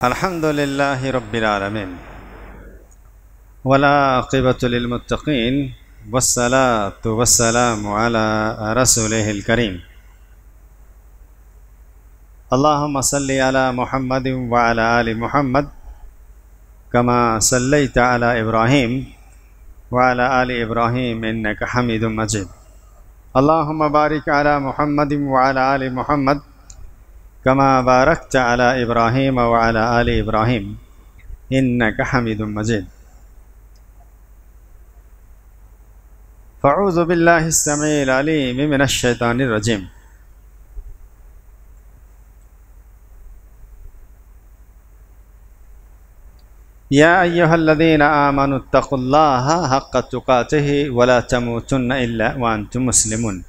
الحمد لله رب العالمين والعاقبة للمتقين والصلاة والسلام على رسوله الكريم اللهم صل على محمد وعلى آل محمد كما صليت على إبراهيم وعلى آل إبراهيم إنك حميد مجيد اللهم بارك على محمد وعلى آل محمد كما باركت على إبراهيم وعلى آل إبراهيم إنك حميد مجيد فأعوذ بالله السميع العليم من الشيطان الرجيم يا أيها الذين آمنوا اتقوا الله حق تقاته ولا تموتن إلا وأنتم مسلمون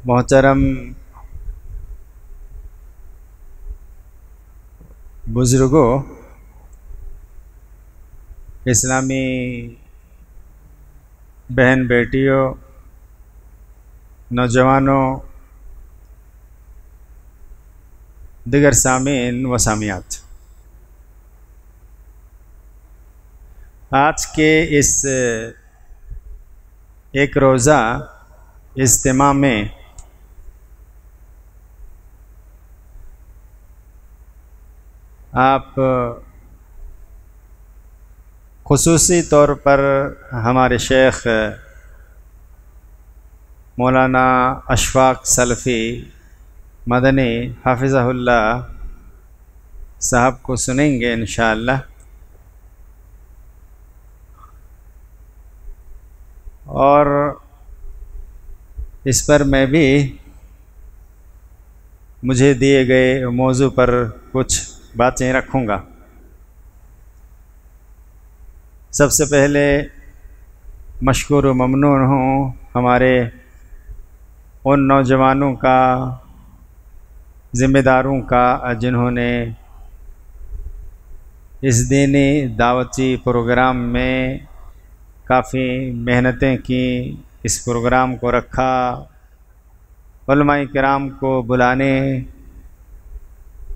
محترم بزرگوں، اسلامی بہن بیٹیوں، نوجوانوں، دیگر سامعین و سامعات، آج کے اس ایک روزہ اجتماع میں آپ خصوصی طور پر ہمارے شیخ مولانا اشفاق سلفی مدنی حافظہ اللہ صاحب کو سنیں گے انشاءاللہ، اور اس پر میں بھی مجھے دیے گئے موضوع پر کچھ باتیں رکھوں گا۔ سب سے پہلے مشکور و ممنون ہوں ہمارے ان نوجوانوں کا، ذمہ داروں کا، جنہوں نے اس دینی دعوتی پروگرام میں کافی محنتیں کی، اس پروگرام کو رکھا، علماء کرام کو بلانے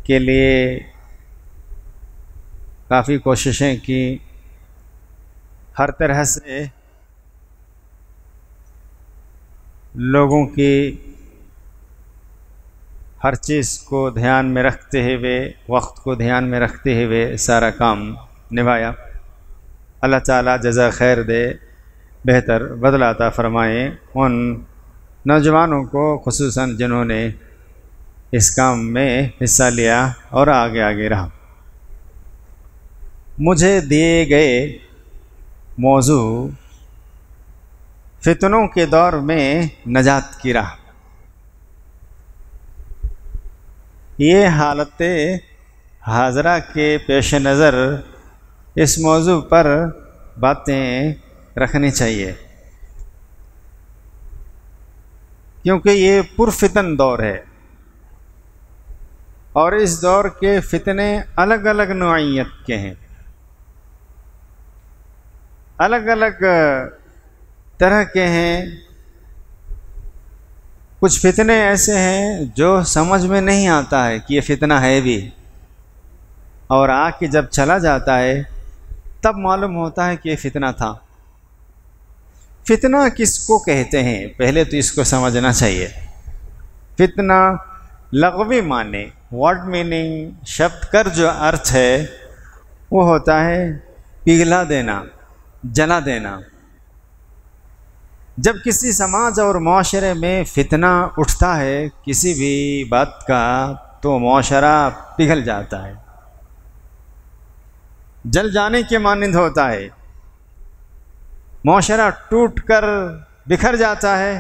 کے لیے کافی کوششیں کی، ہر طرح سے لوگوں کی ہر چیز کو دھیان میں رکھتے ہوئے، وقت کو دھیان میں رکھتے ہوئے سارا کام نبھایا۔ اللہ تعالیٰ جزا خیر دے، بہتر بدلہ عطا فرمائے ان نوجوانوں کو، خصوصاً جنہوں نے اس کام میں حصہ لیا اور آگے رہا۔ مجھے دیے گئے موضوع فتنوں کے دور میں نجات کی راہ۔ یہ حالت حاضرہ کے پیش نظر اس موضوع پر باتیں رکھنی چاہیے، کیونکہ یہ پرفتن دور ہے، اور اس دور کے فتنے الگ الگ نوعیت کے ہیں، الگ الگ طرح کے ہیں۔ کچھ فتنے ایسے ہیں جو سمجھ میں نہیں آتا ہے کہ یہ فتنہ ہے بھی، اور آ کے جب چلا جاتا ہے تب معلوم ہوتا ہے کہ یہ فتنہ تھا۔ فتنہ کس کو کہتے ہیں پہلے تو اس کو سمجھنا چاہیے۔ فتنہ لغوی معنی، ورڈ میننگ، شبد کر جو ارتھ ہے وہ ہوتا ہے پگھلا دینا، جلا دینا۔ جب کسی سماج اور معاشرے میں فتنہ اٹھتا ہے کسی بھی بات کا، تو معاشرہ پگھل جاتا ہے، جل جانے کے مانند ہوتا ہے، معاشرہ ٹوٹ کر بکھر جاتا ہے،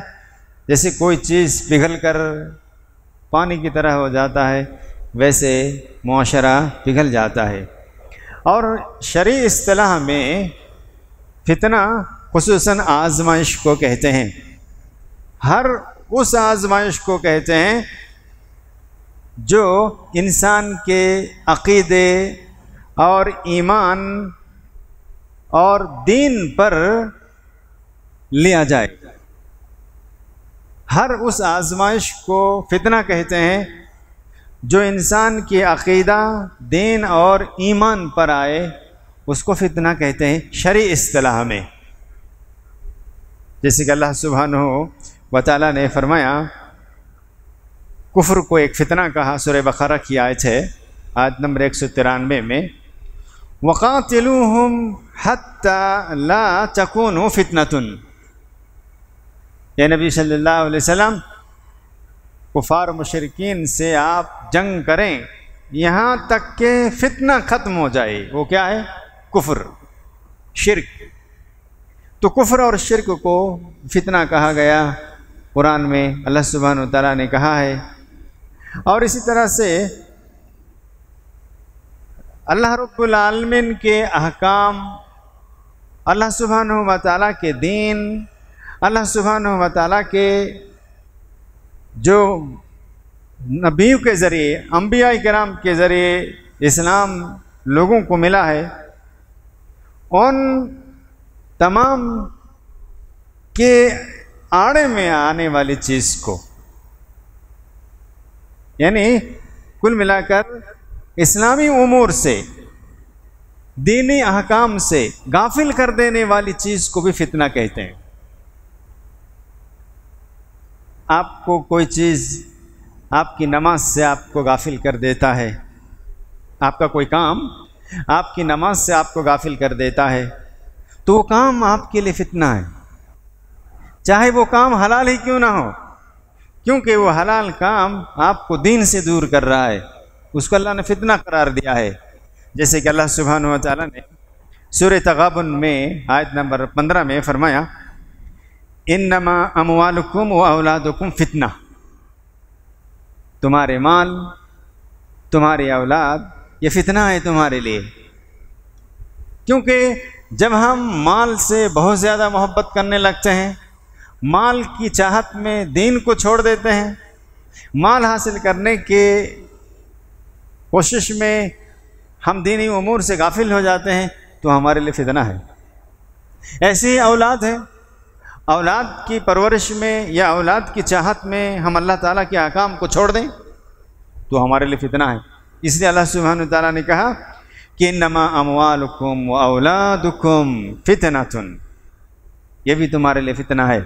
جیسے کوئی چیز پگھل کر پانی کی طرح ہو جاتا ہے، ویسے معاشرہ پگھل جاتا ہے۔ اور شرعی اصطلاح میں فتنہ خصوصاً آزمائش کو کہتے ہیں، ہر اس آزمائش کو کہتے ہیں جو انسان کے عقیدے اور ایمان اور دین پر لیا جائے۔ ہر اس آزمائش کو فتنہ کہتے ہیں جو انسان کی عقیدہ، دین اور ایمان پر آئے، اس کو فتنہ کہتے ہیں شرعی اصطلاح میں۔ جیسے کہ اللہ سبحانہ و تعالیٰ نے فرمایا، کفر کو ایک فتنہ کہا، سورہ بقرہ کی آیت ہے، آیت نمبر 193 میں، وَقَاتِلُوهُمْ حَتَّى لَا تَكُونُ فِتْنَةٌ۔ یا نبی صلی اللہ علیہ وسلم، کفار مشرکین سے آپ جنگ کریں یہاں تک کہ فتنہ ختم ہو جائے۔ وہ کیا ہے؟ کفر، شرک۔ تو کفر اور شرک کو فتنہ کہا گیا قرآن میں، اللہ سبحانہ و تعالیٰ نے کہا ہے۔ اور اسی طرح سے اللہ رب العالمین کے احکام، اللہ سبحانہ و تعالیٰ کے دین، اللہ سبحانہ و تعالیٰ کے جو نبیوں کے ذریعے، انبیاء کرام کے ذریعے اسلام لوگوں کو ملا ہے، ان تمام کے آڑے میں آنے والی چیز کو، یعنی کل ملا کر اسلامی امور سے، دینی احکام سے غافل کر دینے والی چیز کو بھی فتنہ کہتے ہیں۔ آپ کو کوئی چیز آپ کی نماز سے آپ کو غافل کر دیتا ہے، آپ کا کوئی کام آپ کی نماز سے آپ کو غافل کر دیتا ہے، تو وہ کام آپ کے لیے فتنہ ہے، چاہے وہ کام حلال ہی کیوں نہ ہو، کیونکہ وہ حلال کام آپ کو دین سے دور کر رہا ہے، اس کو اللہ نے فتنہ قرار دیا ہے۔ جیسے کہ اللہ سبحانہ و تعالیٰ نے سورہ تغابن میں آیت نمبر 15 میں فرمایا، انما اموالکم و اولادکم فتنہ، تمہارے مال، تمہاری اولاد یہ فتنہ ہے تمہارے لیے۔ کیونکہ جب ہم مال سے بہت زیادہ محبت کرنے لگتے ہیں، مال کی چاہت میں دین کو چھوڑ دیتے ہیں، مال حاصل کرنے کے کوشش میں ہم دینی امور سے غافل ہو جاتے ہیں، تو ہمارے لیے فتنہ ہے۔ ایسی ہی اولاد ہے، اولاد کی پرورش میں یا اولاد کی چاہت میں ہم اللہ تعالیٰ کے احکام کو چھوڑ دیں تو ہمارے لیے فتنہ ہے۔ اس لیے اللہ سبحانہ و تعالیٰ نے کہا کہ انما اموالکم و اولادکم فتنۃ، یہ بھی تمہارے لیے فتنہ ہے۔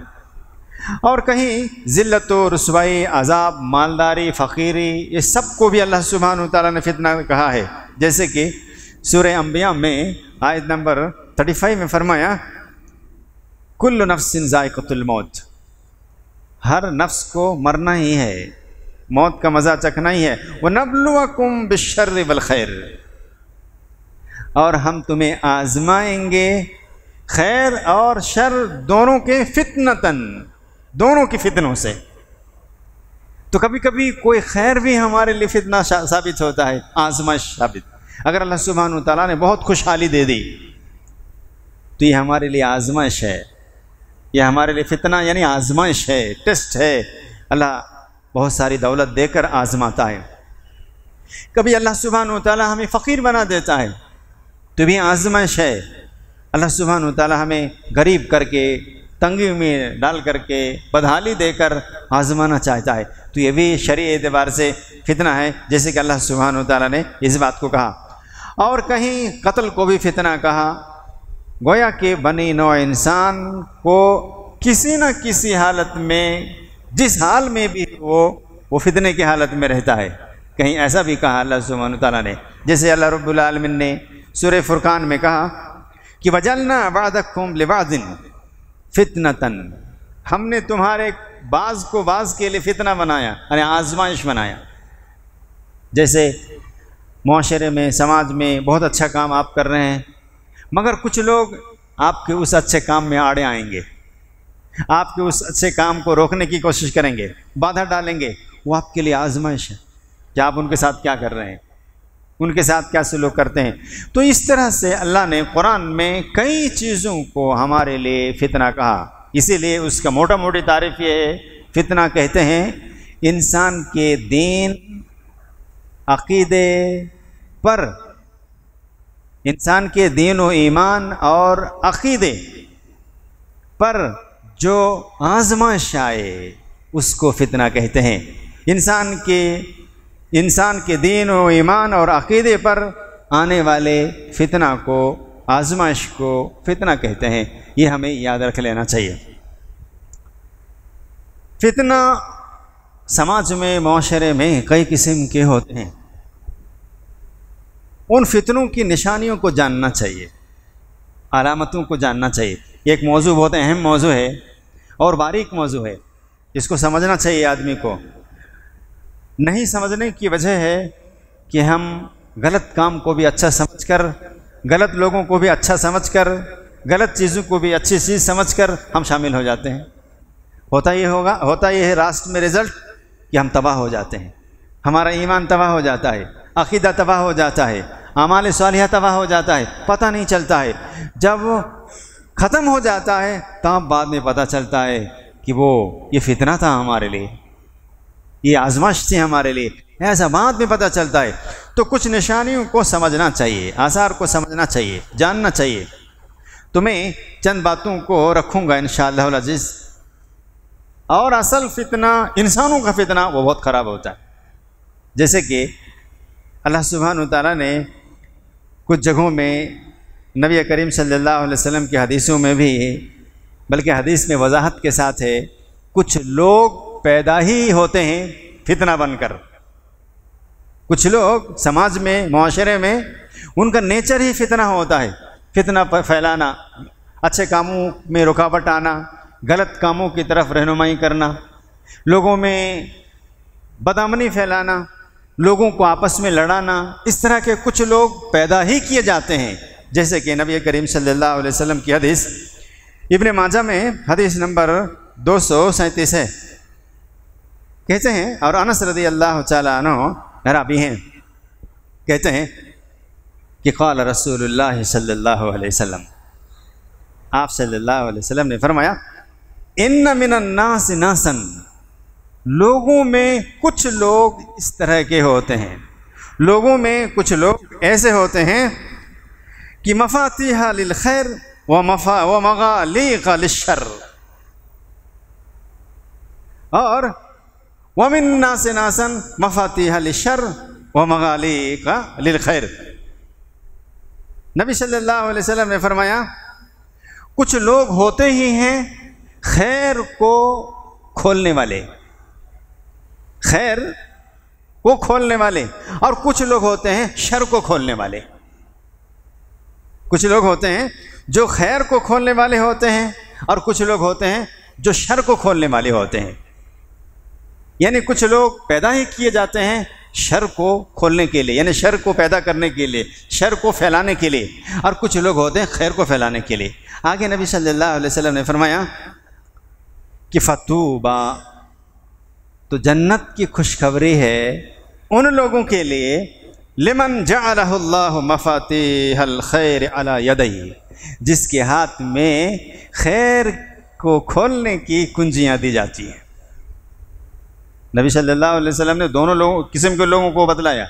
اور کہیں ذلت و رسوائی، عذاب، مالداری، فقیری، یہ سب کو بھی اللہ سبحانہ و تعالیٰ نے فتنہ کہا ہے۔ جیسے کہ سورہ انبیاء میں آیت نمبر 35 میں فرمایا، کل نفس ذائقۃ الموت، ہر نفس کو مرنا ہی ہے، موت کا مزہ چکھنا ہی ہے۔ وَنَبْلُوَكُمْ بِالشَّرِّ وَالْخَيْرِ، اور ہم تمہیں آزمائیں گے خیر اور شر دونوں کے فتنتاً، دونوں کی فتنوں سے۔ تو کبھی کبھی کوئی خیر بھی ہمارے لیے فتنہ ثابت ہوتا ہے، آزمائش ثابت۔ اگر اللہ سبحانہ و تعالیٰ نے بہت خوشحالی دے دی تو یہ ہمارے لیے آزمائش ہے، یہ ہمارے لیے فتنہ یعنی آزمائش ہے، ٹیسٹ ہے۔ اللہ بہت ساری دولت دے کر آزماتا ہے۔ کبھی اللہ سبحانہ و تعالیٰ ہمیں فقیر بنا دیتا ہے تو بھی آزمائش ہے۔ اللہ سبحانہ و تعالیٰ ہمیں غریب کر کے، تنگی میں ڈال کر کے، بدحالی دے کر آزمانا چاہتا ہے، تو یہ بھی شرعی اعتبار سے فتنہ ہے، جیسے کہ اللہ سبحانہ و تعالیٰ نے اس بات کو کہا۔ اور کہیں قتل کو بھی فتنہ کہا، گویا کہ بنی نوع انسان کو کسی نہ کسی حالت میں، جس حال میں بھی وہ فتنے کی حالت میں رہتا ہے۔ کہیں ایسا بھی کہا اللہ سبحانہ تعالیٰ نے، جیسے اللہ رب العالمین نے سورہ فرقان میں کہا کہ وَجَعَلْنَا بَعْضَكُمْ لِبَعْضٍ فِتْنَةً، ہم نے تمہارے بعض کو بعض کے لیے فتنہ بنایا، یعنی آزمائش بنایا۔ جیسے معاشرے میں، سماج میں بہت اچھا کام آپ کر رہے ہیں، مگر کچھ لوگ آپ کے اس اچھے کام میں آڑے آئیں گے، آپ کے اس اچھے کام کو روکنے کی کوشش کریں گے، بادھا ڈالیں گے۔ وہ آپ کے لیے آزمائش ہے کہ آپ ان کے ساتھ کیا کر رہے ہیں، ان کے ساتھ کیا سلوک کرتے ہیں۔ تو اس طرح سے اللہ نے قرآن میں کئی چیزوں کو ہمارے لیے فتنہ کہا۔ اسی لیے اس کا موٹا موٹی تعریف یہ ہے، فتنہ کہتے ہیں انسان کے دین، عقیدے پر، انسان کے دین و ایمان اور عقیدے پر جو آزمائش آئے، اس کو فتنہ کہتے ہیں۔ انسان کے دین و ایمان اور عقیدے پر آنے والے فتنہ کو، آزمائش کو فتنہ کہتے ہیں۔ یہ ہمیں یاد رکھ لینا چاہیے۔ فتنہ سماج میں، معاشرے میں کئی قسم کے ہوتے ہیں۔ ان فتنوں کی نشانیوں کو جاننا چاہیے، علامتوں کو جاننا چاہیے۔ ایک موضوع بہت اہم موضوع ہے اور باریک موضوع ہے، اس کو سمجھنا چاہیے آدمی کو۔ نہیں سمجھنے کی وجہ ہے کہ ہم غلط کام کو بھی اچھا سمجھ کر، غلط لوگوں کو بھی اچھا سمجھ کر، غلط چیزوں کو بھی اچھی چیز سمجھ کر ہم شامل ہو جاتے ہیں۔ ہوتا یہ ہے راسٹ میں رزلٹ کہ ہم تباہ ہو جاتے ہیں، ہمارا ایمان تباہ ہو جاتا ہے، عقیدہ تباہ ہو جاتا ہے، اعمال صالحہ تباہ ہو جاتا ہے، پتہ نہیں چلتا ہے۔ جب ختم ہو جاتا ہے تب بعد میں پتہ چلتا ہے کہ یہ فتنہ تھا ہمارے لیے، یہ آزمائش تھی ہمارے لیے، ایسا بعد میں پتہ چلتا ہے۔ تو کچھ نشانیوں کو سمجھنا چاہیے، آثار کو سمجھنا چاہیے، جاننا چاہیے۔ تو میں چند باتوں کو رکھوں گا انشاءاللہ العزیز۔ اور اصل فتنہ، انسانوں کا فتنہ، وہ بہت خراب ہوتا ہے۔ جیسے کہ اللہ سبحانہ وتعالیٰ نے کچھ جگہوں میں نبی کریم صلی اللہ علیہ وسلم کی حدیثوں میں بھی، بلکہ حدیث میں وضاحت کے ساتھ ہے، کچھ لوگ پیدا ہی ہوتے ہیں فتنہ بن کر۔ کچھ لوگ سماج میں، معاشرے میں، ان کا نیچر ہی فتنہ ہوتا ہے، فتنہ پھیلانا، اچھے کاموں میں رکاوٹ آنا، غلط کاموں کی طرف رہنمائی کرنا، لوگوں میں بدامنی پھیلانا، لوگوں کو آپس میں لڑانا۔ اس طرح کے کچھ لوگ پیدا ہی کیے جاتے ہیں، جیسے کہ نبی کریم صلی اللہ علیہ وسلم کی حدیث ابن ماجہ میں حدیث نمبر 237 ہے۔ کہتے ہیں، اور انس رضی اللہ تعالیٰ عنہ راوی ہیں، کہتے ہیں کہ قال رسول اللہ صلی اللہ علیہ وسلم، آپ صلی اللہ علیہ وسلم نے فرمایا، ان من الناس ناسا، لوگوں میں کچھ لوگ اس طرح کے ہوتے ہیں، لوگوں میں کچھ لوگ ایسے ہوتے ہیں کہ مفاتیح للخیر ومغالیق للشر، اور ومن الناس ناسا مفاتیح للشر ومغالیق للخیر۔ نبی صلی اللہ علیہ وسلم نے فرمایا، کچھ لوگ ہوتے ہی ہیں خیر کو کھولنے والے، خیر کو کھولنے والے، اور کچھ لوگ ہوتے ہیں شر کو کھولنے والے۔ کچھ لوگ ہوتے ہیں جو خیر کو کھولنے والے ہوتے ہیں، اور کچھ لوگ ہوتے ہیں جو شر کو کھولنے والے ہوتے ہیں۔ یعنی کچھ لوگ پیدا ہی کیے جاتے ہیں شر کو کھولنے کے لیے، یعنی شر کو پیدا کرنے کے لیے، شر کو پھیلانے کے لیے، اور کچھ لوگ ہوتے ہیں خیر کو پھیلانے کے لیے۔ آگے نبی صلی اللہ علیہ وسلم نے فرمایا کہ فتوبہ، تو جنت کی خوشخبری ہے ان لوگوں کے لیے، لمن جعلہ اللہ مفاتیح الخیر علی یدیہ، جس کے ہاتھ میں خیر کو کھولنے کی کنجیاں دی جاتی ہیں۔ نبی صلی اللہ علیہ وسلم نے دونوں قسم کے لوگوں کو بتلایا،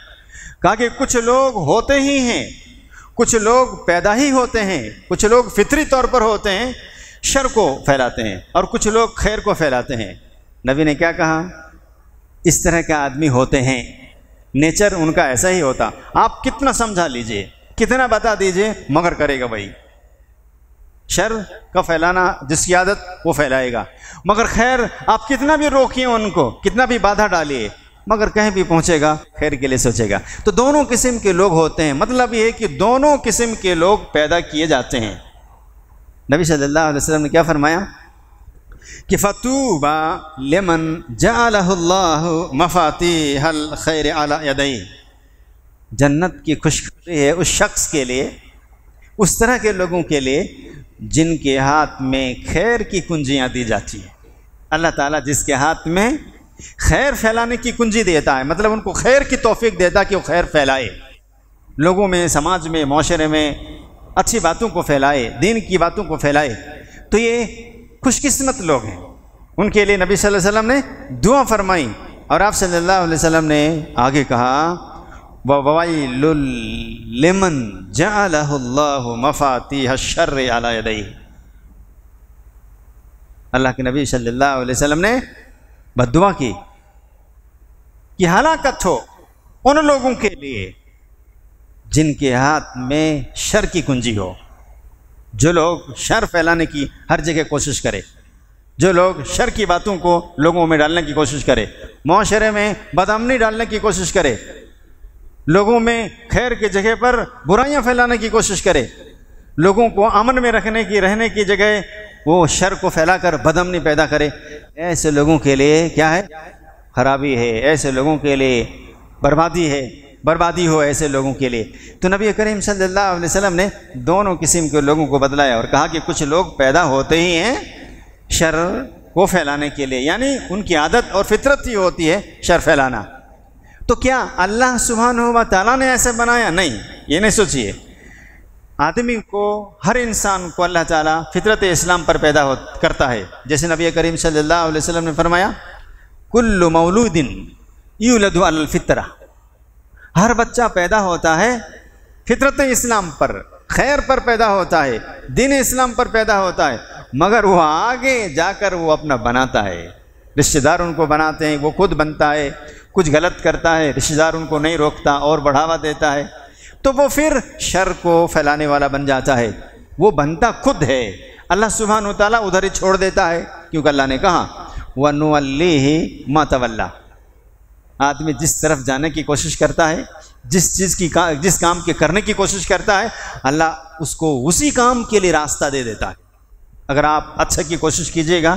کہا کہ کچھ لوگ ہوتے ہی ہیں، کچھ لوگ پیدا ہی ہوتے ہیں، کچھ لوگ فطری طور پر ہوتے ہیں، شر کو پھیلاتے ہیں، اور کچھ لوگ خیر کو پھیلاتے ہیں۔ نبی نے کیا کہا؟ اس طرح کے آدمی ہوتے ہیں، نیچر ان کا ایسا ہی ہوتا۔ آپ کتنا سمجھا لیجئے، کتنا بتا دیجئے، مگر کرے گا وہی۔ شر کا پھیلانا جس کی عادت، وہ پھیلائے گا، مگر خیر آپ کتنا بھی روکیے ان کو، کتنا بھی بادھا ڈالیے، مگر کہیں بھی پہنچے گا، خیر کے لیے سوچے گا۔ تو دونوں قسم کے لوگ ہوتے ہیں، مطلب یہ ہے کہ دونوں قسم کے لوگ پیدا کیے جاتے ہیں۔ نبی صلی اللہ علیہ وسلم نے کیا فرمایا کہ فَطُوبَى لِمَنْ جَعَلَهُ اللَّهُ مَفَاتِيحَ الْخَيْرِ عَلَى يَدَيْهِ، جنت کی خوشخبری ہے اس شخص کے لیے، اس طرح کے لوگوں کے لیے جن کے ہاتھ میں خیر کی کنجیاں دی جاتی ہیں۔ اللہ تعالیٰ جس کے ہاتھ میں خیر پھیلانے کی کنجی دیتا ہے، مطلب ان کو خیر کی توفیق دیتا کہ وہ خیر پھیلائے، لوگوں میں، سماج میں، معاشرے میں اچھی باتوں کو پھیلائے، دین کی باتوں کو پھیلائے، تو یہ خوش قسمت لوگ ہیں۔ ان کے لیے نبی صلی اللہ علیہ وسلم نے دعا فرمائی، اور آپ صلی اللہ علیہ وسلم نے آگے کہا وَوَيْلٌ لِمَنْ جَعَلَهُ اللَّهُ مَفَاتِيحَ الشَّرِّ عَلَى يَدَيْهِ۔ اللہ کے نبی صلی اللہ علیہ وسلم نے بد دعا کی کہ ہلاکت ہو ان لوگوں کے لیے جن کے ہاتھ میں شر کی کنجی ہو، جو لوگ شر پھیلانے کی ہر جگہ کوشش کرے، جو لوگ شر کی باتوں کو لوگوں میں ڈالنے کی کوشش کرے، معاشرے میں بدامنی ڈالنے کی کوشش کرے، لوگوں میں خیر کی جگہ پر برائیاں پھیلانے کی کوشش کرے، لوگوں کو امن میں رہنے کی جگہ وہ شر کو پھیلا کر بدامنی پیدا کرے، ایسے لوگوں کے لیے کیا ہے؟ خرابی ہے، ایسے لوگوں کے لیے بربادی ہو ایسے لوگوں کے لیے۔ تو نبی کریم صلی اللہ علیہ وسلم نے دونوں قسم کے لوگوں کو بدلایا اور کہا کہ کچھ لوگ پیدا ہوتے ہی ہیں شر کو پھیلانے کے لیے، یعنی ان کی عادت اور فطرت ہی ہوتی ہے شر پھیلانا۔ تو کیا اللہ سبحانہ و تعالیٰ نے ایسے بنایا؟ نہیں، یہ نہیں سوچیے۔ آدمی کو، ہر انسان کو اللہ تعالیٰ فطرت اسلام پر پیدا کرتا ہے، جیسے نبی کریم صلی اللہ علیہ وسلم نے فرمایا کل مولود یولد علی الفطرہ، ہر بچہ پیدا ہوتا ہے فطرت اسلام پر، خیر پر پیدا ہوتا ہے، دین اسلام پر پیدا ہوتا ہے، مگر وہ آگے جا کر وہ اپنا بناتا ہے، رشتہ دار ان کو بناتے ہیں، وہ خود بنتا ہے، کچھ غلط کرتا ہے، رشتہ دار ان کو نہیں روکتا اور بڑھاوا دیتا ہے، تو وہ پھر شر کو پھیلانے والا بن جاتا ہے۔ وہ بنتا خود ہے، اللہ سبحانہ و تعالیٰ ادھر ہی چھوڑ دیتا ہے، کیونکہ اللہ نے کہا وَنُوَلِّهِ مَا تَوَلَّى، آدمی جس طرف جانے کی کوشش کرتا ہے، جس کام کے کرنے کی کوشش کرتا ہے، اللہ اس کو اسی کام کے لیے راستہ دے دیتا ہے۔ اگر آپ اچھا کی کوشش کیجیے گا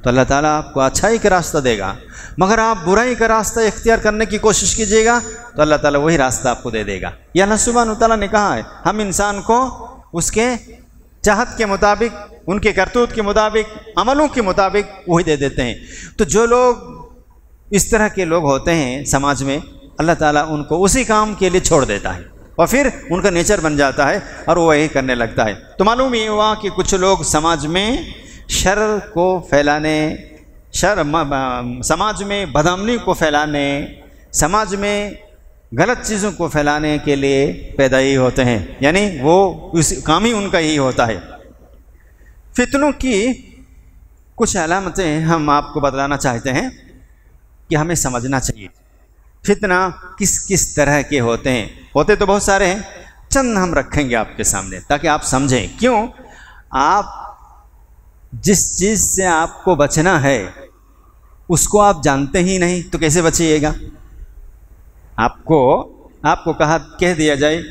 تو اللہ تعالیٰ آپ کو اچھائی کا راستہ دے گا، مگر آپ برائی کا راستہ اختیار کرنے کی کوشش کیجیے گا تو اللہ تعالیٰ وہی راستہ آپ کو دے دے گا۔ یہ اللہ سبحانہ تعالیٰ نے کہا ہے، ہم انسان کو اس کے چاہت کے مطابق، ان کے کرتوت کے مطابق، عملوں کے مطابق وہی دے دیتے ہیں۔ تو جو لوگ اس طرح کے لوگ ہوتے ہیں سماج میں، اللہ تعالیٰ ان کو اسی کام کے لیے چھوڑ دیتا ہے اور پھر ان کا نیچر بن جاتا ہے اور وہ وہی کرنے لگتا ہے۔ تو معلوم یہ ہوا کہ کچھ لوگ سماج میں شر کو پھیلانے، سماج میں بدامنی کو پھیلانے، سماج میں غلط چیزوں کو پھیلانے کے لیے پیدا ہی ہوتے ہیں، یعنی وہ کام ہی ان کا ہی ہوتا ہے۔ فتنوں کی کچھ علامتیں ہم آپ کو بتلانا چاہتے ہیں کہ ہمیں سمجھنا چاہیے فتنہ کس کس طرح کے ہوتے ہیں۔ ہوتے تو بہت سارے ہیں، چند ہم رکھیں گے آپ کے سامنے تاکہ آپ سمجھیں۔ کیوں؟ آپ جس چیز سے آپ کو بچنا ہے اس کو آپ جانتے ہی نہیں تو کیسے بچیے گا؟ آپ کو کہہ دیا جائے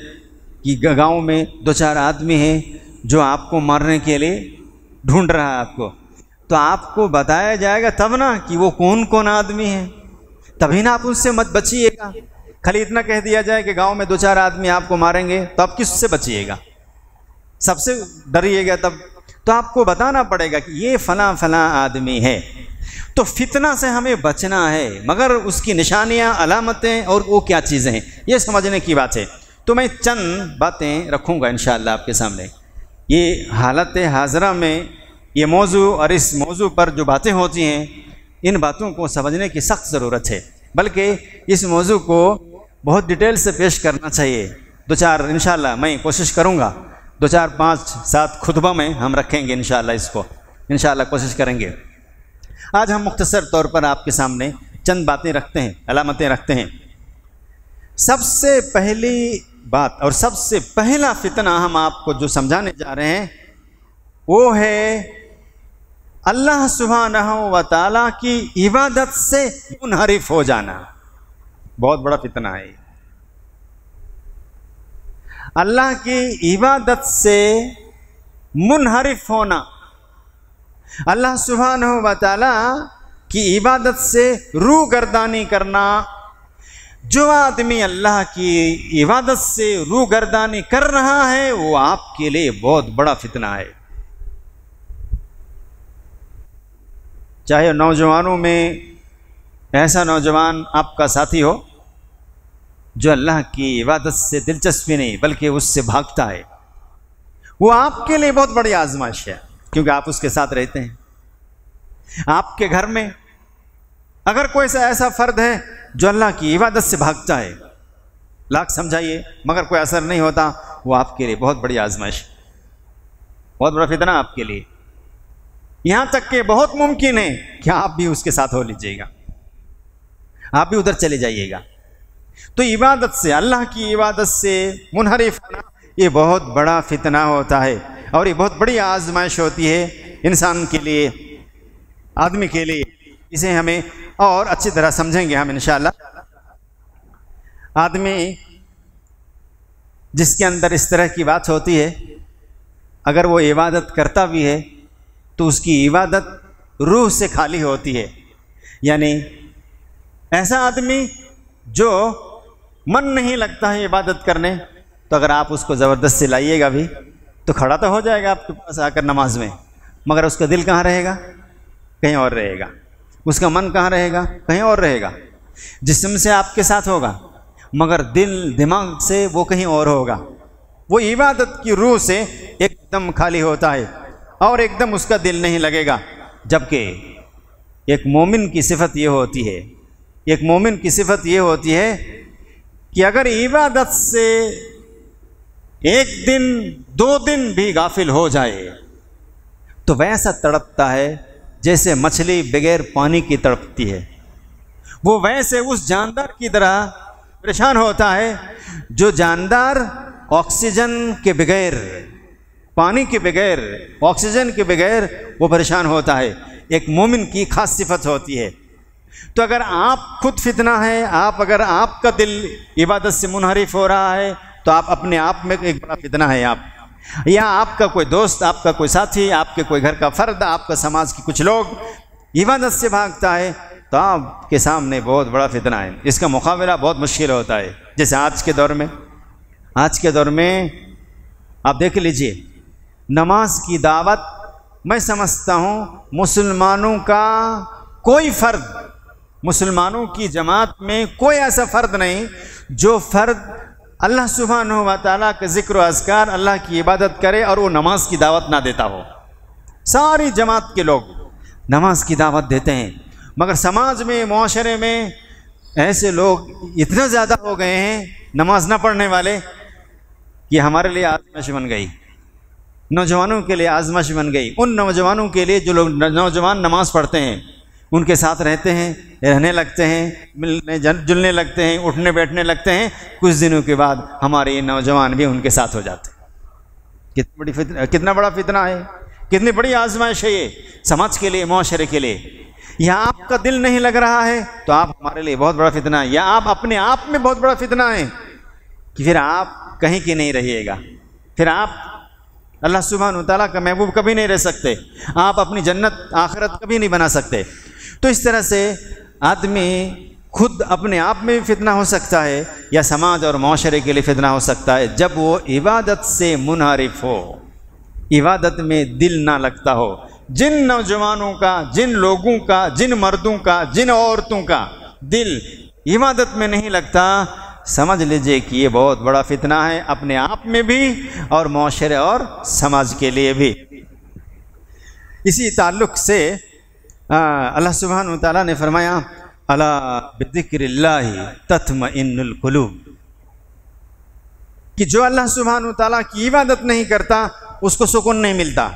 کہ گاؤں میں 2-4 آدمی ہیں جو آپ کو مارنے کے لیے ڈھونڈ رہا ہے آپ کو، تو آپ کو بتایا جائے گا تب نا کہ وہ کون آدمی ہیں، تبھی نا آپ ان سے مت بچیے گا۔ خالی اتنا کہہ دیا جائے کہ گاؤں میں 2-4 آدمی آپ کو ماریں گے تو آپ کس سے بچیے گا؟ سب سے ڈریے گا تب تو آپ کو بتانا پڑے گا کہ یہ فلاں آدمی ہے۔ تو فتنہ سے ہمیں بچنا ہے، مگر اس کی نشانیاں، علامتیں اور وہ کیا چیزیں ہیں یہ سمجھنے کی بات ہے۔ تو میں چند باتیں رکھوں گا انشاءاللہ آپ کے سامنے۔ یہ حالت حاضرہ میں یہ موضوع اور اس موضوع پر جو باتیں ہوتی ہیں، ان باتوں کو سمجھنے کی سخت ضرورت ہے، بلکہ اس موضوع کو بہت ڈیٹیل سے پیش کرنا چاہیے۔ 2-4 انشاءاللہ میں کوشش کروں گا، 2-4 5-7 خطبہ میں ہم رکھیں گے انشاءاللہ، اس کو انشاءاللہ کوشش کریں گے۔ آج ہم مختصر طور پر آپ کے سامنے چند باتیں رکھتے ہیں، علامتیں رکھتے ہیں۔ سب سے پہلی بات اور سب سے پہلا فتنہ ہم آپ کو جو سمجھانے جا رہے ہیں وہ ہے اللہ سبحانہ و تعالیٰ کی عبادت سے منحرف ہو جانا۔ بہت بڑا فتنہ ہے اللہ کی عبادت سے منحرف ہونا، اللہ سبحانہ و تعالیٰ کی عبادت سے روگردانی کرنا۔ جو آدمی اللہ کی عبادت سے روگردانی کر رہا ہے وہ آپ کے لیے بہت بڑا فتنہ ہے۔ چاہے نوجوانوں میں ایسا نوجوان آپ کا ساتھی ہو جو اللہ کی عبادت سے دلچسپی نہیں بلکہ اس سے بھاگتا ہے، وہ آپ کے لیے بہت بڑی آزمائش ہے، کیونکہ آپ اس کے ساتھ رہتے ہیں۔ آپ کے گھر میں اگر کوئی ایسا فرد ہے جو اللہ کی عبادت سے بھاگتا ہے، لاکھ سمجھائیے مگر کوئی اثر نہیں ہوتا، وہ آپ کے لیے بہت بڑی آزمائش، بہت بڑا فتنہ آپ کے لیے۔ یہاں تک کہ بہت ممکن ہے کہ آپ بھی اس کے ساتھ ہو لیجیے گا، آپ بھی ادھر چلے جائیے گا۔ تو عبادت سے، اللہ کی عبادت سے منحرف ہونا یہ بہت بڑا فتنہ ہوتا ہے، اور یہ بہت بڑی آزمائش ہوتی ہے انسان کے لیے، آدمی کے لیے۔ اسے ہمیں اور اچھی طرح سمجھیں گے ہم انشاءاللہ۔ آدمی جس کے اندر اس طرح کی بات ہوتی ہے، اگر وہ عبادت کرتا بھی ہے تو اس کی عبادت روح سے خالی ہوتی ہے۔ یعنی ایسا آدمی جو من نہیں لگتا ہے عبادت کرنے، تو اگر آپ اس کو زبردستی لائیے گا بھی تو کھڑا تو ہو جائے گا آپ کے پاس آ کر نماز میں، مگر اس کا دل کہاں رہے گا؟ کہیں اور رہے گا۔ اس کا من کہاں رہے گا؟ کہیں اور رہے گا۔ جسم سے آپ کے ساتھ ہوگا مگر دل دماغ سے وہ کہیں اور ہوگا۔ وہ عبادت کی روح سے ایک دم خالی ہوتا ہے اور ایک دم اس کا دل نہیں لگے گا۔ جبکہ ایک مومن کی صفت یہ ہوتی ہے، ایک مومن کی صفت یہ ہوتی ہے کہ اگر عبادت سے ایک دن 2 دن بھی غافل ہو جائے تو ویسا تڑپتا ہے جیسے مچھلی بغیر پانی کی تڑپتی ہے۔ وہ ویسے اس جاندار کی طرح پریشان ہوتا ہے جو جاندار آکسیجن کے بغیر، پانی کے بغیر، آکسیجن کے بغیر وہ پریشان ہوتا ہے۔ ایک مومن کی خاص صفت ہوتی ہے۔ تو اگر آپ خود فتنہ ہیں، اگر آپ کا دل عبادت سے منحرف ہو رہا ہے تو آپ اپنے آپ میں ایک بڑا فتنہ ہے آپ، یا آپ کا کوئی دوست، آپ کا کوئی ساتھی، آپ کے کوئی گھر کا فرد، آپ کا سماج کے کچھ لوگ عبادت سے بھاگتا ہے تو آپ کے سامنے بہت بڑا فتنہ ہے۔ اس کا مقابلہ بہت مشکل ہوتا ہے۔ جیسے آج کے دور میں آپ دیکھ لیجئے، نماز کی دعوت میں سمجھتا ہوں مسلمانوں کا کوئی فرد، مسلمانوں کی جماعت میں کوئی ایسا فرد نہیں جو فرد اللہ سبحانہ و تعالیٰ کا ذکر و اذکار، اللہ کی عبادت کرے اور وہ نماز کی دعوت نہ دیتا ہو۔ ساری جماعت کے لوگ نماز کی دعوت دیتے ہیں، مگر سماج میں، معاشرے میں ایسے لوگ اتنا زیادہ ہو گئے ہیں نماز نہ پڑھنے والے کہ ہمارے لیے آزمائش بن گئی، نوجوانوں کے لیے آزمائش بن گئی۔ ان نوجوانوں کے لیے جو لوگ نوجوان نماز پڑھتے ہیں، ان کے ساتھ رہتے ہیں، رہنے لگتے ہیں، ملنے جلنے لگتے ہیں، اٹھنے بیٹھنے لگتے ہیں، کچھ دنوں کے بعد ہمارے یہ نوجوان بھی ان کے ساتھ ہو جاتے ہیں۔ کتنا بڑا فتنہ ہے، کتنی بڑی آزمائش ہے یہ سماج کے لیے، معاشرے کے لیے۔ یہاں آپ کا دل نہیں لگ رہا ہے تو آپ ہمارے لیے بہت بڑا فتنہ ہے، یا آپ اپنے آپ میں بہت بڑا فتنہ ہے کہ پھر آپ کہیں کی نہیں رہیے گا، پھر آپ اللہ سبحانہ و تعالیٰ کا محبوب کبھی نہیں رہ سکتے، آپ اپنی جنت آخرت کبھی نہیں بنا سکتے۔ تو اس طرح سے آدمی خود اپنے آپ میں بھی فتنہ ہو سکتا ہے، یا سماج اور معاشرے کے لیے فتنہ ہو سکتا ہے جب وہ عبادت سے منحرف ہو، عبادت میں دل نہ لگتا ہو۔ جن نوجوانوں کا، جن لوگوں کا، جن مردوں کا، جن عورتوں کا دل عبادت میں نہیں لگتا، سمجھ لیجئے کہ یہ بہت بڑا فتنہ ہے، اپنے آپ میں بھی اور معاشرے اور سماج کے لیے بھی۔ اسی تعلق سے اللہ سبحانہ وتعالیٰ نے فرمایا الا بذکر اللہ تطمئن القلوب، کہ جو اللہ سبحانہ وتعالیٰ کی عبادت نہیں کرتا اس کو سکون نہیں ملتا۔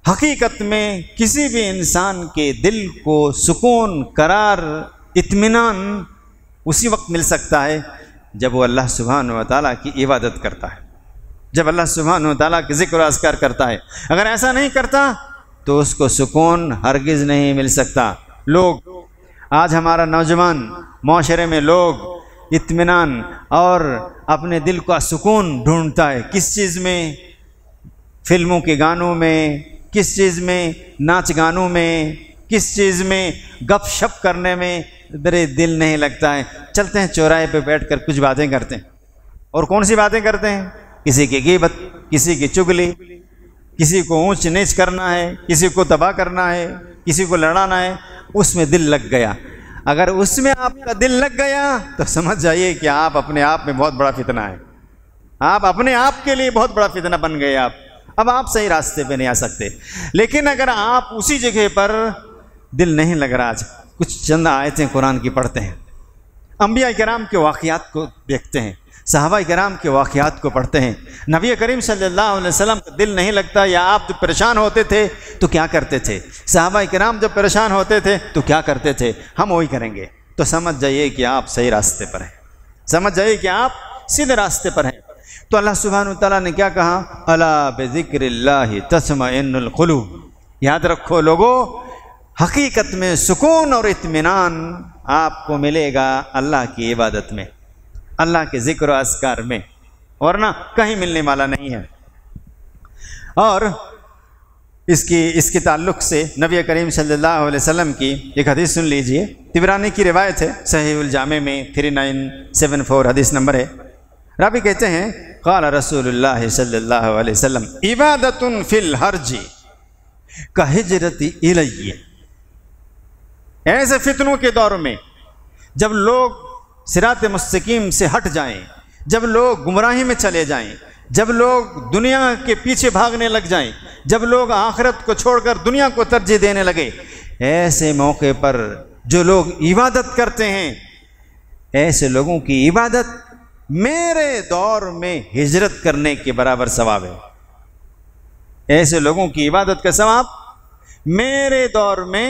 حقیقت میں کسی بھی انسان کے دل کو سکون، قرار، اطمینان اسی وقت مل سکتا ہے جب وہ اللہ سبحانہ وتعالیٰ کی عبادت کرتا ہے، جب اللہ سبحانہ وتعالیٰ کی ذکر و اذکار کرتا ہے۔ اگر ایسا نہیں کرتا تو اس کو سکون ہرگز نہیں مل سکتا۔ لوگ آج ہمارا نوجوان، معاشرے میں لوگ اطمینان اور اپنے دل کا سکون ڈھونڈتا ہے کس چیز میں؟ فلموں کے گانوں میں، کس چیز میں؟ ناچ گانوں میں، کس چیز میں؟ گپ شپ کرنے میں درے دل نہیں لگتا ہے۔ چلتے ہیں چوراہے پہ بیٹھ کر کچھ باتیں کرتے ہیں، اور کون سی باتیں کرتے ہیں؟ کسی کی غیبت، کسی کی چگلی، کسی کو اونچ نیچ کرنا ہے، کسی کو تباہ کرنا ہے، کسی کو لڑانا ہے، اس میں دل لگ گیا۔ اگر اس میں آپ کا دل لگ گیا تو سمجھ جائیے کہ آپ اپنے آپ میں بہت بڑا فتنہ ہے، آپ اپنے آپ کے لیے بہت بڑا فتنہ بن گئے۔ اب آپ صحیح راستے پہ نہیں آ سکتے۔ لیکن اگر آپ اسی جگہ پر دل نہیں لگ رہا، کچھ چند آیتیں قرآن کی پڑھتے ہیں، انبیاء کرام کے واقعات کو دیکھتے ہیں، صحابہ کرام کے واقعات کو پڑھتے ہیں۔ نبی کریم صلی اللہ علیہ وسلم کا دل نہیں لگتا یا آپ جب پریشان ہوتے تھے تو کیا کرتے تھے، صحابہ کرام جب پریشان ہوتے تھے تو کیا کرتے تھے، ہم وہی کریں گے، تو سمجھ جائیے کہ آپ صحیح راستے پر ہیں، سمجھ جائیے کہ آپ سیدھے راستے پر ہیں۔ تو اللہ سبحانہ وتعالیٰ نے کیا کہا، الا بذکر اللہ تطمئن القلوب، یاد رکھو لوگو، حقیقت میں سکون اور اطمینان آپ کو ملے گا اللہ کی عبادت میں، اللہ کے ذکر و اذکار میں، ورنہ کہیں ملنے والا نہیں ہے۔ اور اس کے تعلق سے نبی کریم صلی اللہ علیہ وسلم کی ایک حدیث سن لیجئے، طبرانی کی روایت ہے، صحیح الجامع میں 3974 حدیث نمبر ہے۔ راوی کہتے ہیں قال رسول اللہ صلی اللہ علیہ وسلم عبادۃ فی الحرج کہجرت الی، ایسے فتنوں کے دور میں جب لوگ صراط مستقیم سے ہٹ جائیں، جب لوگ گمراہی میں چلے جائیں، جب لوگ دنیا کے پیچھے بھاگنے لگ جائیں، جب لوگ آخرت کو چھوڑ کر دنیا کو ترجیح دینے لگے، ایسے موقع پر جو لوگ عبادت کرتے ہیں، ایسے لوگوں کی عبادت میرے دور میں ہجرت کرنے کے برابر ثواب ہے۔ ایسے لوگوں کی عبادت کا ثواب میرے دور میں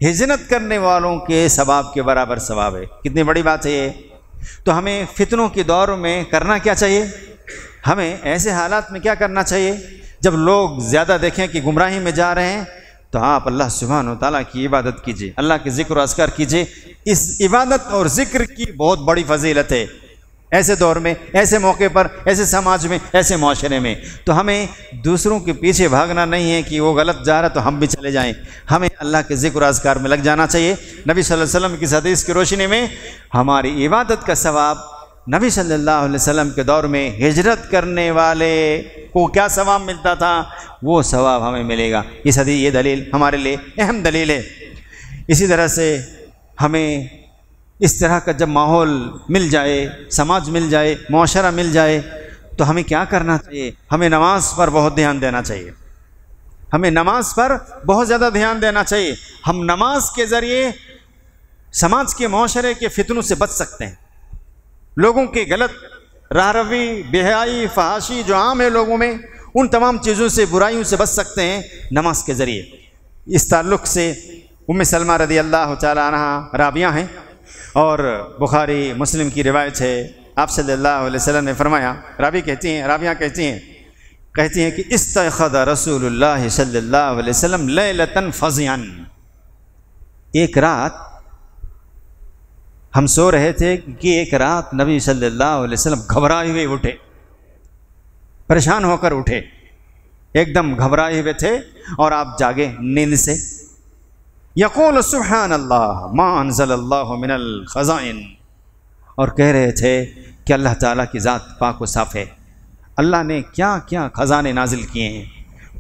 ہجرت کرنے والوں کے ثواب کے برابر ثواب ہے۔ کتنی بڑی بات ہے یہ۔ تو ہمیں فتنوں کے دور میں کرنا کیا چاہیے، ہمیں ایسے حالات میں کیا کرنا چاہیے، جب لوگ زیادہ دیکھیں کہ گمراہی میں جا رہے ہیں تو آپ اللہ سبحانہ و تعالیٰ کی عبادت کیجیے، اللہ کے ذکر و اذکار کیجیے۔ اس عبادت اور ذکر کی بہت بڑی فضیلت ہے ایسے دور میں، ایسے موقع پر، ایسے سماج میں، ایسے معاشرے میں۔ تو ہمیں دوسروں کے پیچھے بھاگنا نہیں ہے کہ وہ غلط جا رہا تو ہم بھی چلے جائیں، ہمیں اللہ کے ذکر و اذکار میں لگ جانا چاہیے۔ نبی صلی اللہ علیہ وسلم کی حدیث کی روشنی میں ہماری عبادت کا ثواب نبی صلی اللہ علیہ وسلم کے دور میں ہجرت کرنے والے کو کیا ثواب ملتا تھا، وہ ثواب ہمیں ملے گا۔ اس حدیث یہ دلیل ہمارے لیے اہم دلیل ہے۔ اسی طرح سے ہمیں اس طرح کا جب ماحول مل جائے، سماج مل جائے، معاشرہ مل جائے، تو ہمیں کیا کرنا چاہیے، ہمیں نماز پر بہت دھیان دینا چاہیے، ہمیں نماز پر بہت زیادہ دھیان دینا چاہیے۔ ہم نماز کے ذریعے سماج کے معاشرے کے فتنوں سے بچ سکتے ہیں، لوگوں کے غلط راہ روی، بے حیائی، فحاشی جو عام ہے لوگوں میں، ان تمام چیزوں سے، برائیوں سے بچ سکتے ہیں نماز کے ذریعے۔ اس تعلق سے ام سلمہ رضی اللہ تعالی عنہ راویہ ہیں، اور بخاری مسلم کی روایت ہے، آپ صلی اللہ علیہ وسلم نے فرمایا، راویہ کہتی ہیں کہ استيقظ رسول اللہ صلی اللہ علیہ وسلم لیلۃ فزعا، ایک رات ہم سو رہے تھے کہ ایک رات نبی صلی اللہ علیہ وسلم گھبرائے ہوئے اٹھے، پریشان ہو کر اٹھے، ایک دم گھبرائے ہوئے تھے اور آپ جاگے نیند سے۔ یقول سبحان اللہ ما انزل اللہ من الخزائن، اور کہہ رہے تھے کہ اللہ تعالیٰ کی ذات پاک و صاف ہے، اللہ نے کیا کیا خزانے نازل کیے ہیں،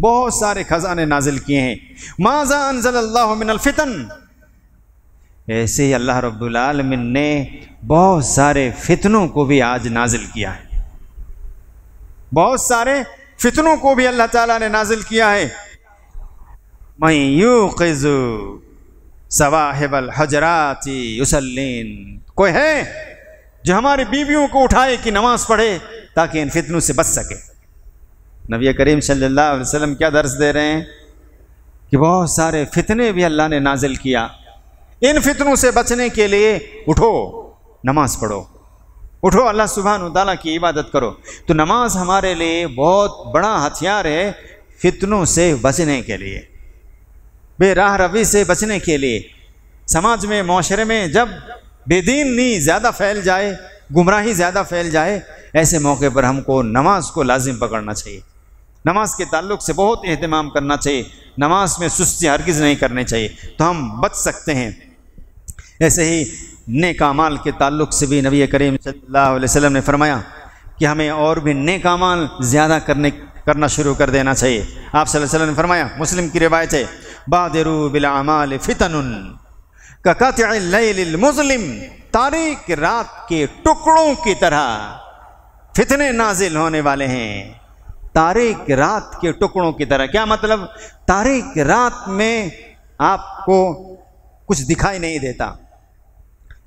بہت سارے خزانے نازل کیے ہیں۔ ماذا انزل اللہ من الفتن، ایسے ہی اللہ رب العالمین نے بہت سارے فتنوں کو بھی آج نازل کیا ہے، بہت سارے فتنوں کو بھی اللہ تعالیٰ نے نازل کیا ہے۔ من یوقظ صواحب الحجرات یصلین، کوئی ہے جو ہماری بیویوں کو اٹھائے کہ نماز پڑھے تاکہ ان فتنوں سے بچ سکے۔ نبی کریم صلی اللہ علیہ وسلم کیا درس دے رہے ہیں کہ بہت سارے فتنے بھی اللہ نے نازل کیا، ان فتنوں سے بچنے کے لیے اٹھو، نماز پڑھو، اٹھو اللہ سبحانہ وتعالیٰ کی عبادت کرو۔ تو نماز ہمارے لیے بہت بڑا ہتھیار ہے فتنوں سے بچنے کے لیے، بے راہ روی سے بچنے کے لیے۔ سماج میں، معاشرے میں جب بے دینی زیادہ پھیل جائے، گمراہی زیادہ پھیل جائے، ایسے موقع پر ہم کو نماز کو لازم پکڑنا چاہیے، نماز کے تعلق سے بہت اہتمام کرنا چاہیے، نماز میں سستی ہرگز نہیں کرنی چاہیے، تو ہم بچ سکتے ہیں۔ ایسے ہی نیک اعمال کے تعلق سے بھی نبی کریم صلی اللہ علیہ وسلم نے فرمایا کہ ہمیں اور بھی نیک اعمال زیادہ کرنا شروع کر دینا چاہیے۔ آپ صلی اللہ علیہ وسلم نے فرمایا، مسلم کی روایت ہے، بادروا بالاعمال فتن کقطع اللیل المظلم، تاریک رات کے ٹکڑوں کی طرح فتنے نازل ہونے والے ہیں، تاریک رات کے ٹکڑوں کی طرح۔ کیا مطلب؟ تاریک رات میں آپ کو کچھ دکھائی نہیں دیتا،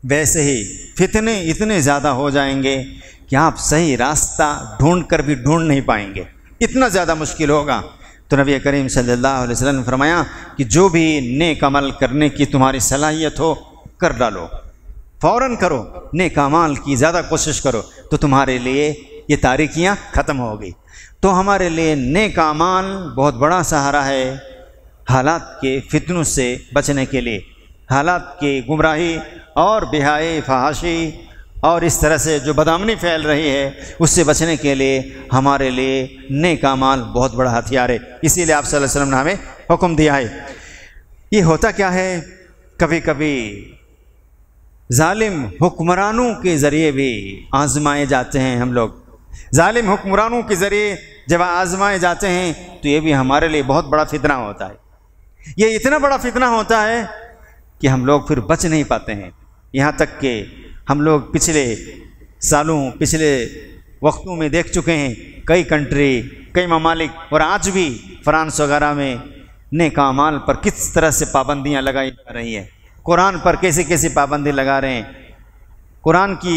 ویسے ہی فتنے اتنے زیادہ ہو جائیں گے کہ آپ صحیح راستہ ڈھونڈ کر بھی ڈھونڈ نہیں پائیں گے، اتنا زیادہ مشکل ہوگا۔ تو نبی کریم صلی اللہ علیہ وسلم نے فرمایا کہ جو بھی نیک عمل کرنے کی تمہاری صلاحیت ہو کر ڈالو، فوراً کرو، نیک اعمال کی زیادہ کوشش کرو، تو تمہارے لیے یہ تاریکیاں ختم ہوگی۔ تو ہمارے لیے نیک اعمال بہت بڑا سہارا ہے حالات کے فتنوں سے بچنے کے لیے، حالات کی گمراہی اور بے-حیائی، فحاشی اور اس طرح سے جو بدامنی پھیل رہی ہے اس سے بچنے کے لیے ہمارے لیے نیک اعمال بہت بڑا ہتھیار ہے۔ اسی لیے آپ صلی اللہ علیہ وسلم نے ہمیں حکم دیا ہے۔ یہ ہوتا کیا ہے، کبھی کبھی ظالم حکمرانوں کے ذریعے بھی آزمائے جاتے ہیں ہم لوگ، ظالم حکمرانوں کے ذریعے جب آزمائے جاتے ہیں تو یہ بھی ہمارے لیے بہت بڑا فتنہ ہوتا ہے۔ یہ اتنا بڑا فتنہ ہوتا ہے کہ ہم لوگ پھر بچ نہیں پاتے ہیں، یہاں تک کہ ہم لوگ پچھلے سالوں، پچھلے وقتوں میں دیکھ چکے ہیں کئی کنٹری، کئی ممالک، اور آج بھی فرانس وغیرہ میں نیک اعمال پر کس طرح سے پابندیاں لگائی جا رہی ہیں، قرآن پر کیسے کیسے پابندی لگا رہے ہیں، قرآن کی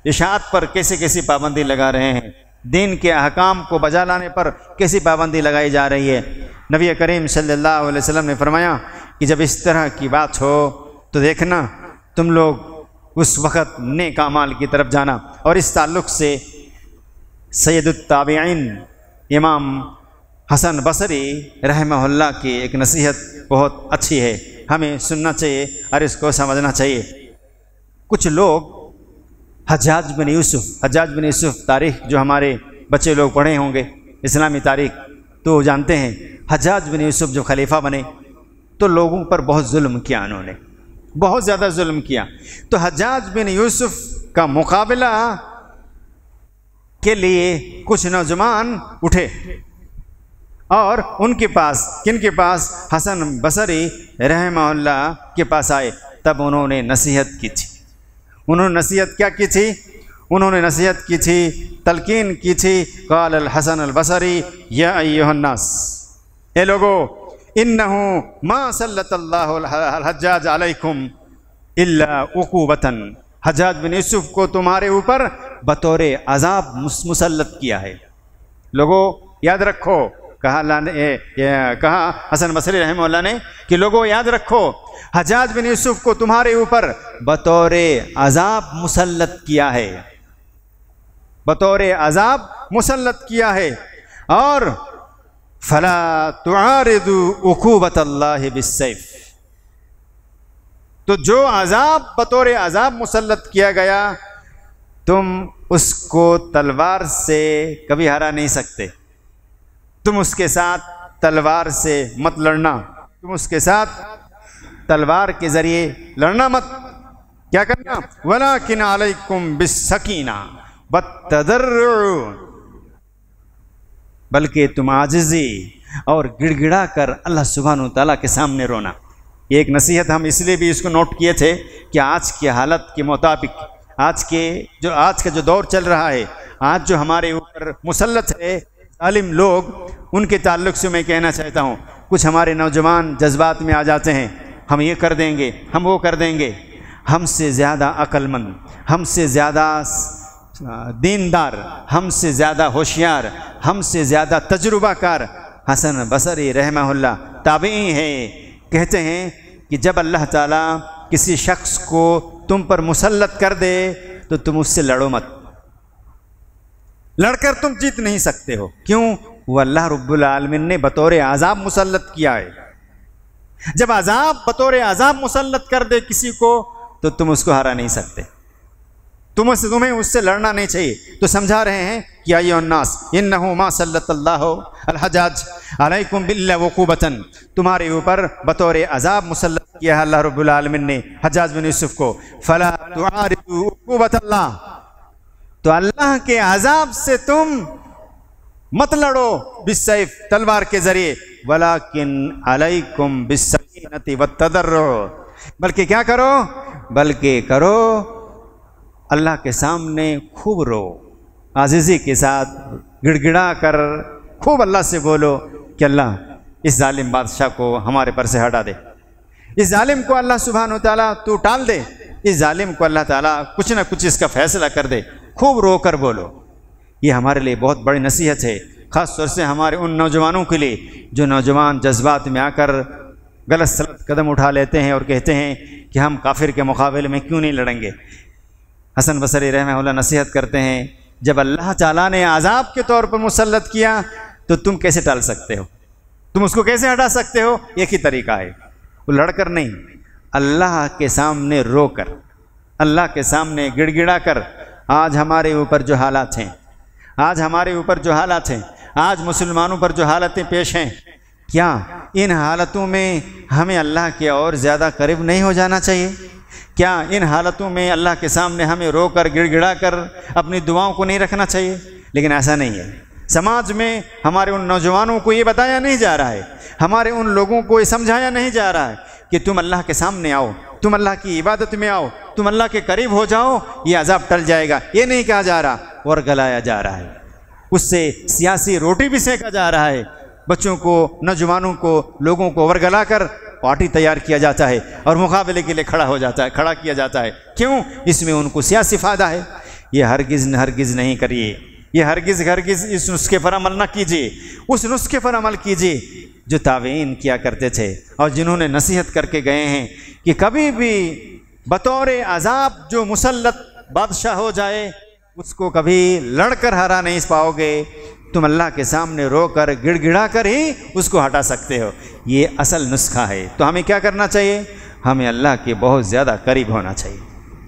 اشاعت پر کیسے کیسی پابندی لگا رہے ہیں، دین کے احکام کو بجا لانے پر کیسی پابندی لگائی جا رہی ہے۔ نبی کریم صلی اللہ علیہ وسلم نے فرمایا کہ جب اس طرح کی بات ہو تو دیکھنا تم لوگ اس وقت نیک اعمال کی طرف جانا۔ اور اس تعلق سے سید التابعین امام حسن بصری رحمہ اللہ کی ایک نصیحت بہت اچھی ہے، ہمیں سننا چاہیے اور اس کو سمجھنا چاہیے۔ کچھ لوگ حجاج بن یوسف تاریخ جو ہمارے بچے لوگ پڑھے ہوں گے اسلامی تاریخ تو جانتے ہیں، حجاج بن یوسف جو خلیفہ بنے تو لوگوں پر بہت ظلم کیا، انہوں نے بہت زیادہ ظلم کیا۔ تو حجاج بن یوسف کا مقابلہ کے لیے کچھ نوجوان اٹھے اور ان کے پاس، کن کے پاس؟ حسن بصری رحمہ اللہ کے پاس آئے۔ تب انہوں نے نصیحت کی تھی، انہوں نے نصیحت کیا کی تھی؟ انہوں نے نصیحت کی تھی، تلقین کی تھی۔ قال الحسن البصری یا ایھا الناس، اے لوگو، انہ ما سلط اللہ الحجاج علیکم الا عقوبۃ، حجاج بن یوسف کو تمہارے اوپر بطور عذاب مسلط کیا ہے۔ لوگو یاد رکھو، کہا حسن بصری رحمہ اللہ نے کہ لوگو یاد رکھو، حجاج بن یوسف کو تمہارے اوپر بطور عذاب مسلط کیا ہے، بطور عذاب مسلط کیا ہے۔ اور فلا تعارضوا عقوبۃ اللہ بالسیف، تو جو عذاب بطور عذاب مسلط کیا گیا تم اس کو تلوار سے کبھی ہرا نہیں سکتے، تم اس کے ساتھ تلوار سے مت لڑنا، تم اس کے ساتھ تلوار کے ذریعے لڑنا مت، کیا کرنا؟ وَلَكِنْ عَلَيْكُمْ بِالسَّكِينَةِ وَالتَّضَرُّعِ، بلکہ تم عاجزی اور گڑ گڑا کر اللہ سبحانہ وتعالیٰ کے سامنے رونا۔ یہ ایک نصیحت ہم اس لیے بھی اس کو نوٹ کیے تھے کہ آج کی حالت کے مطابق، آج کا جو دور چل رہا ہے، آج جو ہمارے اوپر مسلط ہے ظالم لوگ، ان کے تعلق سے میں کہنا چاہتا ہوں، کچھ ہمارے نوجوان جذبات میں آ جاتے ہیں، ہم یہ کر دیں گے، ہم وہ کر دیں گے۔ ہم سے زیادہ عقل مند، ہم سے زیادہ دیندار، ہم سے زیادہ ہوشیار، ہم سے زیادہ تجربہ کار حسن بصری رحمہ اللہ تابعی ہے، کہتے ہیں کہ جب اللہ تعالیٰ کسی شخص کو تم پر مسلط کر دے تو تم اس سے لڑو مت، لڑ کر تم جیت نہیں سکتے ہو، کیوں؟ وہ اللہ رب العالمین نے بطور عذاب مسلط کیا ہے۔ جب عذاب بطور عذاب مسلط کر دے کسی کو تو تم اس کو ہرا نہیں سکتے، تمہیں اس سے لڑنا نہیں چاہیے۔ تو سمجھا رہے ہیں کہ ایھا الناس انہ ما سلط اللہ الحجاج علیکم الا عقوبۃ، تمہارے اوپر بطور عذاب مسلط کیا ہے اللہ رب العالمین نے حجاج بن یوسف کو۔ فلا تعارضوا عقوبۃ اللہ، تو اللہ کے عذاب سے تم مت لڑو بالسیف، تلوار کے ذریعے، ولیکن علیکم بالسکینۃ والتضرع، بلکہ کیا کرو؟ بلکہ کرو اللہ کے سامنے خوب رو، عاجزی کے ساتھ گڑ گڑا کر خوب اللہ سے بولو کہ اللہ اس ظالم بادشاہ کو ہمارے پر سے ہٹا دے، اس ظالم کو اللہ سبحانہ وتعالیٰ تو ٹال دے، اس ظالم کو اللہ تعالیٰ کچھ نہ کچھ اس کا فیصلہ کر دے، خوب رو کر بولو۔ یہ ہمارے لیے بہت بڑی نصیحت ہے، خاص طور سے ہمارے ان نوجوانوں کے لیے جو نوجوان جذبات میں آ کر غلط سلط قدم اٹھا لیتے ہیں اور کہتے ہیں کہ ہم کافر کے مقابلے میں کیوں نہیں لڑیں گے۔ حسن بصری رحمہ اللہ نصیحت کرتے ہیں، جب اللہ تعالیٰ نے عذاب کے طور پر مسلط کیا تو تم کیسے ٹال سکتے ہو؟ تم اس کو کیسے ہٹا سکتے ہو؟ ایک ہی طریقہ ہے، وہ لڑ کر نہیں، اللہ کے سامنے رو کر، اللہ کے سامنے گڑ گڑا کر۔ آج ہمارے اوپر جو حالات ہیں، آج ہمارے اوپر جو حالات ہیں، آج مسلمانوں پر جو حالتیں پیش ہیں، کیا ان حالتوں میں ہمیں اللہ کے اور زیادہ قریب نہیں ہو جانا چاہیے؟ کیا ان حالتوں میں اللہ کے سامنے ہمیں رو کر گڑ گڑا کر اپنی دعاؤں کو نہیں رکھنا چاہیے؟ لیکن ایسا نہیں ہے۔ سماج میں ہمارے ان نوجوانوں کو یہ بتایا نہیں جا رہا ہے، ہمارے ان لوگوں کو یہ سمجھایا نہیں جا رہا ہے کہ تم اللہ کے سامنے آؤ، تم اللہ کی عبادت میں آؤ، تم اللہ کے قریب ہو جاؤ، یہ عذاب ٹل جائے گا۔ یہ نہیں کہا جا رہا، اور گلایا جا رہا ہے، اس سے سیاسی روٹی بھی سینکا جا رہا ہے۔ بچوں کو، نوجوانوں کو، لوگوں کو ورگلا کر پارٹی تیار کیا جاتا ہے اور مقابلے کے لیے کھڑا کیا جاتا ہے۔ کیوں؟ اس میں ان کو سیاسی فائدہ ہے۔ یہ ہرگز نہیں کریے، یہ ہرگز اس نسخے پر عمل نہ کیجیے۔ اس نسخے پر عمل کیجیے جو تابعین کیا کرتے تھے اور جنہوں نے نصیحت کر کے گئے ہیں کہ کبھی بھی بطور عذاب جو مسلط بادشاہ ہو جائے اس کو کبھی لڑ کر ہرا نہیں پاؤ گے، تم اللہ کے سامنے رو کر گڑ گڑا کر ہی اس کو ہٹا سکتے ہو۔ یہ اصل نسخہ ہے۔ تو ہمیں کیا کرنا چاہیے؟ ہمیں اللہ کے بہت زیادہ قریب ہونا چاہیے،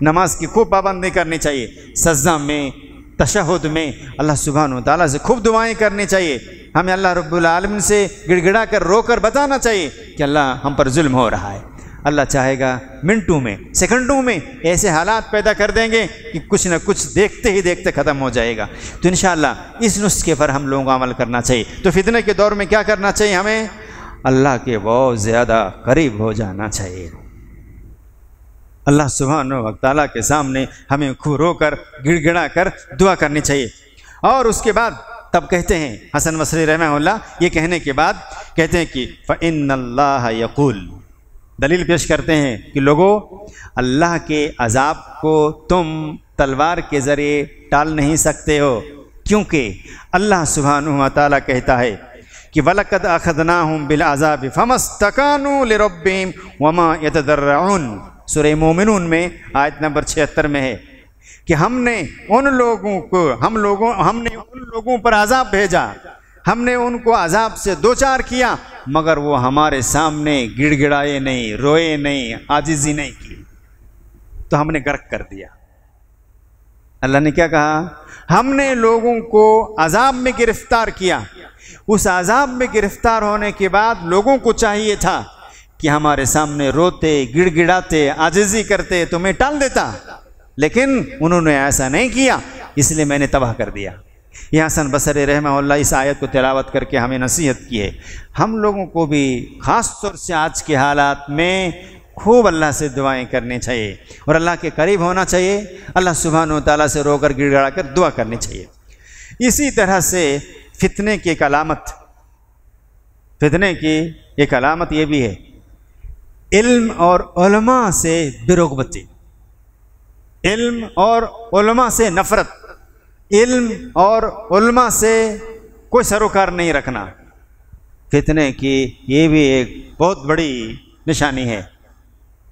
نماز کی خوب پابندی کرنی چاہیے، سجدہ میں، تشہد میں اللہ سبحانہ و تعالیٰ سے خوب دعائیں کرنی چاہیے، ہمیں اللہ رب العالمین سے گڑ گڑا کر رو کر بتانا چاہیے کہ اللہ ہم پر ظلم ہو رہا ہے۔ اللہ چاہے گا منٹوں میں، سیکنڈوں میں ایسے حالات پیدا کر دیں گے کہ کچھ نہ کچھ دیکھتے ہی دیکھتے ختم ہو جائے گا۔ تو انشاءاللہ اس نسخے پر ہم لوگوں کو عمل کرنا چاہیے۔ تو فتنے کے دور میں کیا کرنا چاہیے؟ ہمیں اللہ کے بہت زیادہ قریب ہو جانا چاہیے، اللہ سبحانہ و تعالیٰ کے سامنے ہمیں خوب رو کر گڑ گڑا کر دعا کرنی چاہیے۔ اور اس کے بعد تب کہتے ہیں حسن بصری رحمہ اللہ، یہ کہنے کے بعد کہتے ہیں کہ فَإِنَّ اللَّهَ يَقُولُ، دلیل پیش کرتے ہیں کہ لوگوں، اللہ کے عذاب کو تم تلوار کے ذریعے ٹال نہیں سکتے ہو، کیونکہ اللہ سبحانہ و تعالیٰ کہتا ہے کہ وَلَقَدْ أَخَذْنَاهُمْ بِالْعَذَابِ فَمَا اسْتَكَانُوا لِرَبِّهِمْ وَمَا يَتَضَرَّعُونَ، سورہ مومنون میں آیت نمبر 76 میں ہے کہ ہم نے ان لوگوں پر عذاب بھیجا، ہم نے ان کو عذاب سے دوچار کیا، مگر وہ ہمارے سامنے گڑ گڑائے نہیں، روئے نہیں، عاجزی نہیں کی، تو ہم نے غرق کر دیا۔ اللہ نے کیا کہا؟ ہم نے لوگوں کو عذاب میں گرفتار کیا، اس عذاب میں گرفتار ہونے کے بعد لوگوں کو چاہیے تھا کہ ہمارے سامنے روتے، گڑ گڑاتے، عاجزی کرتے تو میں ٹال دیتا، لیکن انہوں نے ایسا نہیں کیا، اس لیے میں نے تباہ کر دیا۔ یہ حسن بصری رحمہ اللہ اس آیت کو تلاوت کر کے ہمیں نصیحت کی ہے۔ ہم لوگوں کو بھی خاص طور سے آج کے حالات میں خوب اللہ سے دعائیں کرنی چاہیے اور اللہ کے قریب ہونا چاہیے، اللہ سبحانہ و تعالیٰ سے رو کر گڑ گڑا کر دعا کرنی چاہیے۔ اسی طرح سے فتنے کی ایک علامت یہ بھی ہے، علم اور علماء سے بے-رغبتی، علم اور علماء سے نفرت، علم اور علماء سے کوئی سروکار نہیں رکھنا، فتنے کی یہ بھی ایک بہت بڑی نشانی ہے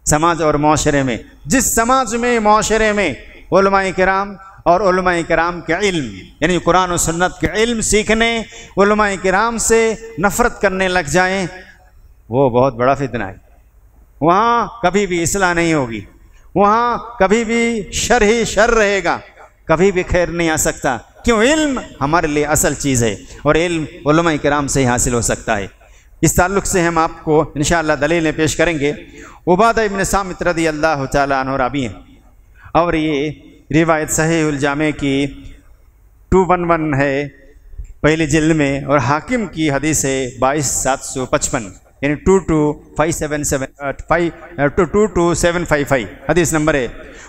سماج اور معاشرے میں۔ جس سماج میں، معاشرے میں علماء کرام اور علماء کرام کے علم، یعنی قرآن و سنت کے علم سیکھنے، علماء کرام سے نفرت کرنے لگ جائیں، وہ بہت بڑا فتنہ ہے۔ وہاں کبھی بھی اصلاح نہیں ہوگی، وہاں کبھی بھی شر ہی شر رہے گا، کبھی بھی خیر نہیں آ سکتا۔ کیوں؟ علم ہمارے لیے اصل چیز ہے اور علم علماء کرام سے ہی حاصل ہو سکتا ہے۔ اس تعلق سے ہم آپ کو انشاءاللہ دلیلیں پیش کریں گے۔ عبادہ ابن صامت رضی اللہ تعالیٰ عنہ راوی ہیں اور یہ روایت صحیح الجامع کی 211 ہے پہلی جلد میں، اور حاکم کی حدیث ہے 22755، یعنی 22755 حدیث نمبر ہے۔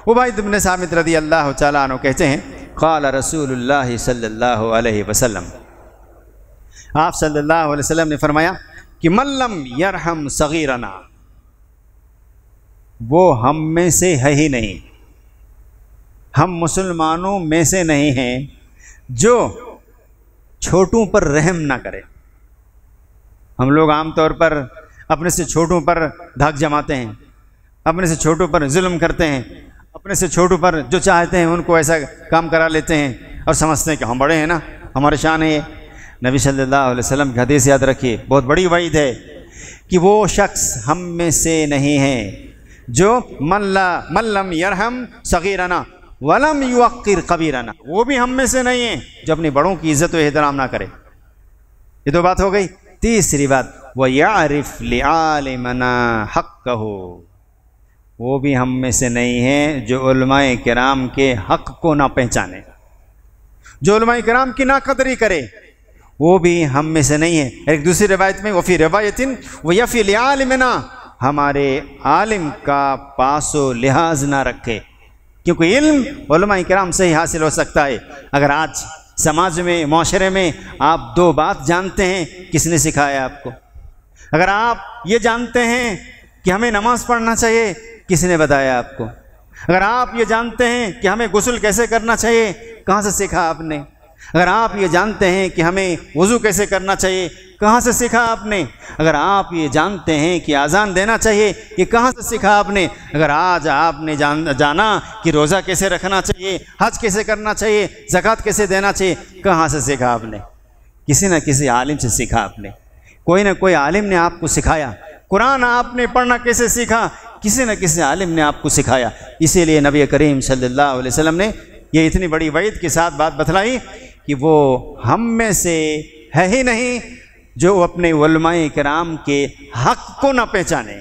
عبادہ ابن صامت رضی اللہ تعالیٰ عنہ کہتے ہیں قال رسول اللہ صلی اللہ علیہ وسلم، آپ صلی اللہ علیہ وسلم نے فرمایا کہ من لم یرحم صغیرنا، وہ ہم میں سے ہے ہی نہیں، ہم مسلمانوں میں سے نہیں ہیں جو چھوٹوں پر رحم نہ کرے۔ ہم لوگ عام طور پر اپنے سے چھوٹوں پر دھاک جماتے ہیں، اپنے سے چھوٹوں پر ظلم کرتے ہیں، اپنے سے چھوٹوں پر جو چاہتے ہیں ان کو ایسا کام کرا لیتے ہیں اور سمجھتے ہیں کہ ہم بڑے ہیں نا، ہمارے شان ہے یہ۔ نبی صلی اللہ علیہ وسلم کی حدیث یاد رکھیے، بہت بڑی وعید ہے کہ وہ شخص ہم میں سے نہیں ہے جو من لم یرحم صغیرنا ولم یوقر کبیرنا، وہ بھی ہم میں سے نہیں ہے جو اپنی بڑوں کی عزت و احترام نہ کرے۔ یہ دو بات ہو گئی۔ تیسری بات، وَيَعْرِفْ لِعَالِمَنَا حَقَّهُ، وہ بھی ہم میں سے نہیں ہے جو علماء کرام کے حق کو نہ پہچانے، جو علماء کرام کی ناقدری کرے، وہ بھی ہم میں سے نہیں ہے۔ ایک دوسری روایت میں وفی روایتن وَيَفِي لِعَالِمِنَا، ہمارے عالم کا پاس و لحاظ نہ رکھے، کیونکہ علم علماء کرام سے ہی حاصل ہو سکتا ہے۔ اگر آج سماج میں، معاشرے میں آپ دو بات جانتے ہیں، کس نے سکھایا آپ کو؟ اگر آپ یہ جانتے ہیں کہ ہمیں نماز پڑھنا چاہیے، کس نے بتایا آپ کو؟ اگر آپ یہ جانتے ہیں کہ ہمیں غسل کیسے کرنا چاہیے، کہاں سے سیکھا آپ نے؟ اگر آپ یہ جانتے ہیں کہ ہمیں وضو کیسے کرنا چاہیے، کہاں سے سیکھا آپ نے؟ اگر آپ یہ جانتے ہیں کہ اذان دینا چاہیے، یہ کہاں سے سیکھا آپ نے؟ اگر آج آپ نے جانا کہ روزہ کیسے رکھنا چاہیے، حج کیسے کرنا چاہیے، زکوٰۃ کیسے دینا چاہیے، کہاں سے سیکھا آپ نے؟ کسی نہ کسی عالم سے سیکھا آپ نے، کوئی نہ کوئی عالم نے آپ کو سکھایا۔ قرآن آپ نے پڑھنا کیسے سیکھا؟ کسی نہ کسی عالم نے آپ کو سکھایا۔ اسی لیے نبی کریم صلی اللہ علیہ وسلم نے یہ اتنی بڑی وعید کے ساتھ بات بتلائی کہ وہ ہم میں سے ہے ہی نہیں جو اپنے علماء کرام کے حق کو نہ پہچانے۔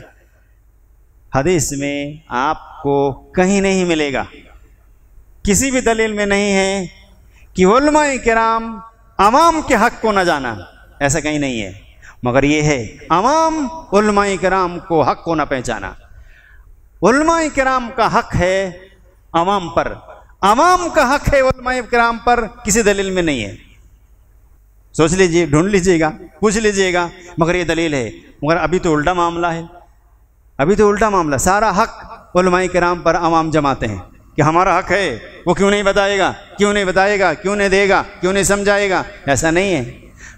حدیث میں آپ کو کہیں نہیں ملے گا، کسی بھی دلیل میں نہیں ہے کہ علماء کرام عوام کے حق کو نہ جانا، ایسا کہیں نہیں ہے، مگر یہ ہے عوام علماء کرام کو حق کو نہ پہچانا۔ علماء کرام کا حق ہے عوام پر، عوام کا حق ہے علماء کرام پر، کسی دلیل میں نہیں ہے۔ سوچ لیجئے، ڈھونڈ لیجئے گا، پوچھ لیجئے گا، مگر یہ دلیل ہے۔ مگر ابھی تو الٹا معاملہ ہے، ابھی تو الٹا معاملہ، سارا حق علماء کرام پر عوام جماتے ہیں کہ ہمارا حق ہے، وہ کیوں نہیں بتائے گا، کیوں نہیں بتائے گا، کیوں نہیں دے گا، کیوں نہیں سمجھائے گا؟ ایسا نہیں ہے۔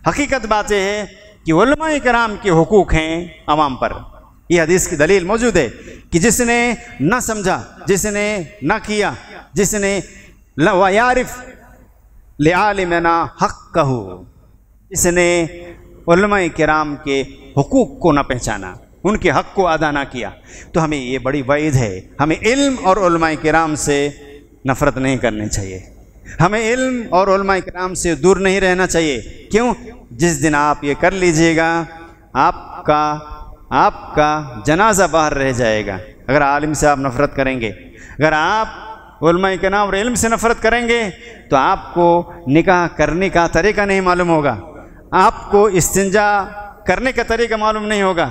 حقیقت بات یہ ہے کہ علماء کرام کے حقوق ہیں عوام پر۔ یہ حدیث کی دلیل موجود ہے کہ جس نے نہ سمجھا، جس نے نہ کیا، جس نے وَيَعْرِفْ لِعَالِمِنَا حَقَّهُ، جس نے علماء کرام کے حقوق کو نہ پہچانا، ان کے حق کو ادا نہ کیا، تو ہمیں یہ بڑی وعید ہے۔ ہمیں علم اور علماء کرام سے نفرت نہیں کرنی چاہیے، ہمیں علم اور علماء کرام سے دور نہیں رہنا چاہیے۔ کیوں؟ جس دن آپ یہ کر لیجئے گا، آپ کا جنازہ باہر رہ جائے گا۔ اگر عالم سے آپ نفرت کریں گے، اگر آپ علماء کرام اور علم سے نفرت کریں گے، تو آپ کو نکاح کرنے کا طریقہ نہیں معلوم ہوگا، آپ کو استنجا کرنے کا طریقہ معلوم نہیں ہوگا،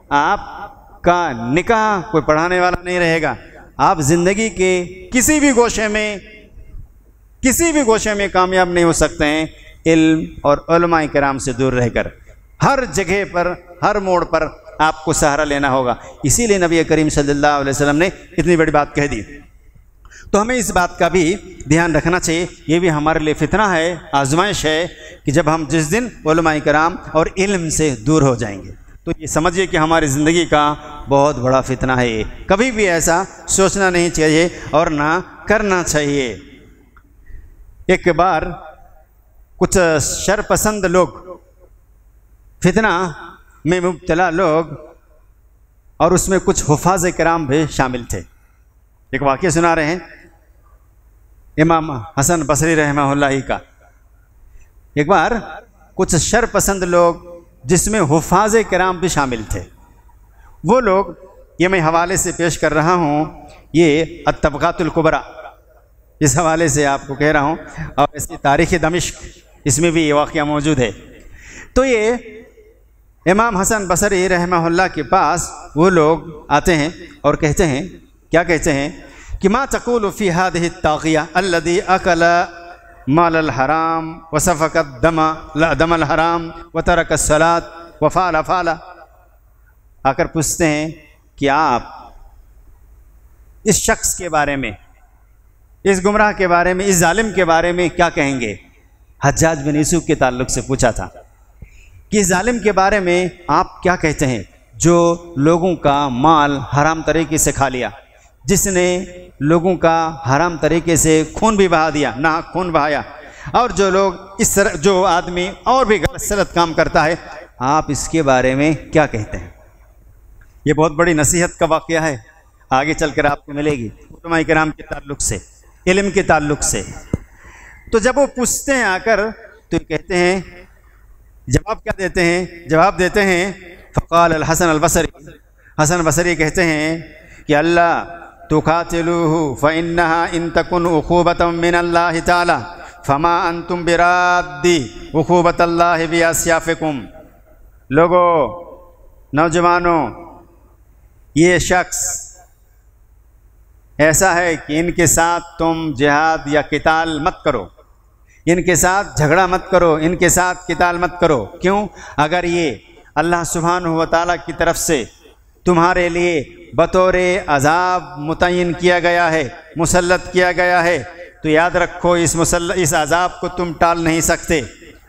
آپ کا نکاح کوئی پڑھانے والا نہیں رہے گا، آپ زندگی کے کسی بھی گوشے میں کامیاب نہیں ہو سکتے ہیں علم اور علماء کرام سے دور رہ کر۔ ہر جگہ پر، ہر موڑ پر آپ کو سہارا لینا ہوگا۔ اسی لیے نبی کریم صلی اللہ علیہ وسلم نے اتنی بڑی بات کہہ دی۔ تو ہمیں اس بات کا بھی دھیان رکھنا چاہیے، یہ بھی ہمارے لیے فتنہ ہے، آزمائش ہے کہ جب ہم جس دن علماء کرام اور علم سے دور ہو جائیں گے، تو یہ سمجھیے کہ ہماری زندگی کا بہت بڑا فتنہ ہے یہ۔ کبھی بھی ایسا سوچنا نہیں چاہیے اور نہ کرنا چاہیے۔ ایک بار کچھ شرپسند لوگ، فتنہ میں مبتلا لوگ، اور اس میں کچھ حفاظ کرام بھی شامل تھے۔ ایک واقعہ سنا رہے ہیں امام حسن بصری رحمہ اللہ کا۔ ایک بار کچھ شرپسند لوگ، جس میں حفاظ کرام بھی شامل تھے، وہ لوگ، یہ میں حوالے سے پیش کر رہا ہوں، یہ الطبقات الکبریٰ، اس حوالے سے آپ کو کہہ رہا ہوں، اور ایسی تاریخ دمشق، اس میں بھی یہ واقعہ موجود ہے۔ تو یہ امام حسن بصری رحمہ اللہ کے پاس وہ لوگ آتے ہیں اور کہتے ہیں، کیا کہتے ہیں کہ ما تقول فی هذه الطاغیہ الذی اکل مال الحرام وسفک دم الحرام وترک الصلاۃ وفعل فعل۔ آ کر پوچھتے ہیں کہ آپ اس شخص کے بارے میں، اس گمراہ کے بارے میں، اس ظالم کے بارے میں کیا کہیں گے؟ حجاج بن یوسف کے تعلق سے پوچھا تھا کہ اس ظالم کے بارے میں آپ کیا کہتے ہیں جو لوگوں کا مال حرام طریقے سے کھا لیا، جس نے لوگوں کا حرام طریقے سے خون بھی بہا دیا، ناحق خون بہایا، اور جو لوگ اس طرح، جو آدمی اور بھی غلط سلط کام کرتا ہے، آپ اس کے بارے میں کیا کہتے ہیں؟ یہ بہت بڑی نصیحت کا واقعہ ہے، آگے چل کر آپ کو ملے گی علماء کرام کے تعلق سے، علم کے تعلق سے۔ تو جب وہ پوچھتے ہیں آ کر تو یہ کہتے ہیں، جواب کیا دیتے ہیں؟ جواب دیتے ہیں فقال الحسن البصری، حسن بصری کہتے ہیں کہ اللہ تقاتلوہ فإنها ان تکن عقوبۃ من اللہ تعالی فما انتم برادی عقوبۃ اللہ باسیافکم۔ لوگو، نوجوانوں، یہ شخص ایسا ہے کہ ان کے ساتھ تم جہاد یا قتال مت کرو، ان کے ساتھ جھگڑا مت کرو، ان کے ساتھ قتال مت کرو۔ کیوں؟ اگر یہ اللہ سبحانہ و تعالیٰ کی طرف سے تمہارے لیے بطور عذاب متعین کیا گیا ہے، مسلط کیا گیا ہے، تو یاد رکھو اس عذاب کو تم ٹال نہیں سکتے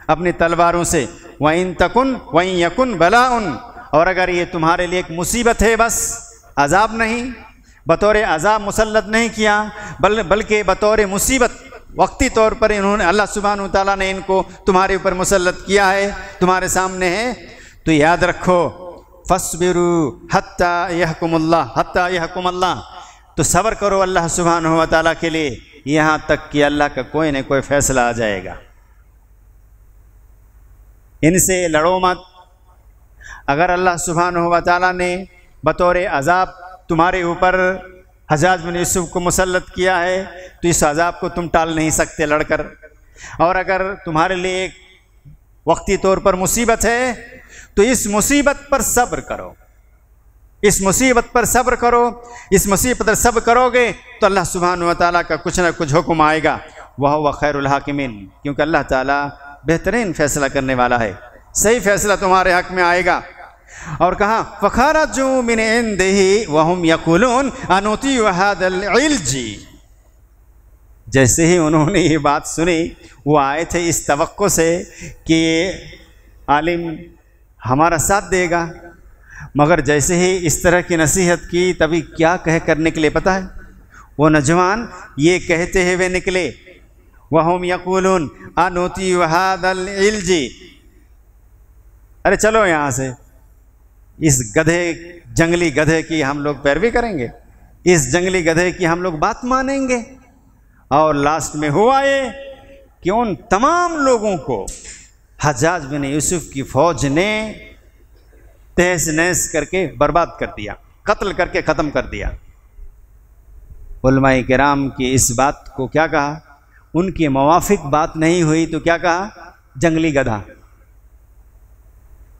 اپنی تلواروں سے۔ وَإِن تَكُن وَإِن يَكُن بَلَاءٌ، اور اگر یہ تمہارے لیے ایک مصیبت ہے، بس عذاب نہیں، بطور عذاب مسلط نہیں کیا، بلکہ بطور مصیبت وقتی طور پر انہوں نے، اللہ سبحانہ وتعالیٰ نے ان کو تمہارے اوپر مسلط کیا ہے، تمہارے سامنے ہے، تو یاد رکھو فَاصْبِرُوا حَتَّى يَحْكُمَ اللَّهُ حَتَّى يَحْكُمَ اللَّهُ، تو صبر کرو اللہ سبحانہ وتعالیٰ کے لیے یہاں تک کہ اللہ کا کوئی نہ کوئی فیصلہ آ جائے گا۔ ان سے لڑو مت۔ اگر اللہ سبحانہ وتعالیٰ نے بطور عذاب تمہارے اوپر حجاج بن یوسف کو مسلط کیا ہے تو اس عذاب کو تم ٹال نہیں سکتے لڑ کر، اور اگر تمہارے لیے ایک وقتی طور پر مصیبت ہے تو اس مصیبت پر صبر کرو، اس مصیبت پر صبر کرو، اس مصیبت پر صبر کرو گے تو اللہ سبحانہ وتعالیٰ کا کچھ نہ کچھ حکم آئے گا، وَهُوَ خَيْرُ الْحَاكِمِينَ، کیونکہ اللہ تعالیٰ بہترین فیصلہ کرنے والا ہے، صحیح فیصلہ تمہارے حق میں آئے گا۔ اور کہا فَخَرَجُوا مِنْ عِنْدِهِ وَهُمْ يَقُولُونَ أَنُطِيعُ هَذَا الْعِلْجِ، جیسے ہی انہوں نے یہ بات سنی وہ آئے تھے اس توقع سے کہ یہ عالم ہمارا ساتھ دے گا، مگر جیسے ہی اس طرح کی نصیحت کی تبھی کیا کہہ کر نکلے پتہ ہے؟ وہ نوجوان یہ کہتے ہوئے نکلے وَهُمْ يَقُولُونَ أَنُطِيعُ هَذَا الْعِلْجِ، ارے چلو یہاں سے، اس گدھے، جنگلی گدھے کی ہم لوگ پیروی کریں گے، اس جنگلی گدھے کی ہم لوگ بات مانیں گے۔ اور لاسٹ میں ہوا یہ کہ ان تمام لوگوں کو حجاج بن یوسف کی فوج نے تہس نہس کر کے برباد کر دیا، قتل کر کے ختم کر دیا۔ علماء کرام کی اس بات کو کیا کہا؟ ان کے موافق بات نہیں ہوئی تو کیا کہا؟ جنگلی گدھا۔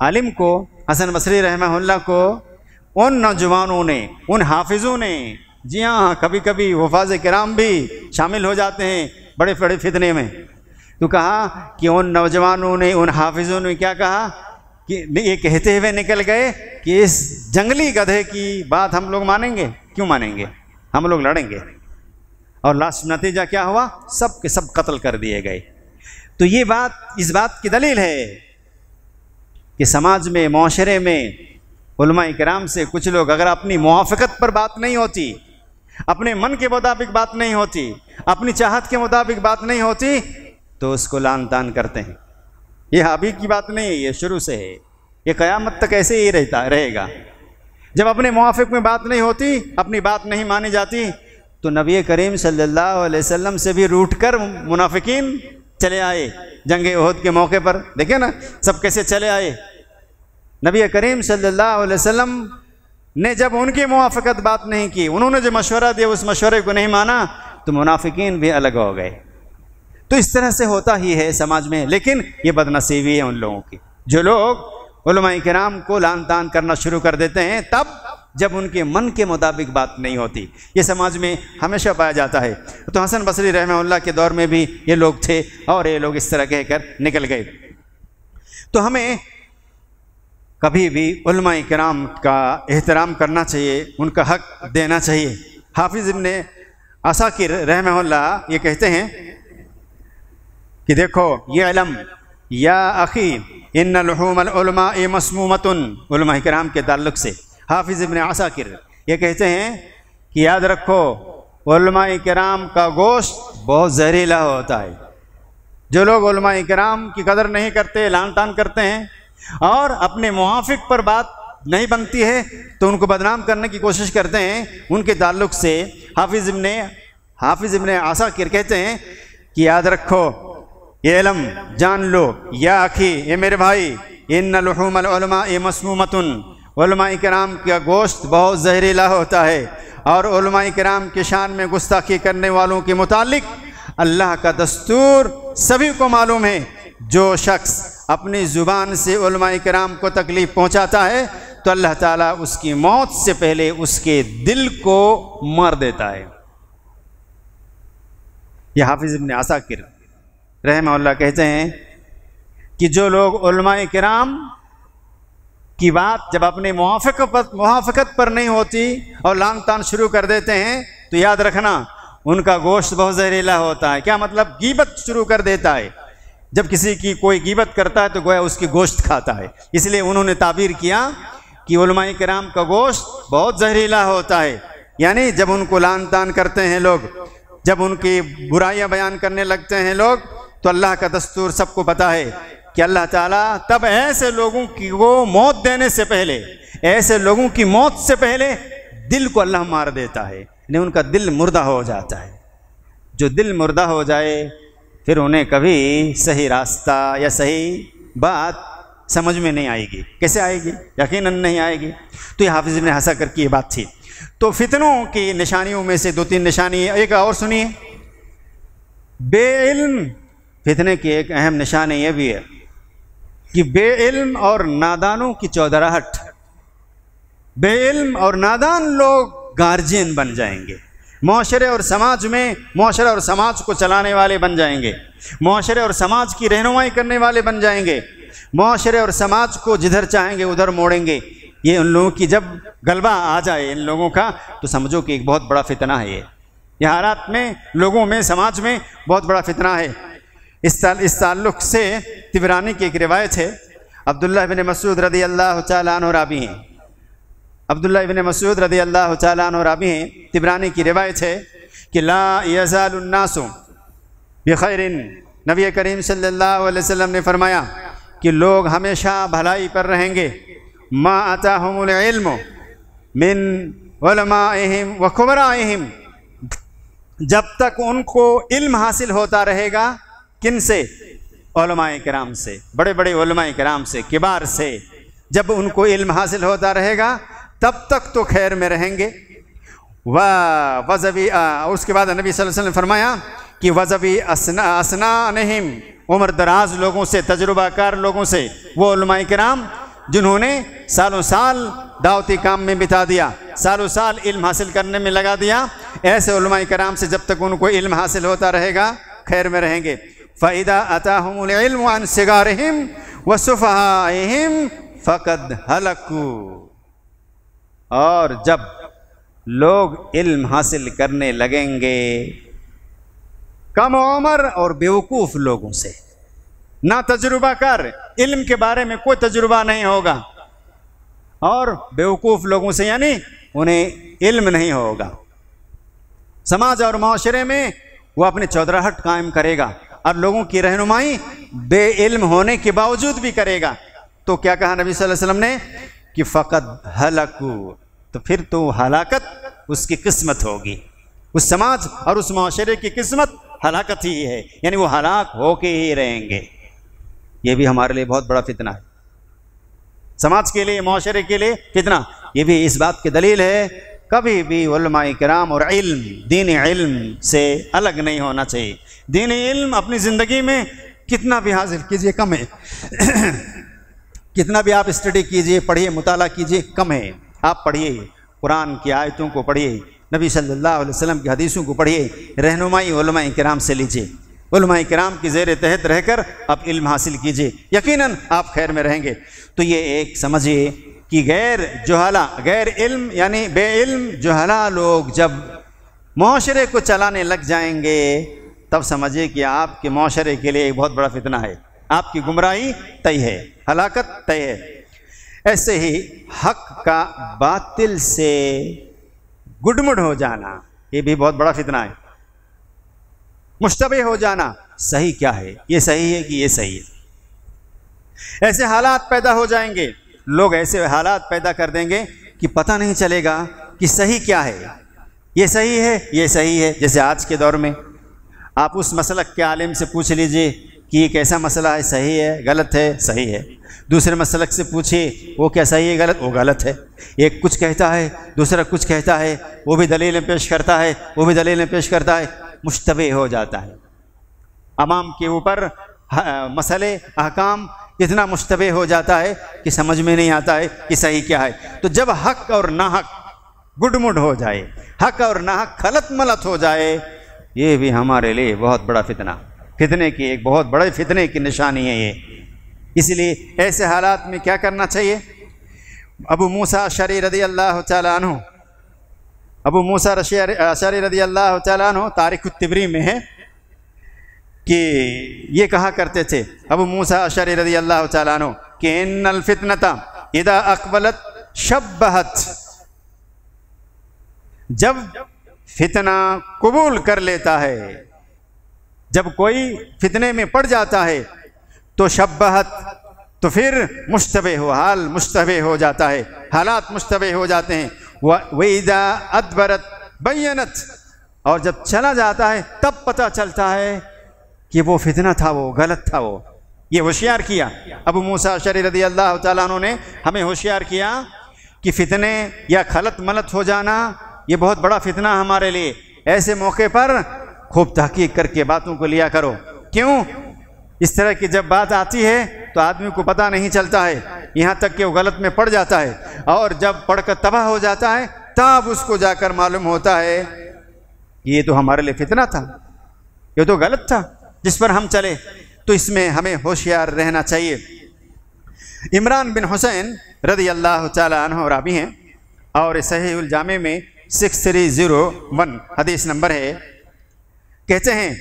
عالم کو، حسن بصری رحمہ اللہ کو، ان نوجوانوں نے، ان حافظوں نے، جی ہاں کبھی کبھی حفاظ کرام بھی شامل ہو جاتے ہیں بڑے بڑے فتنے میں، تو کہا کہ ان نوجوانوں نے، ان حافظوں نے کیا کہا کہ یہ کہتے ہوئے نکل گئے کہ اس جنگلی گدھے کی بات ہم لوگ مانیں گے؟ کیوں مانیں گے؟ ہم لوگ لڑیں گے۔ اور لاسٹ نتیجہ کیا ہوا؟ سب کے سب قتل کر دیے گئے۔ تو یہ بات اس بات کی دلیل ہے کہ سماج میں، معاشرے میں علماء کرام سے کچھ لوگ اگر اپنی موافقت پر بات نہیں ہوتی، اپنے من کے مطابق بات نہیں ہوتی، اپنی چاہت کے مطابق بات نہیں ہوتی تو اس کو لعن طعن کرتے ہیں۔ یہ ابھی کی بات نہیں ہے، یہ شروع سے ہے، یہ قیامت تک ایسے ہی رہے گا۔ جب اپنے موافق میں بات نہیں ہوتی، اپنی بات نہیں مانی جاتی، تو نبی کریم صلی اللہ علیہ وسلم سے بھی روٹ کر منافقین چلے آئے جنگ احد کے موقع پر، دیکھیں نا سب کیسے چلے آئے۔ نبی کریم صلی اللہ علیہ وسلم نے جب ان کی موافقت بات نہیں کی، انہوں نے جو مشورہ دیا اس مشورے کو نہیں مانا، تو منافقین بھی الگ ہو گئے۔ تو اس طرح سے ہوتا ہی ہے سماج میں، لیکن یہ بدنصیبی ہے ان لوگوں کی جو لوگ علماء کرام کو لعن طعن کرنا شروع کر دیتے ہیں تب جب ان کے من کے مطابق بات نہیں ہوتی۔ یہ سماج میں ہمیشہ پایا جاتا ہے۔ تو حسن بصری رحمہ اللہ کے دور میں بھی یہ لوگ تھے اور یہ لوگ اس طرح کہہ کر نکل گئے۔ تو ہمیں کبھی بھی علماء کرام کا احترام کرنا چاہیے، ان کا حق دینا چاہیے، حافظ ابن عساکر رحمہ اللہ یہ کہتے ہیں کہ دیکھو یہ علم یا اخی ان لحوم العلماء مسمومۃ، علماء کرام کے تعلق سے حافظ ابن عساکر یہ کہتے ہیں کہ یاد رکھو علماء کرام کا گوشت بہت زہریلا ہوتا ہے۔ جو لوگ علماء کرام کی قدر نہیں کرتے، لان تان کرتے ہیں اور اپنے موافق پر بات نہیں بنتی ہے تو ان کو بدنام کرنے کی کوشش کرتے ہیں، ان کے تعلق سے حافظ ابن عساکر کہتے ہیں کہ یاد رکھو یہ علم جان لو یا اخی، اے میرے بھائی، ان لحوم العلماء مسمومۃ، علماء کرام کا گوشت بہت زہریلا ہوتا ہے، اور علماء کرام کی شان میں گستاخی کرنے والوں کے متعلق اللہ کا دستور سبھی کو معلوم ہے۔ جو شخص اپنی زبان سے علماء کرام کو تکلیف پہنچاتا ہے تو اللہ تعالیٰ اس کی موت سے پہلے اس کے دل کو مار دیتا ہے۔ یہ حافظ ابن عساکر رحمہ اللہ کہتے ہیں کہ جو لوگ علماء کرام کی بات جب اپنے موافقت پر نہیں ہوتی اور لان تان شروع کر دیتے ہیں تو یاد رکھنا ان کا گوشت بہت زہریلا ہوتا ہے۔ کیا مطلب؟ غیبت شروع کر دیتا ہے۔ جب کسی کی کوئی غیبت کرتا ہے تو گویا اس کی گوشت کھاتا ہے۔ اس لیے انہوں نے تعبیر کیا کہ علماء کرام کا گوشت بہت زہریلا ہوتا ہے، یعنی جب ان کو لان تان کرتے ہیں لوگ، جب ان کی برائیاں بیان کرنے لگتے ہیں لوگ، تو اللہ کا دستور سب کو پتہ ہے کہ اللہ تعالیٰ تب ایسے لوگوں کی وہ موت دینے سے پہلے، ایسے لوگوں کی موت سے پہلے دل کو اللہ مار دیتا ہے، یعنی ان کا دل مردہ ہو جاتا ہے۔ جو دل مردہ ہو جائے پھر انہیں کبھی صحیح راستہ یا صحیح بات سمجھ میں نہیں آئے گی۔ کیسے آئے گی؟ یقیناً نہیں آئے گی۔ تو یہ حافظ ابن عساکر کی یہ بات تھی۔ تو فتنوں کی نشانیوں میں سے 2-3 نشانی، ایک اور سنیے، بے علم فتنے کی ایک اہم نشانی یہ بھی ہے کہ بے علم اور نادانوں کی چودراہٹ، بے علم اور نادان لوگ گارجین بن جائیں گے، معاشرے اور سماج کو چلانے والے بن جائیں گے، معاشرے اور سماج کی رہنمائی کرنے والے بن جائیں گے، معاشرے اور سماج کو جدھر چاہیں گے ادھر موڑیں گے۔ یہ ان لوگوں کی جب غلبہ آ جائے ان لوگوں کا تو سمجھو کہ ایک بہت بڑا فتنہ ہے۔ یہ حالات میں لوگوں میں سماج میں بہت بڑا فتنہ ہے۔ اس تعلق سے طبرانی کی ایک روایت ہے، عبداللہ بن مسعود رضی اللہ تعالیٰ عنہ راوی ہیں، عبداللہ بن مسعود رضی اللہ تعالیٰ عنہ راوی ہیں، طبرانی کی روایت ہے کہ لا یزال الناس بخیر، نبی کریم صلی اللہ علیہ وسلم نے فرمایا کہ لوگ ہمیشہ بھلائی پر رہیں گے، ما اتاہم العلم من علمائہم و کبرائہم، جب تک ان کو علم حاصل ہوتا رہے گا، کن سے؟ علماء کرام سے، بڑے بڑے علماء کرام سے، کبار سے، جب ان کو علم حاصل ہوتا رہے گا تب تک تو خیر میں رہیں گے۔ اور اس کے بعد نبی صلی اللہ علیہ وسلم نے فرمایا کہ وَذَوِي أَسْنَانِهِمْ، عمر دراز لوگوں سے، تجربہ کار لوگوں سے، وہ علماء کرام جنہوں نے سالوں سال دعوتی کام میں بتا دیا، سالوں سال علم حاصل کرنے میں لگا دیا، ایسے علماء کرام سے جب تک ان کو علم حاصل ہوتا رہے گا خیر میں رہیں گے۔ فَإِذَا أَتَاهُمُ الْعِلْمُ عَنْ صِغَارِهِمْ وَسُفَهَائِهِمْ فَقَدْ هَلَكُوا، اور جب لوگ علم حاصل کرنے لگیں گے کم عمر اور بیوقوف لوگوں سے، نہ تجربہ کر، علم کے بارے میں کوئی تجربہ نہیں ہوگا، اور بیوقوف لوگوں سے یعنی انہیں علم نہیں ہوگا، سماج اور معاشرے میں وہ اپنی چودراہٹ قائم کرے گا اور لوگوں کی رہنمائی بے علم ہونے کے باوجود بھی کرے گا۔ تو کیا کہا نبی صلی اللہ علیہ وسلم نے کہ فقد ہلکو، تو پھر تو ہلاکت اس کی قسمت ہوگی، اس سماج اور اس معاشرے کی قسمت ہلاکت ہی ہے، یعنی وہ ہلاک ہو کے ہی رہیں گے۔ یہ بھی ہمارے لیے بہت بڑا فتنہ ہے، سماج کے لیے، معاشرے کے لیے فتنہ۔ یہ بھی اس بات کی دلیل ہے کبھی بھی علماء کرام اور علم، دین علم سے الگ نہیں ہونا چاہیے۔ دین علم اپنی زندگی میں کتنا بھی حاصل کیجئے کم ہے، کتنا بھی آپ اسٹڈی کیجئے، پڑھیے، مطالعہ کیجئے کم ہے۔ آپ پڑھیے، قرآن کی آیتوں کو پڑھیے، نبی صلی اللہ علیہ وسلم کی حدیثوں کو پڑھیے، رہنمائی علماء کرام سے لیجئے، علماء کرام کی زیر تحت رہ کر آپ علم حاصل کیجئے، یقیناً آپ خیر میں رہیں گے۔ تو یہ ایک سمجھیے کہ غیر علم یعنی بے علم جہلا لوگ جب معاشرے کو چلانے لگ جائیں گے، تب سمجھیے کہ آپ کے معاشرے کے لیے ایک بہت بڑا فتنہ ہے، آپ کی گمراہی طے ہے، ہلاکت طے ہے۔ ایسے ہی حق کا باطل سے گڈمڈ ہو جانا، یہ بھی بہت بڑا فتنہ ہے۔ مشتبہ ہو جانا، صحیح کیا ہے، یہ صحیح ہے کہ یہ صحیح ہے۔ ایسے حالات پیدا ہو جائیں گے، لوگ ایسے حالات پیدا کر دیں گے کہ پتہ نہیں چلے گا کہ صحیح کیا ہے، یہ صحیح ہے یہ صحیح ہے۔ جیسے آج کے دور میں آپ اس مسلک کے عالم سے پوچھ لیجئے کہ یہ کیسا مسئلہ ہے، صحیح ہے غلط ہے، صحیح ہے۔ دوسرے مسلک سے پوچھیے وہ کیا صحیح ہے غلط، وہ غلط ہے۔ ایک کچھ کہتا ہے، دوسرا کچھ کہتا ہے، وہ بھی دلیلیں پیش کرتا ہے، وہ بھی دلیلیں پیش کرتا ہے، مشتبہ ہو جاتا ہے۔ عوام کے اوپر مسئلے احکام اتنا مشتبہ ہو جاتا ہے کہ سمجھ میں نہیں آتا ہے کہ صحیح کیا ہے۔ تو جب حق اور ناحق گڈمڈ ہو جائے، حق اور ناحق خلط ملط ہو جائے، یہ بھی ہمارے لیے بہت بڑا فتنے کی ایک بہت بڑے فتنے کی نشانی ہے یہ۔ اس لیے ایسے حالات میں کیا کرنا چاہیے؟ ابو موسیٰ اشعری رضی اللہ تعالیٰ عنہ، ابو موسیٰ اشعری رضی اللہ تعالیٰ عنہ تاریخ الطبری میں ہے کہ یہ کہا کرتے تھے ابو موسیٰ اشعری رضی اللہ تعالیٰ عنہ کہ ان الفتنۃ اذا اقبلت شبہت، جب فتنہ قبول کر لیتا ہے، جب کوئی فتنے میں پڑ جاتا ہے تو شبہت، تو پھر مشتبہ ہو، حال مشتبہ ہو جاتا ہے، حالات مشتبہ ہو جاتے ہیں۔ وَإِذَا أَدْبَرَتْ بَيَّنَتْ، اور جب چلا جاتا ہے تب پتہ چلتا ہے کہ وہ فتنہ تھا، وہ غلط تھا، وہ یہ ہوشیار کیا ابو موسیٰ اشعری رضی اللہ تعالیٰ عنہ نے ہمیں ہوشیار کیا کہ فتنے یا خلط ملط ہو جانا یہ بہت بڑا فتنہ ہمارے لیے۔ ایسے موقع پر خوب تحقیق کر کے باتوں کو لیا کرو۔ کیوں؟ اس طرح کی جب بات آتی ہے تو آدمی کو پتہ نہیں چلتا ہے، یہاں تک کہ وہ غلط میں پڑ جاتا ہے، اور جب پڑھ کر تباہ ہو جاتا ہے تب اس کو جا کر معلوم ہوتا ہے کہ یہ تو ہمارے لیے فتنہ تھا، یہ تو غلط تھا جس پر ہم چلے۔ تو اس میں ہمیں ہوشیار رہنا چاہیے۔ عمران بن حسین رضی اللہ تعالی عنہ راوی ہیں، اور صحیح الجامع میں 6301 حدیث نمبر ہے، کہتے ہیں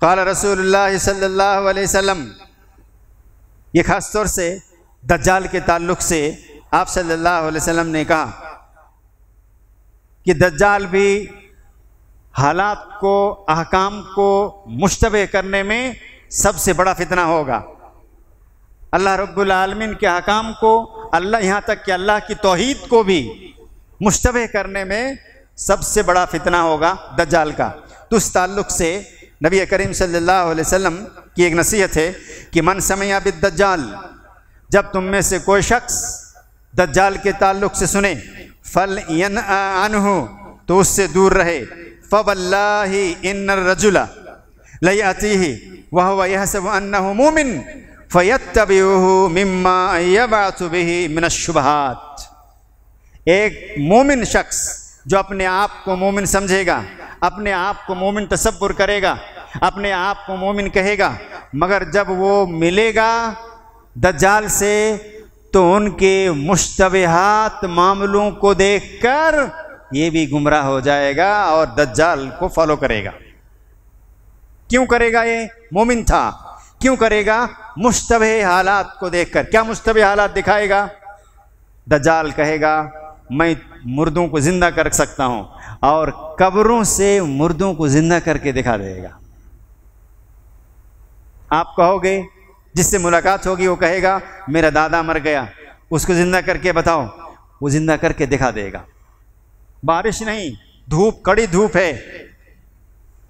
قال رسول اللہ صلی اللہ علیہ وسلم، یہ خاص طور سے دجال کے تعلق سے آپ صلی اللہ علیہ وسلم نے کہا کہ دجال بھی حالات کو، احکام کو مشتبہ کرنے میں سب سے بڑا فتنہ ہوگا۔ اللہ رب العالمین کے احکام کو، اللہ یہاں تک کہ اللہ کی توحید کو بھی مشتبہ کرنے میں سب سے بڑا فتنہ ہوگا دجال کا۔ تو اس تعلق سے نبی کریم صلی اللہ علیہ وسلم کی ایک نصیحت ہے کہ من سمع بالدجال، جب تم میں سے کوئی شخص دجال کے تعلق سے سنے، فَلْيَنْأَ عَنْهُ، تو اس سے دور رہے، فَوَاللَّهِ إِنَّ الرَّجُلَ لَيَأْتِيهِ وَهُوَ يَحْسَبُ أَنَّهُ مُؤْمِنٌ فَيَتَّبِعُهُ مِمَّا يَبْعَثُ بِهِ مِنَ الشُّبْهَاتِ، ایک مومن شخص جو اپنے آپ کو مومن سمجھے گا، اپنے آپ کو مومن تصور کرے گا، اپنے آپ کو مومن کہے گا، مگر جب وہ ملے گا دجال سے تو ان کے مشتبہات معاملوں کو دیکھ کر یہ بھی گمراہ ہو جائے گا اور دجال کو فالو کرے گا۔ کیوں کرے گا؟ یہ مومن تھا، کیوں کرے گا؟ مشتبہ حالات کو دیکھ کر۔ کیا مشتبہ حالات دکھائے گا؟ دجال کہے گا میں مردوں کو زندہ کر سکتا ہوں، اور قبروں سے مردوں کو زندہ کر کے دکھا دے گا۔ آپ کہو گے، جس سے ملاقات ہوگی وہ کہے گا میرا دادا مر گیا، اس کو زندہ کر کے بتاؤ، وہ زندہ کر کے دکھا دے گا۔ بارش نہیں، دھوپ، کڑی دھوپ ہے،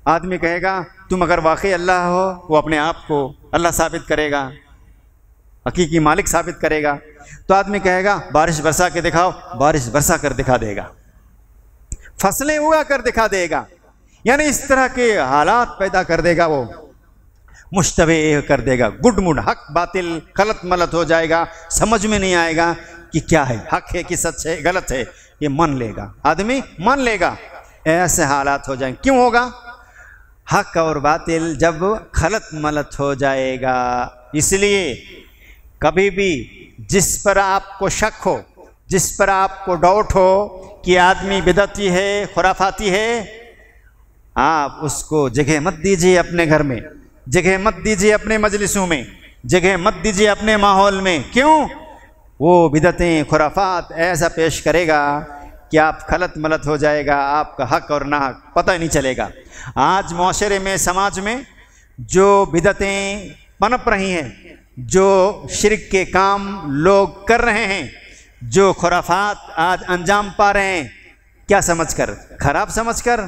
آدمی کہے گا تم اگر واقعی اللہ ہو، وہ اپنے آپ کو اللہ ثابت کرے گا، حقیقی مالک ثابت کرے گا۔ تو آدمی کہے گا بارش برسا کے دکھاؤ، بارش برسا کر دکھا دے گا، فصلیں اگا کر دکھا دے گا، یعنی اس طرح کے حالات پیدا کر دے گا، وہ مشتبہ کر دے گا، گڈ مڈ، حق باطل غلط ملط ہو جائے گا، سمجھ میں نہیں آئے گا کہ کیا ہے، حق ہے کہ سچ ہے، غلط ہے، یہ مان لے گا، آدمی مان لے گا۔ ایسے حالات ہو جائیں، کیوں ہوگا؟ حق اور باطل جب خلط ملط ہو جائے گا۔ اس لیے کبھی بھی جس پر آپ کو شک ہو، جس پر آپ کو ڈاؤٹ ہو کہ آدمی بدعتی ہے، خرافاتی ہے، آپ اس کو جگہ مت دیجیے اپنے گھر میں، جگہ مت دیجیے اپنے مجلسوں میں، جگہ مت دیجیے اپنے ماحول میں۔ کیوں؟ وہ بدعتیں خرافات ایسا پیش کرے گا کہ آپ خلط ملط ہو جائے گا، آپ کا حق اور ناحق پتہ ہی نہیں چلے گا۔ آج معاشرے میں، سماج میں جو بدعتیں پنپ رہی ہیں، جو شرک کے کام لوگ کر رہے ہیں، جو خرافات آج انجام پا رہے ہیں، کیا سمجھ کر؟ خراب سمجھ کر؟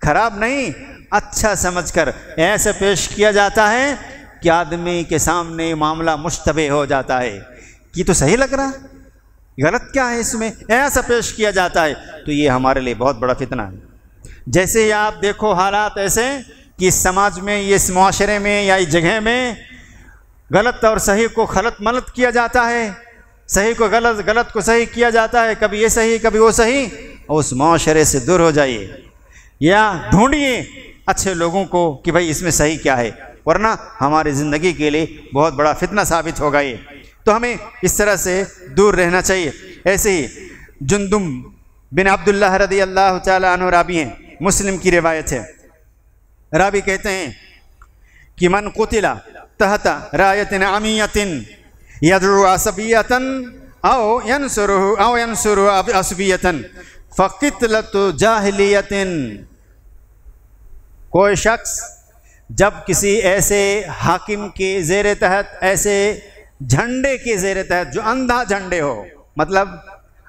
خراب نہیں، اچھا سمجھ کر ایسے پیش کیا جاتا ہے کہ آدمی کے سامنے معاملہ مشتبہ ہو جاتا ہے کہ تو صحیح لگ رہا، غلط کیا ہے اس میں، ایسا پیش کیا جاتا ہے۔ تو یہ ہمارے لیے بہت بڑا فتنہ ہے۔ جیسے ہی آپ دیکھو حالات ایسے کہ اس سماج میں، اس معاشرے میں یا اس جگہ میں غلط اور صحیح کو خلط ملط کیا جاتا ہے، صحیح کو غلط، غلط کو صحیح کیا جاتا ہے، کبھی یہ صحیح کبھی وہ صحیح، اور اس معاشرے سے دور ہو جائیے یا ڈھونڈیے اچھے لوگوں کو کہ بھائی اس میں صحیح کیا ہے، ورنہ ہماری زندگی کے لیے بہت بڑا فتنہ ثابت ہوگا یہ۔ تو ہمیں اس طرح سے دور رہنا چاہیے۔ ایسے ہی جندب بن عبداللہ رضی اللہ تعالیٰ عنہ راوی ہیں، مسلم کی روایت ہے، راوی کہتے ہیں کہ من قتل تحت رایت عمیت یدعو عصبیۃ او ینصر عصبیۃ فقتلۃ جاہلیۃ۔ کوئی شخص جب کسی ایسے حاکم کے زیر تحت، ایسے جھنڈے کے زیر تحت جو اندھا جھنڈے ہو، مطلب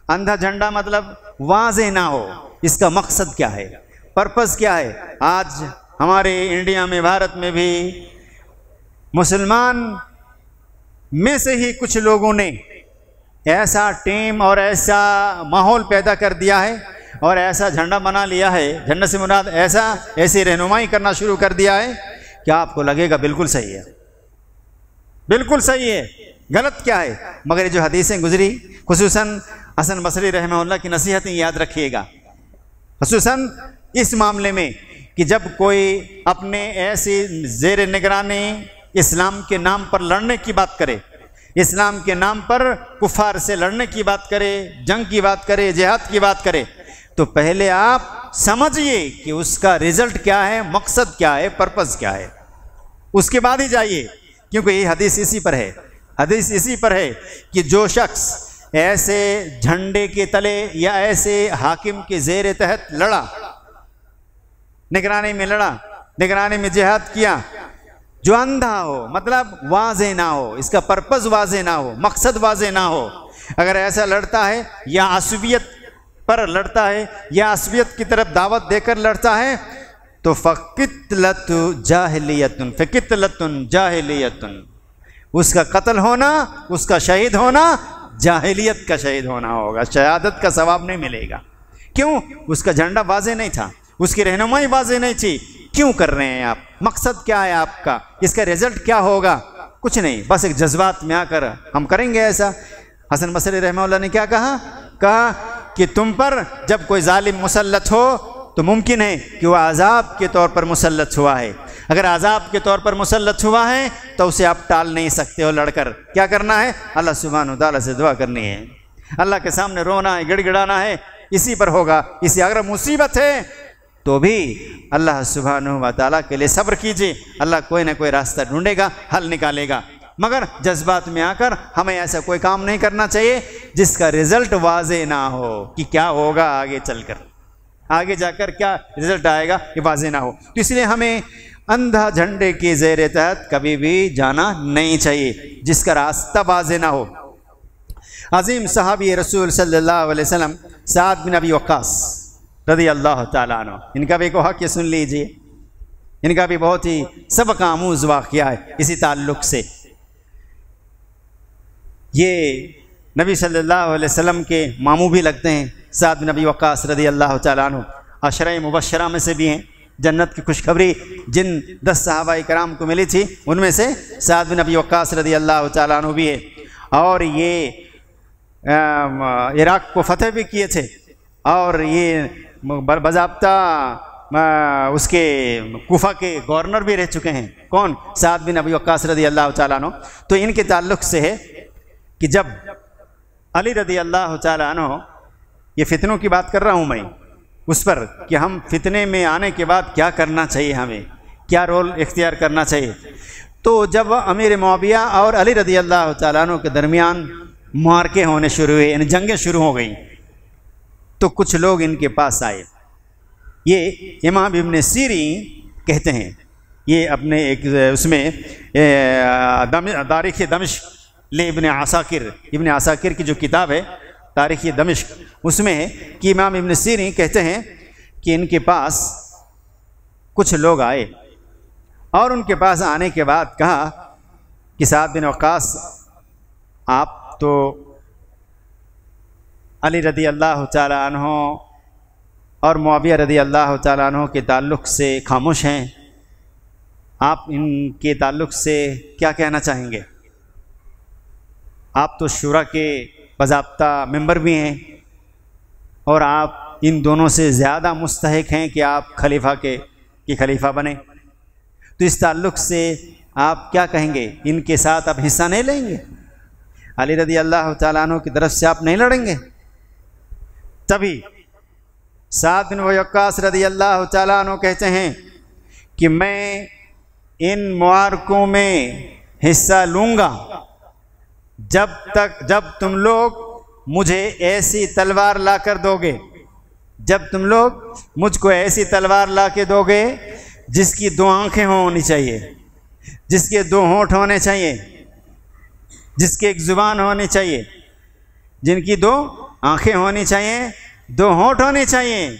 اندھا جھنڈا مطلب واضح نہ ہو، اس کا مقصد کیا ہے، پرپس کیا ہے۔ آج ہمارے انڈیا میں، بھارت میں بھی مسلمان میں سے ہی کچھ لوگوں نے ایسا ٹیم اور ایسا ماحول پیدا کر دیا ہے اور ایسا جھنڈا بنا لیا ہے، جھنڈے سے مراد ایسی رہنمائی کرنا شروع کر دیا ہے کہ آپ کو لگے گا بالکل صحیح ہے، بالکل صحیح ہے، غلط کیا ہے۔ مگر یہ جو حدیثیں گزری، خصوصاً حسن بصری رحمہ اللہ کی نصیحتیں یاد رکھیے گا، خصوصاً اس معاملے میں کہ جب کوئی اپنے ایسی زیر نگرانی اسلام کے نام پر لڑنے کی بات کرے، اسلام کے نام پر کفار سے لڑنے کی بات کرے، جنگ کی بات کرے، جہاد کی بات کرے، تو پہلے آپ سمجھئے کہ اس کا رزلٹ کیا ہے، مقصد کیا ہے، پرپس کیا ہے، اس کے بعد ہی جائیے، کیونکہ یہ حدیث اسی پر ہے، حدیث اسی پر ہے کہ جو شخص ایسے جھنڈے کے تلے یا ایسے حاکم کے زیر تحت لڑا، نگرانی میں لڑا، نگرانی میں جہاد کیا، جو اندھا ہو، مطلب واضح نہ ہو، اس کا پرپس واضح نہ ہو، مقصد واضح نہ ہو، اگر ایسا لڑتا ہے یا عصبیت پر لڑتا ہے یا عصبیت کی طرف دعوت دے کر لڑتا ہے تو فقتلۃ جاہلیۃ، فقتلۃ جاہلیۃ، اس کا قتل ہونا، اس کا شہید ہونا جاہلیت کا شہید ہونا ہوگا، شہادت کا ثواب نہیں ملے گا۔ کیوں؟ اس کا جھنڈا واضح نہیں تھا، اس کی رہنمائی واضح نہیں تھی۔ کیوں کر رہے ہیں آپ؟ مقصد کیا ہے آپ کا؟ اس کا رزلٹ کیا ہوگا؟ کچھ نہیں، بس ایک جذبات میں آ کر ہم کریں گے ایسا۔ حسن بصری رحمہ اللہ نے کیا کہا کہ تم پر جب کوئی ظالم مسلط ہو تو ممکن ہے کہ وہ عذاب کے طور پر مسلط ہوا ہے، اگر عذاب کے طور پر مسلط ہوا ہے تو اسے آپ ٹال نہیں سکتے ہو، لڑ کر کیا کرنا ہے؟ اللہ سبحانہ وتعالیٰ سے دعا کرنی ہے، اللہ کے سامنے رونا ہے، گڑ گڑانا ہے، اسی پر ہوگا۔ اسی اگر مصیبت ہے تو بھی اللہ سبحانہ وتعالیٰ کے لیے صبر کیجیے، اللہ کوئی نہ کوئی راستہ ڈھونڈے گا، حل نکالے گا، مگر جذبات میں آ کر ہمیں ایسا کوئی کام نہیں کرنا چاہیے جس کا رزلٹ واضح نہ ہو کہ کیا ہوگا آگے چل کر، آگے جا کر کیا رزلٹ آئے گا یہ واضح نہ ہو۔ تو اس لیے ہمیں اندھا جھنڈے کے زیر تحت کبھی بھی جانا نہیں چاہیے جس کا راستہ واضح نہ ہو۔ عظیم صحابی رسول صلی اللہ علیہ وسلم سعد بن ابی وقاص رضی اللہ تعالیٰ عنہ، ان کا بھی ایک واقعہ سن لیجئے، ان کا بھی بہت ہی سبق آموز واقعہ ہے اسی تعلق سے۔ یہ نبی صلی اللہ علیہ وسلم کے ماموں بھی لگتے ہیں، سعد بن ابی وقاص رضی اللہ تعالیٰ عنہ عشرہ مبشرہ میں سے بھی ہیں، جنت کی خوشخبری جن 10 صحابہ کرام کو ملی تھی ان میں سے سعد بن ابی وقاص رضی اللہ تعالیٰ عنہ بھی ہے، اور یہ عراق کو فتح بھی کیے تھے، اور یہ باضابطہ اس کے کوفہ کے گورنر بھی رہ چکے ہیں۔ کون؟ سعد بن ابی وقاص رضی اللہ تعالیٰ عنہ۔ تو ان کے تعلق سے ہے کہ جب علی رضی اللہ تعالیٰ عنہ، یہ فتنوں کی بات کر رہا ہوں میں، اس پر کہ ہم فتنے میں آنے کے بعد کیا کرنا چاہیے، ہمیں کیا رول اختیار کرنا چاہیے۔ تو جب امیر معاویہ اور علی رضی اللہ تعالیٰ عنہ کے درمیان معرکے ہونے شروع ہوئے، یعنی جنگیں شروع ہو گئیں، تو کچھ لوگ ان کے پاس آئے۔ یہ امام ابن سیرین کہتے ہیں، یہ اپنے ایک اس میں تاریخ دمشق ابن عساکر کی جو کتاب ہے تاریخ دمشق، اس میں ہے کہ امام ابن سیرین کہتے ہیں کہ ان کے پاس کچھ لوگ آئے، اور ان کے پاس آنے کے بعد کہا کہ سعد بن وقاص، آپ تو علی رضی اللہ تعالیٰ عنہ اور معاویہ رضی اللہ تعالیٰ عنہ کے تعلق سے خاموش ہیں، آپ ان کے تعلق سے کیا کہنا چاہیں گے؟ آپ تو شورا کے باضابطہ ممبر بھی ہیں، اور آپ ان دونوں سے زیادہ مستحق ہیں کہ آپ خلیفہ بنیں، تو اس تعلق سے آپ کیا کہیں گے؟ ان کے ساتھ آپ حصہ نہیں لیں گے؟ علی رضی اللہ تعالیٰ عنہ کی طرف سے آپ نہیں لڑیں گے؟ تبھی سعد بن وقاص رضی اللہ تعالیٰ عنہ کہتے ہیں کہ میں ان معرکوں میں حصہ لوں گا جب تم لوگ مجھے ایسی تلوار لا کر دو گے، جب تم لوگ مجھ کو ایسی تلوار لا کے دو گے جس کی 2 آنکھیں ہونی چاہیے، جس کے 2 ہونٹ ہونے چاہیے، جس کی ایک زبان ہونی چاہیے، جن کی 2 آنکھیں ہونی چاہیے، 2 ہونٹ ہونے چاہیے،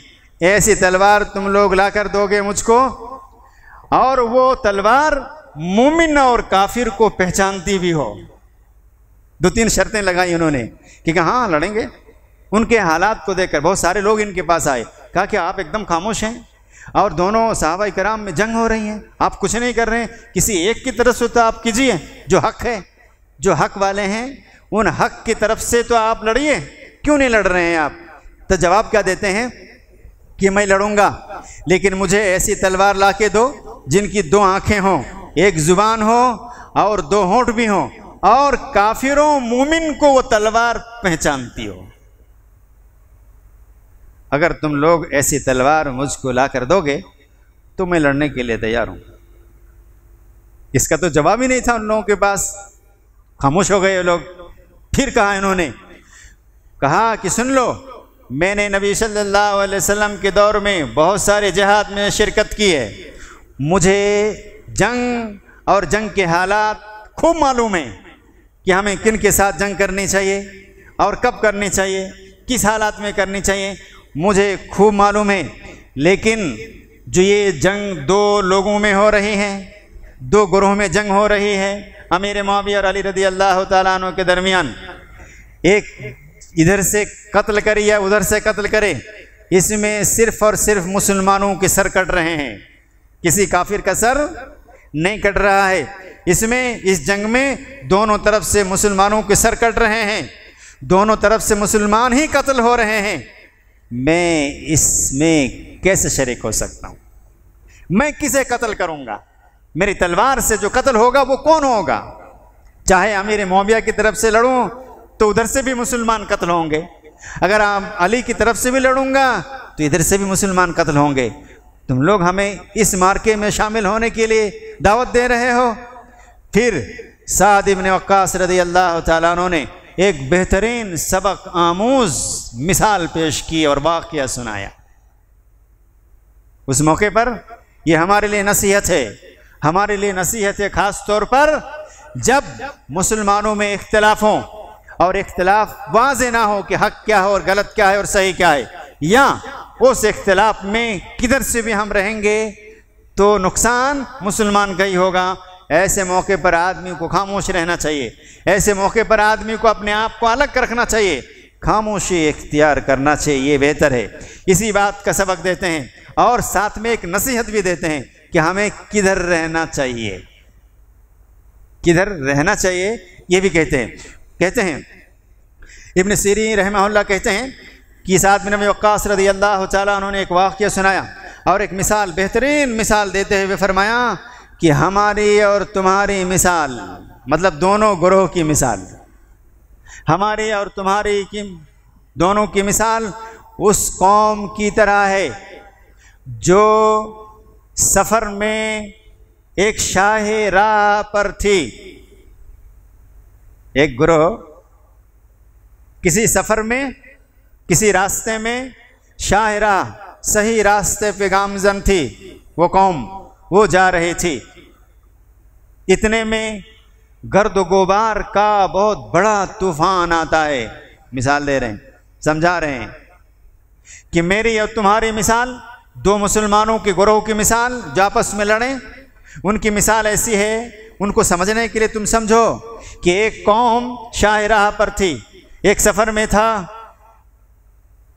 ایسی تلوار تم لوگ لا کر دو گے مجھ کو، اور وہ تلوار مومن اور کافر کو پہچانتی بھی ہو۔ 2-3 شرطیں لگائی انہوں نے کہ ہاں لڑیں گے۔ ان کے حالات کو دیکھ کر بہت سارے لوگ ان کے پاس آئے، کہا کہ آپ ایک دم خاموش ہیں، اور دونوں صحابہ کرام میں جنگ ہو رہی ہیں، آپ کچھ نہیں کر رہے ہیں، کسی ایک کی طرف سے تو آپ کیجیے، جو حق ہے، جو حق والے ہیں ان حق کی طرف سے تو آپ لڑیے، کیوں نہیں لڑ رہے ہیں آپ؟ تو جواب کیا دیتے ہیں کہ میں لڑوں گا، لیکن مجھے ایسی تلوار لا کے دو جن کی 2 آنکھیں ہوں، ایک زبان ہو اور 2 ہونٹ بھی ہوں، اور کافروں مومن کو وہ تلوار پہچانتی ہو۔ اگر تم لوگ ایسی تلوار مجھ کو لا کر دو گے تو میں لڑنے کے لیے تیار ہوں۔ اس کا تو جواب ہی نہیں تھا ان لوگوں کے پاس، خاموش ہو گئے یہ لوگ۔ پھر کہا انہوں نے، کہا کہ سن لو، میں نے نبی صلی اللہ علیہ وسلم کے دور میں بہت سارے جہاد میں شرکت کی ہے، مجھے جنگ اور جنگ کے حالات خوب معلوم ہیں کہ ہمیں کن کے ساتھ جنگ کرنی چاہیے اور کب کرنی چاہیے، کس حالات میں کرنی چاہیے، مجھے خوب معلوم ہے۔ لیکن جو یہ جنگ 2 لوگوں میں ہو رہی ہے، 2 گروہ میں جنگ ہو رہی ہے امیر معاویہ اور علی رضی اللہ تعالیٰ عنہ کے درمیان، ایک ادھر سے قتل کرے یا ادھر سے قتل کرے، اس میں صرف اور صرف مسلمانوں کے سر کٹ رہے ہیں، کسی کافر کا سر نہیں کٹ رہا ہے۔ اس جنگ میں دونوں طرف سے مسلمانوں کے سر کٹ رہے ہیں، دونوں طرف سے مسلمان ہی قتل ہو رہے ہیں، میں اس میں کیسے شریک ہو سکتا ہوں؟ میں کسے قتل کروں گا؟ میری تلوار سے جو قتل ہوگا وہ کون ہوگا؟ چاہے امیر معاویہ کی طرف سے لڑوں تو ادھر سے بھی مسلمان قتل ہوں گے، اگر علی کی طرف سے بھی لڑوں گا تو ادھر سے بھی مسلمان قتل ہوں گے۔ تم لوگ ہمیں اس معرکے میں شامل ہونے کے لیے دعوت دے رہے ہو؟ پھر سعد بن وقاص رضی اللہ تعالیٰ عنہ نے ایک بہترین سبق آموز مثال پیش کی اور واقعہ سنایا۔ اس موقع پر یہ ہمارے لیے نصیحت ہے، ہمارے لیے نصیحت ہے، خاص طور پر جب مسلمانوں میں اختلاف ہوں اور اختلاف واضح نہ ہو کہ حق کیا ہے اور غلط کیا ہے اور صحیح کیا ہے، یا اس اختلاف میں کدھر سے بھی ہم رہیں گے تو نقصان مسلمان کا ہی ہوگا۔ ایسے موقع پر آدمی کو خاموش رہنا چاہیے، ایسے موقع پر آدمی کو اپنے آپ کو الگ رکھنا چاہیے، خاموشی اختیار کرنا چاہیے، یہ بہتر ہے۔ اسی بات کا سبق دیتے ہیں اور ساتھ میں ایک نصیحت بھی دیتے ہیں کہ ہمیں کدھر رہنا چاہیے، کدھر رہنا چاہیے، یہ بھی کہتے ہیں ابن سیرین رحمہ اللہ کہتے ہیں کہ سعد بن وقاص رضی اللہ تعالیٰ عنہ نے ایک واقعہ سنایا اور ایک مثال، بہترین مثال دیتے ہوئے فرمایا کہ ہماری اور تمہاری مثال، مطلب دونوں گروہ کی مثال، ہماری اور تمہاری دونوں کی مثال اس قوم کی طرح ہے جو سفر میں ایک شاہ راہ پر تھی۔ ایک گروہ کسی سفر میں، کسی راستے میں شاہ راہ صحیح راستے پہ گامزن تھی، وہ قوم وہ جا رہی تھی۔ اتنے میں گرد و غبار کا بہت بڑا طوفان آتا ہے۔ مثال دے رہے ہیں، سمجھا رہے ہیں کہ میری اور تمہاری مثال، دو مسلمانوں کے گروہ کی مثال جو آپس میں لڑیں، ان کی مثال ایسی ہے، ان کو سمجھنے کے لیے تم سمجھو کہ ایک قوم شاہ راہ پر تھی، ایک سفر میں تھا،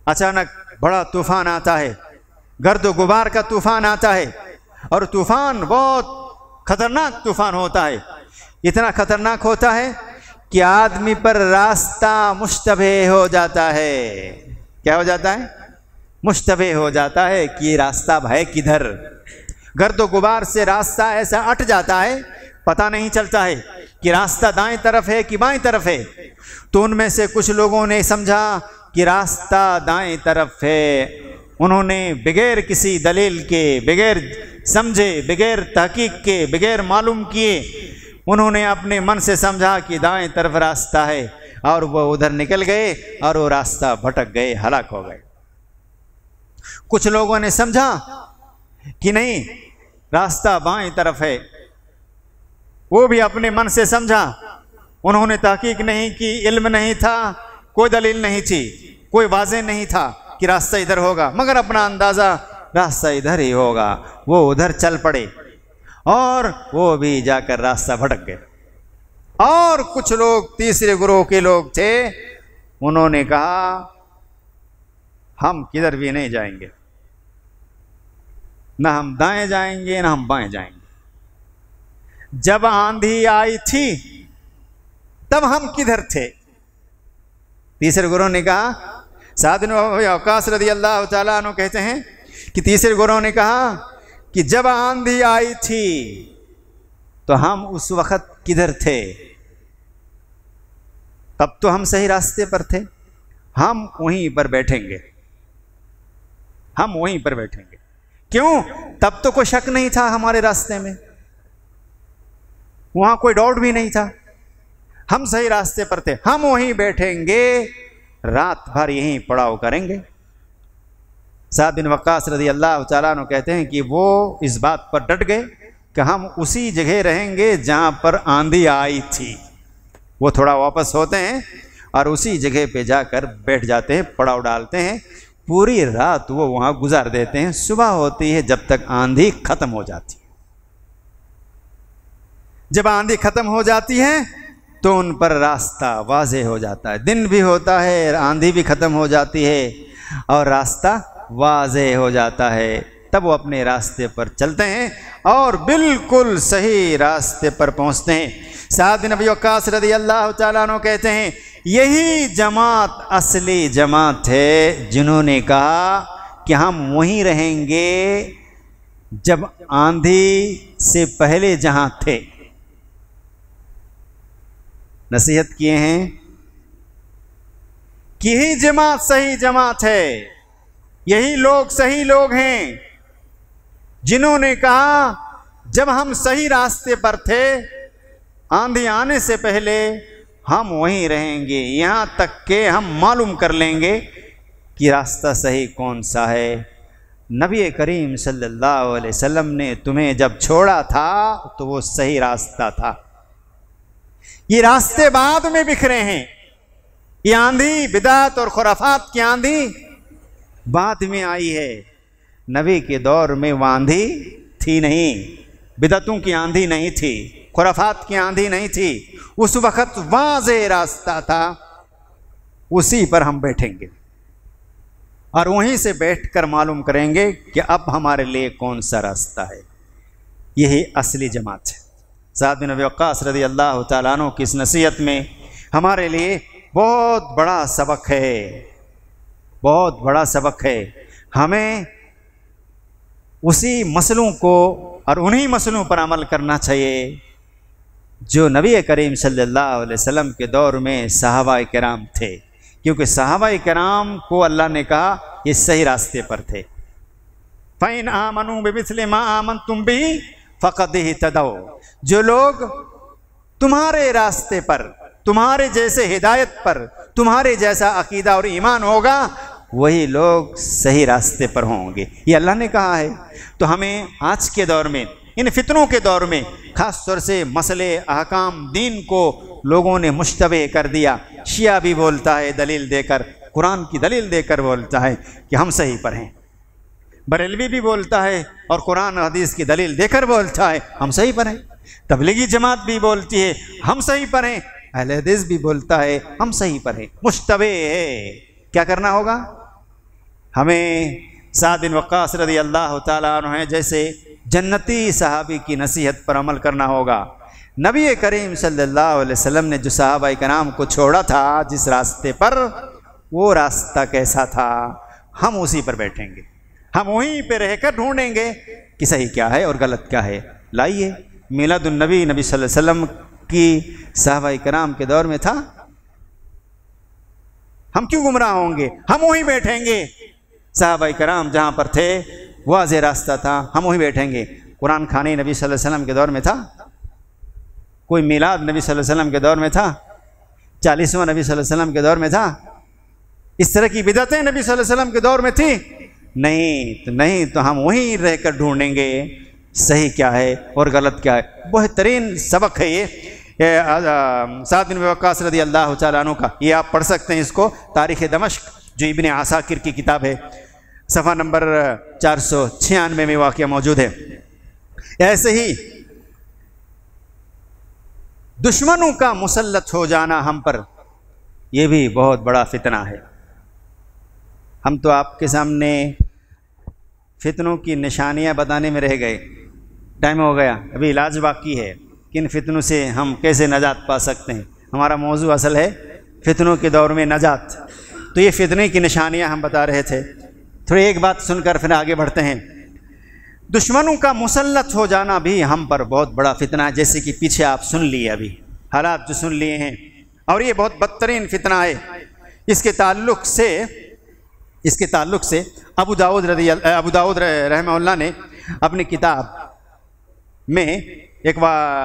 اچانک بڑا طوفان آتا ہے، گرد و غبار کا طوفان آتا ہے، اور طوفان بہت خطرناک طوفان ہوتا ہے۔ اتنا خطرناک ہوتا ہے کہ آدمی پر راستہ مشتبہ ہو جاتا ہے۔ کیا ہو جاتا ہے؟ مشتبہ ہو جاتا ہے کہ یہ راستہ ہے کدھر۔ گرد و غبار سے راستہ ایسا اٹ جاتا ہے، پتہ نہیں چلتا ہے کہ راستہ دائیں طرف ہے کہ بائیں طرف ہے۔ تو ان میں سے کچھ لوگوں نے سمجھا کہ راستہ دائیں طرف ہے۔ انہوں نے بغیر کسی دلیل کے، بغیر سمجھے، بغیر تحقیق کے، بغیر معلوم کیے، انہوں نے اپنے من سے سمجھا کہ دائیں طرف راستہ ہے، اور وہ ادھر نکل گئے اور وہ راستہ بھٹک گئے، ہلاک ہو گئے۔ کچھ لوگوں نے سمجھا کہ نہیں، راستہ بائیں طرف ہے، وہ بھی اپنے من سے سمجھا، انہوں نے تحقیق نہیں کی، علم نہیں تھا، کوئی دلیل نہیں تھی، کوئی واضح نہیں تھا کہ راستہ ادھر ہوگا، مگر اپنا اندازہ راستہ ادھر ہی ہوگا، وہ ادھر چل پڑے، اور وہ بھی جا کر راستہ بھٹک گئے۔ اور کچھ لوگ، تیسرے گروہ کے لوگ تھے، انہوں نے کہا ہم کدھر بھی نہیں جائیں گے، نہ ہم دائیں جائیں گے نہ ہم بائیں جائیں گے۔ جب آندھی آئی تھی تب ہم کدھر تھے؟ تیسرے گروہ نے کہا، سعد بن ابی وقاص رضی اللہ تعالیٰ عنہ کہتے ہیں کہ تیسرے گروہ نے کہا کہ جب آندھی آئی تھی تو ہم اس وقت کدھر تھے؟ تب تو ہم صحیح راستے پر تھے، ہم وہیں پر بیٹھیں گے، ہم وہیں پر بیٹھیں گے۔ کیوں؟ تب تو کوئی شک نہیں تھا ہمارے راستے میں، وہاں کوئی ڈاؤٹ بھی نہیں تھا، ہم صحیح راستے پر تھے، ہم وہیں بیٹھیں گے، رات بھر یہیں پڑاؤ کریں گے۔ سعد بن وقاص رضی اللہ تعالیٰ عنہ کہتے ہیں کہ وہ اس بات پر ڈٹ گئے کہ ہم اسی جگہ رہیں گے جہاں پر آندھی آئی تھی۔ وہ تھوڑا واپس ہوتے ہیں اور اسی جگہ پہ جا کر بیٹھ جاتے ہیں، پڑاؤ ڈالتے ہیں، پوری رات وہ وہاں گزار دیتے ہیں، صبح ہوتی ہے جب تک آندھی ختم ہو جاتی ہے۔ جب آندھی ختم ہو جاتی ہے تو ان پر راستہ واضح ہو جاتا ہے، دن بھی ہوتا ہے، آندھی بھی ختم ہو جاتی ہے اور راستہ واضح ہو جاتا ہے، تب وہ اپنے راستے پر چلتے ہیں اور بالکل صحیح راستے پر پہنچتے ہیں۔ سعد بن ابی وقاص رضی اللہ تعالیٰ عنہ کہتے ہیں یہی جماعت اصلی جماعت ہے جنہوں نے کہا کہ ہم وہیں رہیں گے جب آندھی سے پہلے جہاں تھے۔ نصیحت کیے ہیں کہ یہی جماعت صحیح جماعت ہے، یہی لوگ صحیح لوگ ہیں جنہوں نے کہا جب ہم صحیح راستے پر تھے، آندھی آنے سے پہلے ہم وہیں رہیں گے یہاں تک کہ ہم معلوم کر لیں گے کہ راستہ صحیح کون سا ہے۔ نبی کریم صلی اللہ علیہ وسلم نے تمہیں جب چھوڑا تھا تو وہ صحیح راستہ تھا، یہ راستے بعد میں بکھرے ہیں، یہ آندھی بدعت اور خرافات کی آندھی بعد میں آئی ہے، نبی کے دور میں وہ آندھی تھی نہیں، بدعتوں کی آندھی نہیں تھی، خرافات کی آندھی نہیں تھی، اس وقت واضح راستہ تھا، اسی پر ہم بیٹھیں گے اور وہیں سے بیٹھ کر معلوم کریں گے کہ اب ہمارے لیے کون سا راستہ ہے۔ یہی اصلی جماعت ہے۔ سعد بن ابی وقاص رضی اللہ تعالیٰ عنہ کی اس نصیحت میں ہمارے لیے بہت بڑا سبق ہے، بہت بڑا سبق ہے۔ ہمیں اسی مسئلوں کو اور انہی مسئلوں پر عمل کرنا چاہیے جو نبی کریم صلی اللہ علیہ وسلم کے دور میں صحابہ کرام تھے، کیونکہ صحابہ کرام کو اللہ نے کہا یہ صحیح راستے پر تھے۔ فَإِنْ آمَنُوا بِمِثْلِ مَا آمَنْتُمْ بِهِ فَقَدْ اهْتَدَوْا، جو لوگ تمہارے راستے پر، تمہارے جیسے ہدایت پر، تمہارے جیسا عقیدہ اور ایمان ہوگا، وہی لوگ صحیح راستے پر ہوں گے، یہ اللہ نے کہا ہے۔ تو ہمیں آج کے دور میں، ان فتنوں کے دور میں، خاص طور سے مسئلے احکام دین کو لوگوں نے مشتبہ کر دیا۔ شیعہ بھی بولتا ہے دلیل دے کر، قرآن کی دلیل دے کر بولتا ہے کہ ہم صحیح پر ہیں، بریلوی بھی بولتا ہے اور قرآن حدیث کی دلیل دے کر بولتا ہے ہم صحیح پر ہیں، تبلیغی جماعت بھی بولتی ہے ہم صحیح پر ہیں، اہل حدیث بھی بولتا ہے ہم صحیح پر ہیں، مشتبہ ہے۔ کیا کرنا ہوگا؟ ہمیں سعد بن وقاص رضی اللہ تعالیٰ عنہ جیسے جنتی صحابی کی نصیحت پر عمل کرنا ہوگا۔ نبی کریم صلی اللہ علیہ وسلم نے جو صحابہ کرام کو چھوڑا تھا جس راستے پر، وہ راستہ کیسا تھا؟ ہم اسی پر بیٹھیں گے، ہم وہیں پہ رہ کر ڈھونڈیں گے کہ صحیح کیا ہے اور غلط کیا ہے۔ لائیے، میلاد النبی نبی صلی اللہ علیہ وسلم کی صحابہ کرام کے دور میں تھا، ہم کیوں گمراہ ہوں گے؟ ہم وہیں بیٹھیں گے، صحابہ کرام جہاں پر تھے واضح راستہ تھا، ہم وہیں بیٹھیں گے۔ قرآن خوانی نبی صلی اللہ علیہ وسلم کے دور میں تھا؟ کوئی میلاد نبی صلی اللہ علیہ وسلم کے دور میں تھا؟ 40واں نبی صلی اللہ علیہ وسلم کے دور میں تھا؟ اس طرح کی بدعتیں نبی صلی اللہ علیہ وسلم کے دور میں تھی؟ نہیں تو ہم وہیں رہ کر ڈھونڈیں گے صحیح کیا ہے اور غلط کیا ہے۔ بہترین سبق ہے یہ سعد بن وقاص رضی اللہ تعالیٰ عنہ کا، یہ آپ پڑھ سکتے ہیں اس کو، تاریخ دمشق جو ابن عساکر کی کتاب ہے، صفحہ نمبر 496 میں واقعہ موجود ہے۔ ایسے ہی دشمنوں کا مسلط ہو جانا ہم پر، یہ بھی بہت بڑا فتنہ ہے۔ ہم تو آپ کے سامنے فتنوں کی نشانیاں بتانے میں رہ گئے، ٹائم ہو گیا، ابھی علاج باقی ہے، کن فتنوں سے ہم کیسے نجات پا سکتے ہیں۔ ہمارا موضوع اصل ہے فتنوں کے دور میں نجات، تو یہ فتنے کی نشانیاں ہم بتا رہے تھے۔ تھوڑی ایک بات سن کر پھر آگے بڑھتے ہیں۔ دشمنوں کا مسلط ہو جانا بھی ہم پر بہت بڑا فتنہ ہے، جیسے کہ پیچھے آپ سن لیے، ابھی حالات جو سن لیے ہیں، اور یہ بہت بدترین فتنہ ہے۔ اس کے تعلق سے ابو داؤد رحمہ اللہ نے اپنی کتاب میں ایک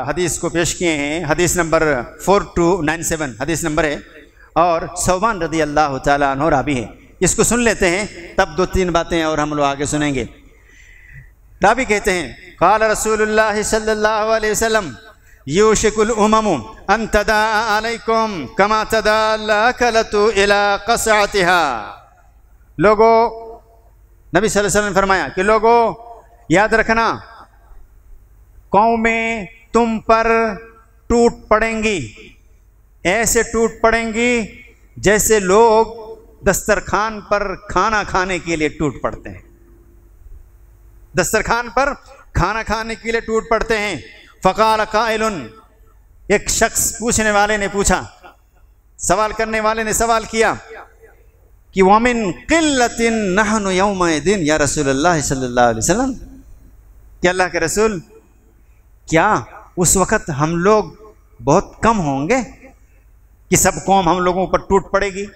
حدیث کو پیش کیے ہیں، حدیث نمبر 4297 حدیث نمبر ہے، اور ثوبان رضی اللہ تعالیٰ عنہ راوی ہے۔ اس کو سن لیتے ہیں، تب 2-3 باتیں اور ہم لوگ آگے سنیں گے۔ راوی کہتے ہیں، قال رسول اللہ صلی اللہ علیہ وسلم یوشک الامم ان تداعى علیکم کما تداعى الاکلۃ الی قصعتها۔ لوگوں، نبی صلی اللہ علیہ وسلم نے فرمایا کہ لوگوں یاد رکھنا، قومیں تم پر ٹوٹ پڑیں گی، ایسے ٹوٹ پڑیں گی جیسے لوگ دسترخوان پر کھانا کھانے کے لیے ٹوٹ پڑتے ہیں، دسترخوان پر کھانا کھانے کے لیے ٹوٹ پڑتے ہیں۔ فقال قائل، ایک شخص پوچھنے والے نے پوچھا، سوال کرنے والے نے سوال کیا کہ وَمِن قِلَّةٍ نَحْنُ يَوْمَئِذٍ یا رسول اللہ صلی اللہ علیہ وسلم، کہ اللہ کے رسول کیا اس وقت ہم لوگ بہت کم ہوں گے کہ سب قوم ہم لوگوں پر ٹوٹ پڑے گی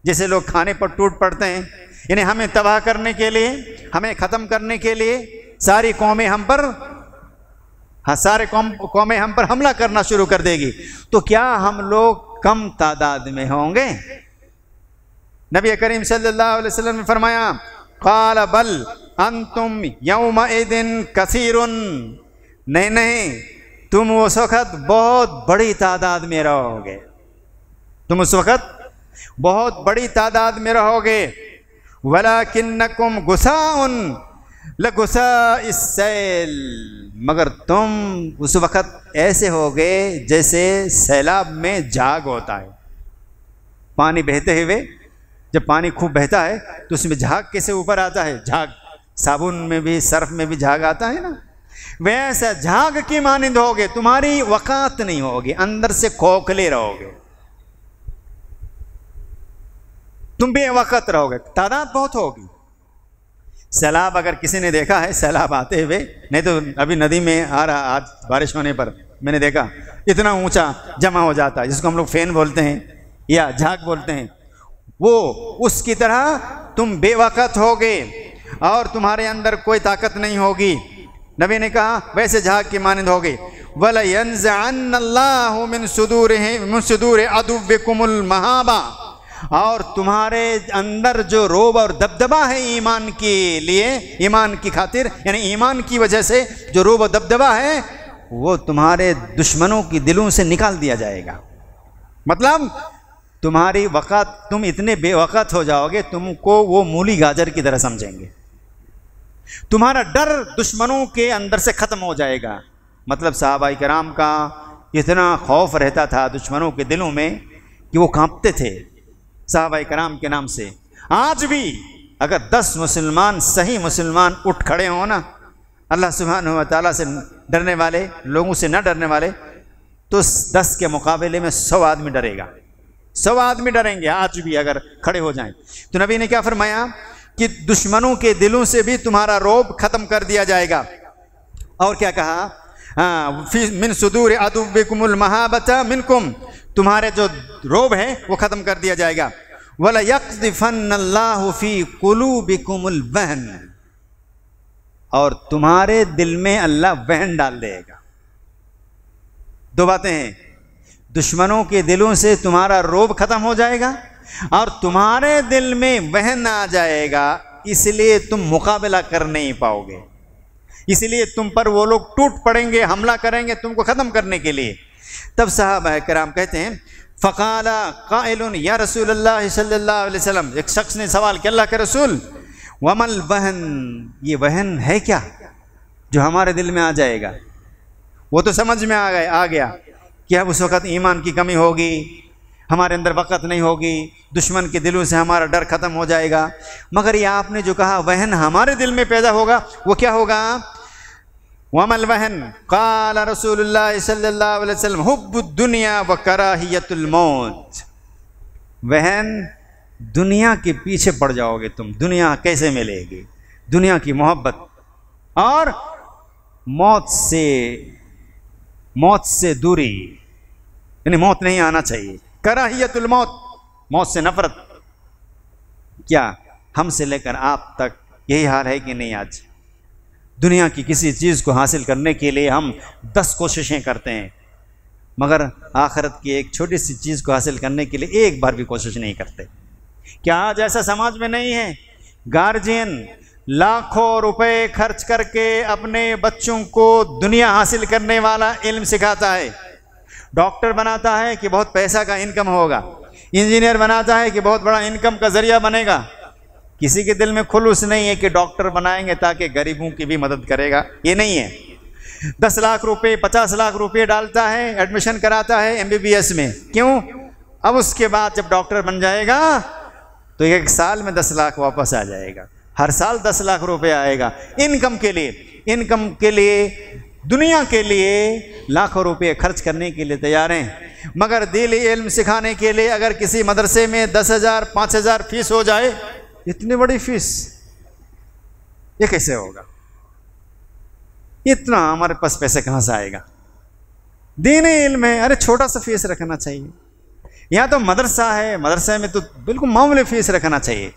جیسے لوگ کھانے پر ٹوٹ پڑتے ہیں؟ یعنی ہمیں تباہ کرنے کے لیے، ہمیں ختم کرنے کے لیے ساری قومیں ہم پر، قومیں ہم پر حملہ کرنا شروع کر دے گی، تو کیا ہم لوگ کم تعداد میں ہوں گے؟ نبی کریم صلی اللہ علیہ وسلم نے فرمایا، قال بل انتم یومئذ کثیر، نہیں تم اس وقت بہت بڑی تعداد میں رہو گے، تم اس وقت بہت بڑی تعداد میں رہو گے۔ وَلَكِنَّكُمْ غُثَاءٌ لَغُثَاءِ السَّيْلِ، مگر تم اس وقت ایسے ہوگے جیسے سیلاب میں جھاگ ہوتا ہے، پانی بہتے ہوئے جب پانی خوب بہتا ہے تو اس میں جھاگ کیسے اوپر آتا ہے، جھاگ صابن میں بھی، سرف میں بھی جھاگ آتا ہے نا، ویسا جھاگ کی مانند ہوگے، تمہاری وقات نہیں ہوگی، اندر سے کھوکھلے رہو گے، تم بے وقت رہو گے، تعداد بہت ہوگی۔ سیلاب اگر کسی نے دیکھا ہے سیلاب آتے ہوئے، نہیں تو ابھی ندی میں آ رہا، آج بارش ہونے پر میں نے دیکھا اتنا اونچا جمع ہو جاتا ہے، جس کو ہم لوگ فین بولتے ہیں یا جھاگ بولتے ہیں، وہ اس کی طرح تم بے وقت ہوگے اور تمہارے اندر کوئی طاقت نہیں ہوگی. نبی نے کہا ویسے جھاگ کی مانند ہوگے. وَلَيَنزَعَنَّ اللَّهُ مِن صُدُورِ عَدُوِّكُمُ الْمَهَابَةَ، اور تمہارے اندر جو روب اور دبدبہ ہے ایمان کے لیے، ایمان کی خاطر، یعنی ایمان کی وجہ سے جو روب و دبدبہ ہے وہ تمہارے دشمنوں کی دلوں سے نکال دیا جائے گا. مطلب تمہاری وقت، تم اتنے بے وقت ہو جاؤ گے، تم کو وہ مولی گاجر کی طرح سمجھیں گے. تمہارا ڈر دشمنوں کے اندر سے ختم ہو جائے گا. مطلب صحابہ کرام کا اتنا خوف رہتا تھا دشمنوں کے دلوں میں کہ وہ کانپتے تھے صحابہ کرام کے نام سے. آج بھی اگر 10 مسلمان، صحیح مسلمان اٹھ کھڑے ہوں نا، اللہ سبحانہ و تعالیٰ سے ڈرنے والے، لوگوں سے نہ ڈرنے والے، تو 10 کے مقابلے میں 100 آدمی ڈرے گا. 100 آدمی ڈریں گے آج بھی اگر کھڑے ہو جائیں. تو نبی نے کیا فرمایا کہ دشمنوں کے دلوں سے بھی تمہارا روب ختم کر دیا جائے گا. اور کیا کہا؟ من صدور عدوکم المہابۃ منکم، تمہارے جو روب ہے وہ ختم کر دیا جائے گا. وَلَيَقْذِفَنَّ اللَّهُ فِي قُلُوبِكُمُ الْوَهْنَ، اور تمہارے دل میں اللہ وہن ڈال دے گا. 2 باتیں ہیں، دشمنوں کے دلوں سے تمہارا روب ختم ہو جائے گا اور تمہارے دل میں وہن آ جائے گا. اس لیے تم مقابلہ کر نہیں پاؤ گے، اس لیے تم پر وہ لوگ ٹوٹ پڑیں گے، حملہ کریں گے تم کو ختم کرنے کے لیے. تب صحابہ کرام کہتے ہیں فقال قائل یا رسول اللہ صلی اللہ علیہ وسلم، ایک شخص نے سوال کیا اللہ کے رسول، وما الوہن، یہ وہن ہے کیا جو ہمارے دل میں آ جائے گا؟ وہ تو سمجھ میں آ گیا کہ اب اس وقت ایمان کی کمی ہوگی، ہمارے اندر وقت نہیں ہوگی، دشمن کے دلوں سے ہمارا ڈر ختم ہو جائے گا. مگر یہ آپ نے جو کہا وہن ہمارے دل میں پیدا ہوگا، وہ کیا ہوگا؟ وما الوہن قال رسول اللہ صلی اللہ علیہ وسلم حب الدنیا وکراہیت الموت. وہن دنیا کے پیچھے پڑ جاؤ گے تم، دنیا کیسے ملے گی، دنیا کی محبت، اور موت سے دوری، یعنی موت نہیں آنا چاہیے. کراہیت الموت، موت سے نفرت. کیا ہم سے لے کر آپ تک یہی حال ہے کہ نہیں؟ آج دنیا کی کسی چیز کو حاصل کرنے کے لیے ہم 10 کوششیں کرتے ہیں، مگر آخرت کی ایک چھوٹی سی چیز کو حاصل کرنے کے لیے ایک بار بھی کوشش نہیں کرتے. کیا آج ایسا سماج میں نہیں ہے؟ گارجین لاکھوں روپے خرچ کر کے اپنے بچوں کو دنیا حاصل کرنے والا علم سکھاتا ہے. ڈاکٹر بناتا ہے کہ بہت پیسہ کا انکم ہوگا، انجینئر بناتا ہے کہ بہت بڑا انکم کا ذریعہ بنے گا. کسی کے دل میں خلوص نہیں ہے کہ ڈاکٹر بنائیں گے تاکہ غریبوں کی بھی مدد کرے گا، یہ نہیں ہے. 10 لاکھ روپے 50 لاکھ روپے ڈالتا ہے، ایڈمیشن کراتا ہے MBBS میں. کیوں؟ اب اس کے بعد جب ڈاکٹر بن جائے گا تو 1 سال میں 10 لاکھ واپس آ جائے گا، ہر سال 10 لاکھ روپے آئے گا. انکم کے لیے دنیا کے لیے لاکھوں روپے خرچ کرنے کے لیے تیار ہیں، مگر دینی علم سکھانے کے لیے اگر کسی مدرسے میں 10,000 5,000 فیس ہو جائے، اتنی بڑی فیس یہ کیسے ہوگا؟ اتنا ہمارے پاس پیسے کہاں سے آئے گا؟ دینی علم ہے، ارے چھوٹا سا فیس رکھنا چاہیے. یہاں تو مدرسہ ہے، مدرسے میں تو بالکل معمولی فیس رکھنا چاہیے.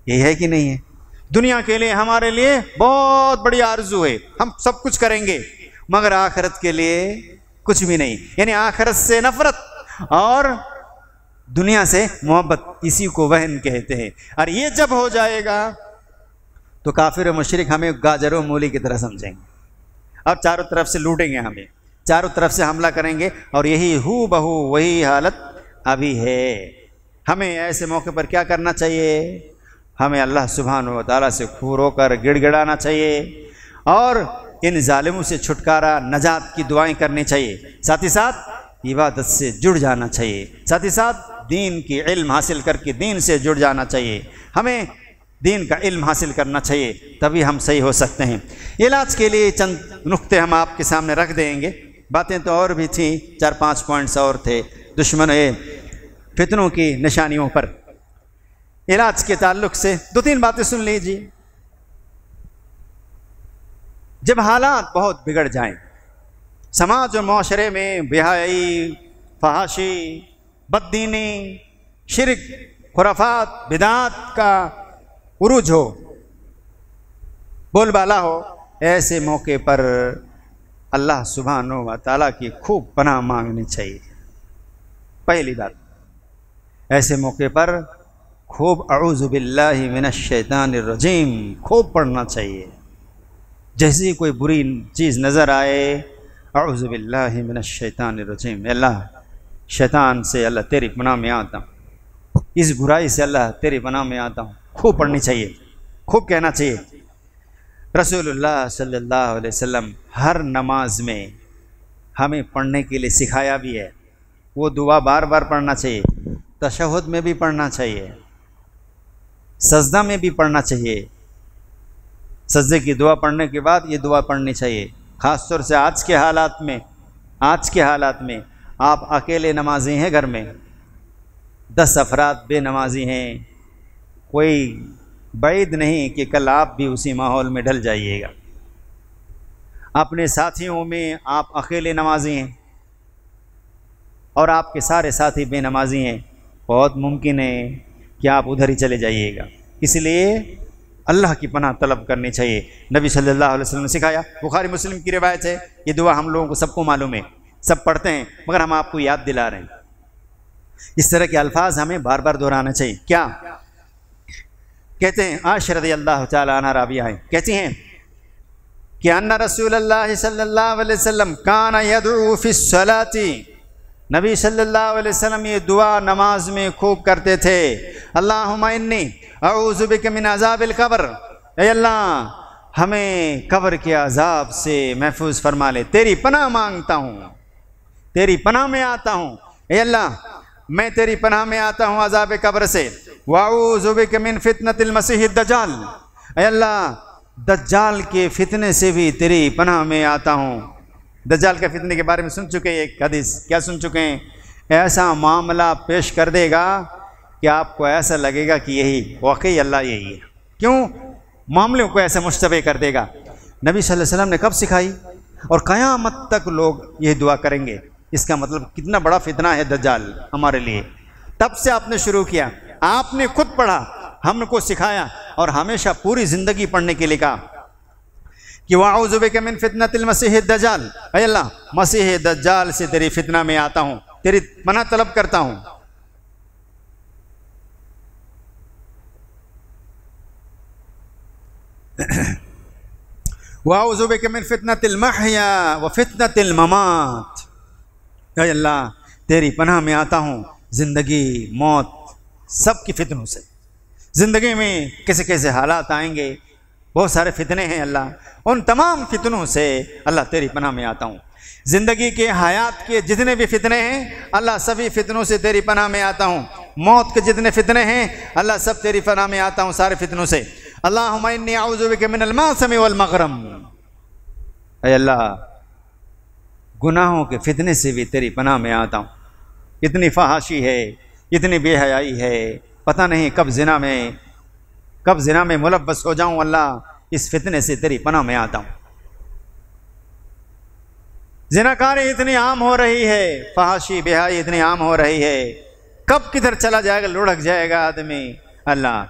یہی ہے کہ نہیں ہے؟ دنیا کے لیے ہمارے لیے بہت بڑی آرزو ہے، ہم سب کچھ کریں گے، مگر آخرت کے لیے کچھ بھی نہیں. یعنی آخرت سے نفرت اور دنیا سے محبت، اسی کو وہن کہتے ہیں. اور یہ جب ہو جائے گا تو کافر و مشرک ہمیں گاجر و مولی کی طرح سمجھیں گے، اب چاروں طرف سے لوٹیں گے، ہمیں چاروں طرف سے حملہ کریں گے. اور یہی ہو بہو وہی حالت ابھی ہے. ہمیں ایسے موقع پر کیا کرنا چاہیے؟ ہمیں اللہ سبحانہ و تعالیٰ سے کھو رو کر گڑ گڑانا چاہیے اور ان ظالموں سے چھٹکارا، نجات کی دعائیں کرنی چاہیے. ساتھ ہی ساتھ عبادت سے جڑ جانا چاہیے، ساتھ ہی ساتھ دین کی علم حاصل کر کے دین سے جڑ جانا چاہیے. ہمیں دین کا علم حاصل کرنا چاہیے، تبھی ہم صحیح ہو سکتے ہیں. علاج کے لیے چند نقطے ہم آپ کے سامنے رکھ دیں گے. باتیں تو اور بھی تھیں، 4-5 پوائنٹس اور تھے دشمن فتنوں کی نشانیوں پر. علاج کے تعلق سے 2-3 باتیں سن لیجیے. جب حالات بہت بگڑ جائیں، سماج اور معاشرے میں بے-حیائی، فحاشی، بددینی، شرک، خرافات، بدعات کا عروج ہو، بول بالا ہو، ایسے موقع پر اللہ سبحانہ و تعالیٰ کی خوب پناہ مانگنی چاہیے۔ پہلی بات، ایسے موقع پر خوب اعوذ باللہ من الشیطان الرجیم خوب پڑھنا چاہیے۔ جیسی کوئی بری چیز نظر آئے، اعوذ باللہ من الشیطان الرجیم، اللہ شیطان سے اللہ تیری پناہ میں آتا ہوں، اس برائی سے اللہ تیری پناہ میں آتا ہوں، خوب پڑھنی چاہیے، خوب کہنا چاہیے۔ رسول اللہ صلی اللہ علیہ وسلم ہر نماز میں ہمیں پڑھنے کے لیے سکھایا بھی ہے، وہ دعا بار بار پڑھنا چاہیے، تشہد میں بھی پڑھنا چاہیے، سجدہ میں بھی پڑھنا چاہیے، سجدے کی دعا پڑھنے کے بعد یہ دعا پڑھنی چاہیے۔ خاص طور سے آج کے حالات میں آپ اکیلے نمازی ہیں، گھر میں 10 افراد بے نمازی ہیں، کوئی بعید نہیں کہ کل آپ بھی اسی ماحول میں ڈل جائیے گا۔ اپنے ساتھیوں میں آپ اکیلے نمازی ہیں اور آپ کے سارے ساتھی بے نمازی ہیں، بہت ممکن ہے کہ آپ ادھر ہی چلے جائیے گا۔ اس لیے اللہ کی پناہ طلب کرنی چاہیے۔ نبی صلی اللہ علیہ وسلم نے سکھایا، بخاری مسلم کی روایت ہے، یہ دعا ہم لوگوں کو سب کو معلوم ہے، سب پڑھتے ہیں، مگر ہم آپ کو یاد دلا رہے ہیں۔ اس طرح کے الفاظ ہمیں بار بار دہرانا چاہیے۔ کیا کہتے ہیں؟ عائشہ رضی اللہ تعالی عنہا راویہ ہیں، کہتی ہیں کہ ان رسول اللہ صلی اللہ علیہ وسلم کان یدعو فی الصلاۃ، نبی صلی اللہ علیہ وسلم یہ دعا نماز میں خوب کرتے تھے، اللہم انی اعوذ بک من عذاب القبر، اے اللہ ہمیں قبر کے عذاب سے محفوظ فرما لے، تیری پناہ مانگتا ہوں، تیری پناہ میں آتا ہوں، اے اللہ میں تیری پناہ میں آتا ہوں عذاب قبر سے، واعوذ بک من فتنۃ المسیح الدجال، اے اللہ دجال کے فتنے سے بھی تیری پناہ میں آتا ہوں۔ دجال کے فتنے کے بارے میں سن چکے ہیں، ایک حدیث کیا سن چکے ہیں؟ ایسا معاملہ پیش کر دے گا کہ آپ کو ایسا لگے گا کہ یہی واقعی اللہ یہی ہے۔ کیوں؟ معاملوں کو ایسے مشتبہ کر دے گا۔ نبی صلی اللہ علیہ وسلم نے کب سکھائی؟ اور قیامت تک لوگ یہ دعا کریں گے۔ اس کا مطلب کتنا بڑا فتنہ ہے دجال ہمارے لیے۔ تب سے آپ نے شروع کیا، آپ نے خود پڑھا، ہم کو سکھایا اور ہمیشہ پوری زندگی پڑھنے کے لیے کہا کہ وَأَعُوذُ بِكَ مِن فِتْنَةِ الْمَسِيحِ الدَّجَّالِ، اے اللہ مسیح دجال سے تیری فتنہ میں آتا ہوں، تیری پناہ طلب کرتا ہوں۔ وَأَعُوذُ بِكَ مِن فِتْنَةِ الْمَحْيَا وَفِتْنَةِ الْمَمَاتِ، اے اللہ تیری پناہ میں آتا ہوں زندگی موت سب کی فتنوں سے۔ زندگی میں کیسے کیسے حالات آئیں گے، بہت سارے فتنے ہیں اللہ، ان تمام فتنوں سے اللہ تیری پناہ میں آتا ہوں۔ زندگی کے حیات کے جتنے بھی فتنے ہیں اللہ سبھی فتنوں سے تیری پناہ میں آتا ہوں۔ موت کے جتنے فتنے ہیں اللہ سب تیری پناہ میں آتا ہوں سارے فتنوں سے۔ اللہم انی اعوذ بک من المعصم والمغرم، اے اللہ گناہوں کے فتنے سے بھی تیری پناہ میں آتا ہوں۔ اتنی فحاشی ہے، اتنی بے حیائی ہے، پتہ نہیں کب زنا میں ملوث ہو جاؤں، اللہ اس فتنے سے تیری پناہ میں آتا ہوں۔ زناکاری اتنی عام ہو رہی ہے، فحاشی بے حیائی اتنی عام ہو رہی ہے، کب کدھر چلا جائے گا، لڑک جائے گا آدمی، اللہ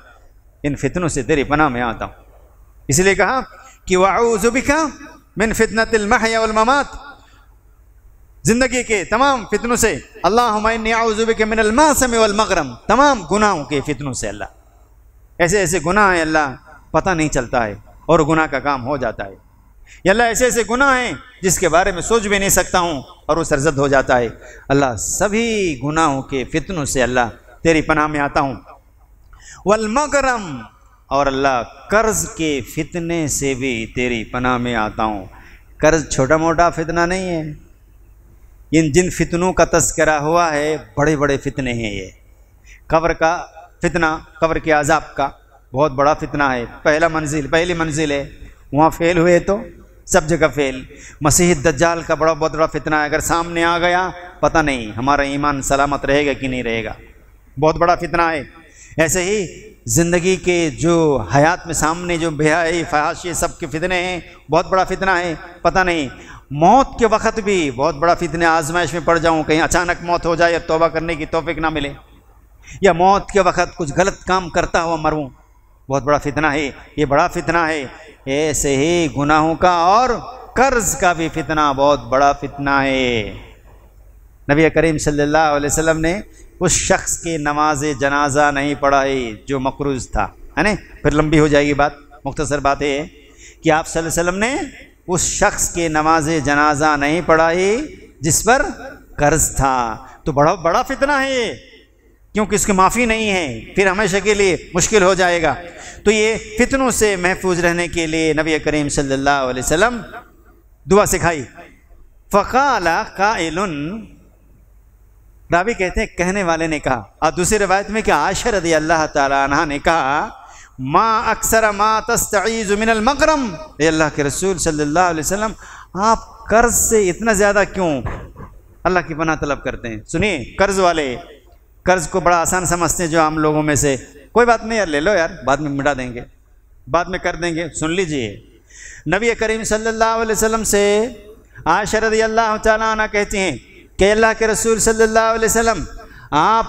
ان فتنوں سے تیری پناہ میں آتا ہوں۔ اس لیے کہا کہ وَأَعُوذُ بِكَ مِن فِتْنَةِ الْمَحْيَا وَالْمَمَاتِ، زندگی کے تمام فتنوں سے۔ اللہم انی اعوذ بک من المعصم والمغرم، تمام گناہوں کے فتنوں سے اللہ۔ ایسے ایسے گناہ ہیں اللہ پتہ نہیں چلتا ہے اور گناہ کا کام ہو جاتا ہے، یا اللہ ایسے ایسے گناہ ہیں جس کے بارے میں سوچ بھی نہیں سکتا ہوں اور وہ سرزد ہو جاتا ہے۔ اللہ سبھی گناہوں کے فتنوں سے اللہ تیری پناہ میں آتا ہوں۔ والمغرم، اور اللہ قرض کے فتنے سے بھی تیری پناہ میں آتا ہوں۔ قرض چھوٹا موٹا فتنہ نہیں ہے، جن فتنوں کا تذکرہ ہوا ہے بڑے بڑے فتنے ہیں یہ۔ قبر کا فتنہ، قبر کے عذاب کا بہت بڑا فتنہ ہے، پہلی منزل ہے، وہاں فیل ہوئے تو سب جگہ فیل۔ مسیح الدجال کا بہت بڑا فتنہ ہے، اگر سامنے آ گیا پتہ نہیں ہمارا ایمان سلامت رہے گا کہ نہیں رہے گا، بہت بڑا فتنہ ہے۔ ایسے ہی زندگی کے جو حیات میں سامنے جو بے حیائی فحاشی سب کے فتنے ہیں، بہت بڑا فتنہ ہے، پتہ نہیں موت کے وقت بھی بہت بڑا فتنہ، آزمائش میں پڑ جاؤں، کہیں اچانک موت ہو جائے اور توبہ کرنے کی توفیق نہ ملے، یا موت کے وقت کچھ غلط کام کرتا ہوا مروں، بہت بڑا فتنہ ہے، یہ بڑا فتنہ ہے۔ ایسے ہی گناہوں کا اور قرض کا بھی فتنہ بہت بڑا فتنہ ہے۔ نبی کریم صلی اللہ علیہ وسلم نے اس شخص کی نماز جنازہ نہیں پڑھائی جو مقروض تھا، ہے نا؟ پھر لمبی ہو جائے گی بات، مختصر بات ہے کہ آپ صلی اللہ علیہ وسلم نے اس شخص کی نماز جنازہ نہیں پڑھائی جس پر قرض تھا، تو بڑا فتنہ ہے یہ، کیونکہ اس کی معافی نہیں ہے، پھر ہمیشہ کے لیے مشکل ہو جائے گا۔ تو یہ فتنوں سے محفوظ رہنے کے لیے نبی کریم صلی اللہ علیہ وسلم دعا سکھائی۔ فقال قائل، راوی کہتے ہیں کہنے والے نے کہا، اور دوسری روایت میں کہ عائشہ رضی اللہ تعالی عنہ نے کہا، ما اکثر ما تستعیذ من المغرم، اے اللہ کے رسول صلی اللہ علیہ وسلم آپ قرض سے اتنا زیادہ کیوں اللہ کی پناہ طلب کرتے ہیں؟ سنیے، قرض والے قرض کو بڑا آسان سمجھتے ہیں جو عام لوگوں میں سے، کوئی بات نہیں یار لے لو یار، بعد میں مٹا دیں گے، بعد میں کر دیں گے۔ سن لیجئے، نبی کریم صلی اللہ علیہ وسلم سے عائشہ رضی اللہ تعالیٰ عنہ کہتی ہیں کہ اللہ کے رسول صلی اللہ علیہ وسلم آپ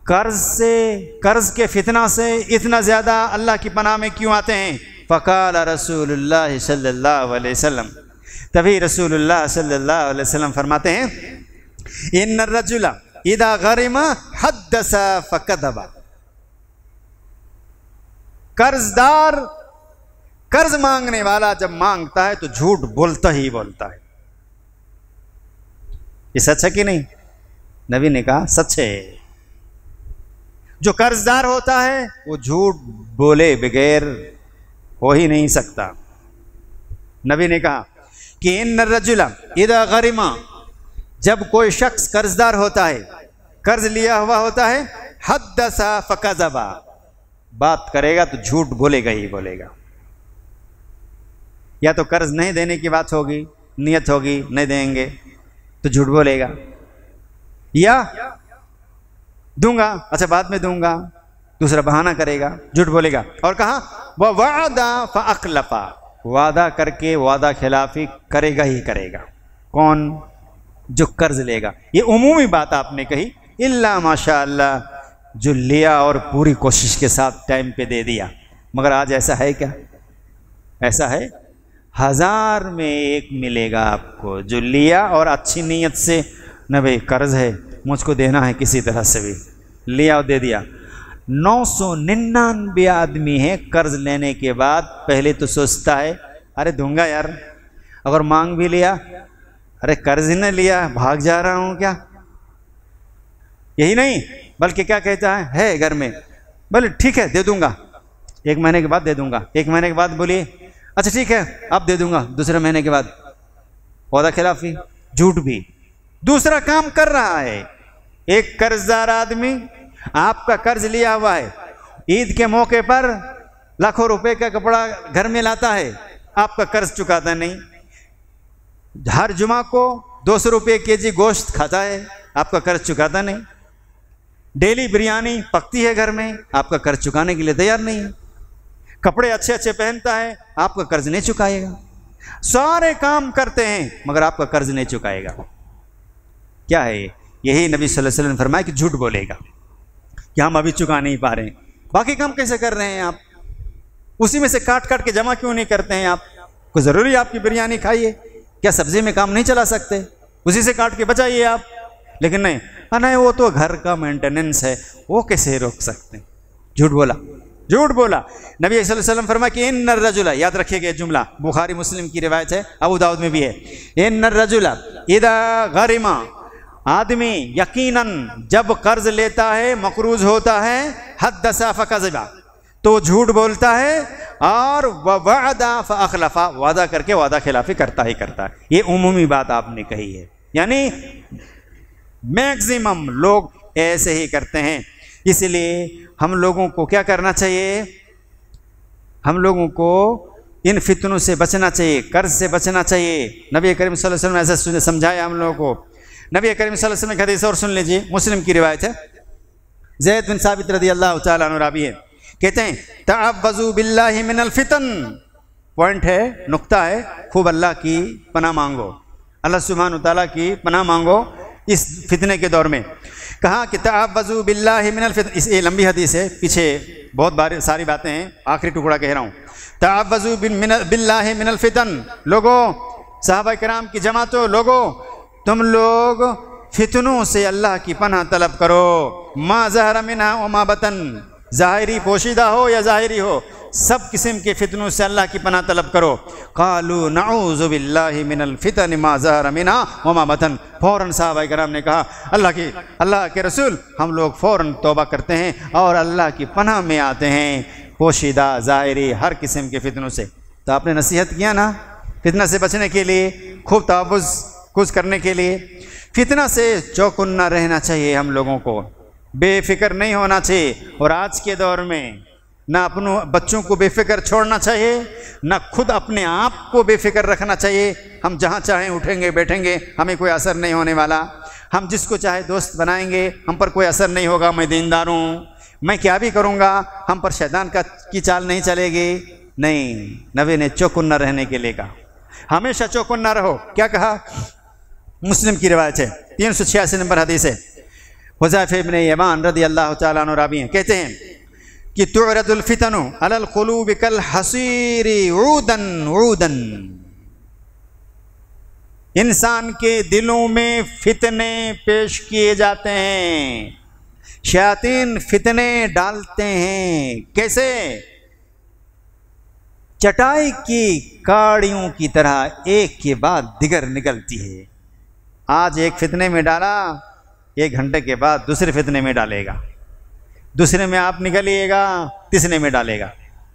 قرض کے فتنہ سے اتنا زیادہ اللہ کی پناہ میں کیوں آتے ہیں؟ فقال رسول اللہ صلی اللہ علیہ وسلم، تبھی رسول اللہ صلی اللہ علیہ وسلم فرماتے ہیں، ان الرجل اذا غرم حدث فکذب، قرضدار قرض مانگنے والا جب مانگتا ہے تو جھوٹ بولتا ہی بولتا ہے۔ یہ سچ ہے کہ نہیں؟ نبی نے کہا سچ ہے، جو قرضدار ہوتا ہے وہ جھوٹ بولے بغیر ہو ہی نہیں سکتا۔ نبی نے کہا کہ ان الرجل اذا غرم، جب کوئی شخص قرضدار ہوتا ہے، قرض لیا ہوا ہوتا ہے، حدث فکذب، بات کرے گا تو جھوٹ بولے گا ہی بولے گا۔ یا تو قرض نہیں دینے کی بات ہوگی، نیت ہوگی نہیں دیں گے تو جھوٹ بولے گا، یا دوں گا اچھا بعد میں دوں گا، دوسرا بہانہ کرے گا، جھوٹ بولے گا۔ اور کہا وَوَعَدَ فَأَخْلَفَ، وعدہ کر کے وعدہ خلافی کرے گا ہی کرے گا۔ کون؟ جو قرض لے گا۔ یہ عمومی بات آپ نے کہی، الا ماشاء اللہ جو لیا اور پوری کوشش کے ساتھ ٹائم پہ دے دیا، مگر آج ایسا ہے کیا؟ ایسا ہے؟ 1000 میں 1 ملے گا آپ کو جو لیا اور اچھی نیت سے، نہ بھائی قرض ہے مجھ کو دینا ہے کسی طرح سے بھی، لیا اور دے دیا۔ 999 آدمی ہے قرض لینے کے بعد پہلے تو سوچتا ہے ارے دوں گا یار، اگر مانگ بھی لیا ارے قرض ہی نہ لیا بھاگ جا رہا ہوں کیا، یہی نہیں بلکہ کیا کہتا ہے گھر میں، بولے ٹھیک ہے دے دوں گا، 1 مہینے کے بعد دے دوں گا، 1 مہینے کے بعد بولیے اچھا ٹھیک ہے اب دے دوں گا، دوسرے مہینے کے بعد وعدہ خلافی، جھوٹ بھی، دوسرا کام کر رہا ہے۔ ایک قرضدار آدمی آپ کا قرض لیا ہوا ہے، عید کے موقع پر لاکھوں روپے کا کپڑا گھر میں لاتا ہے، آپ کا قرض چکاتا نہیں، ہر جمعہ کو 200 روپے kg گوشت کھاتا ہے، آپ کا قرض چکاتا نہیں، ڈیلی بریانی پکتی ہے گھر میں، آپ کا قرض چکانے کے لیے تیار نہیں ہے، کپڑے اچھے اچھے پہنتا ہے، آپ کا قرض نہیں چکائے گا، سارے کام کرتے ہیں مگر آپ کا قرض نہیں چکائے گا۔ کیا ہے یہی نبی صلی اللہ علیہ وسلم نے فرمایا کہ جھوٹ بولے گا کہ ہم ابھی چکا نہیں پا رہے ہیں، باقی کام کیسے کر رہے ہیں آپ، اسی میں سے کاٹ کاٹ کے جمع کیوں نہیں کرتے ہیں آپ، کوئی ضروری آپ کی بریانی کھائیے، کیا سبزی میں کام نہیں چلا سکتے، اسی سے کاٹ کے بچائیے آپ، لیکن نہیں وہ تو گھر کا مینٹیننس ہے، وہ کیسے روک سکتے ہیں، جھوٹ بولا، جھوٹ بولا۔ نبی صلی اللہ علیہ وسلم فرمایا کہ ان الرجل، یاد رکھیے گا جملہ بخاری مسلم کی روایت ہے، ابو داؤد میں بھی ہے، ان الرجل اذا غرم، آدمی یقیناً جب قرض لیتا ہے مقروض ہوتا ہے، حدث فکذب، تو جھوٹ بولتا ہے، اور وعد فاخلف، وعدہ کر کے وعدہ خلافی کرتا ہی کرتا ہے۔ یہ عمومی بات آپ نے کہی ہے، یعنی میکسیمم لوگ ایسے ہی کرتے ہیں، اس لیے ہم لوگوں کو کیا کرنا چاہیے، ہم لوگوں کو ان فتنوں سے بچنا چاہیے، قرض سے بچنا چاہیے۔ نبی کریم صلی اللہ علیہ وسلم نے ایسا سمجھایا ہم لوگوں کو۔ نبی کریم صلی اللہ علیہ وسلم کی حدیث اور سن لیجیے، مسلم کی روایت ہے، زید بن ثابت رضی اللہ تعالیٰ عنہ راوی ہے، کہتے ہیں تعوذوا باللہ من الفتن، پوائنٹ ہے، نقطہ ہے، خوب اللہ کی پناہ مانگو، اللہ سبحانہ وتعالیٰ کی پناہ مانگو اس فتنے کے دور میں۔ کہا کہ تعوذوا باللہ من الفتن، اس یہ لمبی حدیث ہے، پیچھے بہت ساری باتیں ہیں، آخری ٹکڑا کہہ رہا ہوں۔ تعوذوا باللہ من الفتن، لوگوں، صحابہ کرام کی جماعتوں، لوگوں تم لوگ فتنوں سے اللہ کی پناہ طلب کرو، ما ظہر منہا وما بطن، ظاہری پوشیدہ ہو یا ظاہری ہو، سب قسم کے فتنوں سے اللہ کی پناہ طلب کرو۔ قالوا نعوذ باللہ من الفتن ما ظہر منہا وما بطن، فوراً صحابہ کرام نے کہا اللہ کے رسول، ہم لوگ فوراً توبہ کرتے ہیں اور اللہ کی پناہ میں آتے ہیں پوشیدہ ظاہری ہر قسم کے فتنوں سے۔ تو آپ نے نصیحت کیا نا فتنہ سے بچنے کے لیے، خوب تحفظ کچھ کرنے کے لیے۔ فتنہ سے چوکن نہ رہنا چاہیے ہم لوگوں کو، بے فکر نہیں ہونا چاہیے، اور آج کے دور میں نہ اپنوں بچوں کو بے فکر چھوڑنا چاہیے، نہ خود اپنے آپ کو بے فکر رکھنا چاہیے۔ ہم جہاں چاہیں اٹھیں گے بیٹھیں گے، ہمیں کوئی اثر نہیں ہونے والا، ہم جس کو چاہے دوست بنائیں گے، ہم پر کوئی اثر نہیں ہوگا، میں دیندار ہوں، میں کیا بھی کروں گا، ہم پر شیطان کی چال نہیں چلے گی۔ نہیں، نبی نے چوکن نہ رہنے کے لیے کہا، ہمیشہ چوکن نہ رہو۔ کیا کہا؟ مسلم کی روایت ہے، 386 نمبر حدیث ہے، حذیفہ ابن یمان رضی اللہ تعالیٰ عنہ راوی ہیں، کہتے ہیں کہ تعرض الفتن علی القلوب کالحصیر عودا عودا، انسان کے دلوں میں فتنے پیش کیے جاتے ہیں، شیاطین فتنے ڈالتے ہیں۔ کیسے؟ چٹائی کی کاڑیوں کی طرح ایک کے بعد دیگر نکلتی ہے۔ آج ایک فتنے میں ڈالا، 1 گھنٹے کے بعد دوسرے فتنے میں ڈالے گا، دوسرے میں آپ نکلیے گا، تیسرے میں ڈالے گا،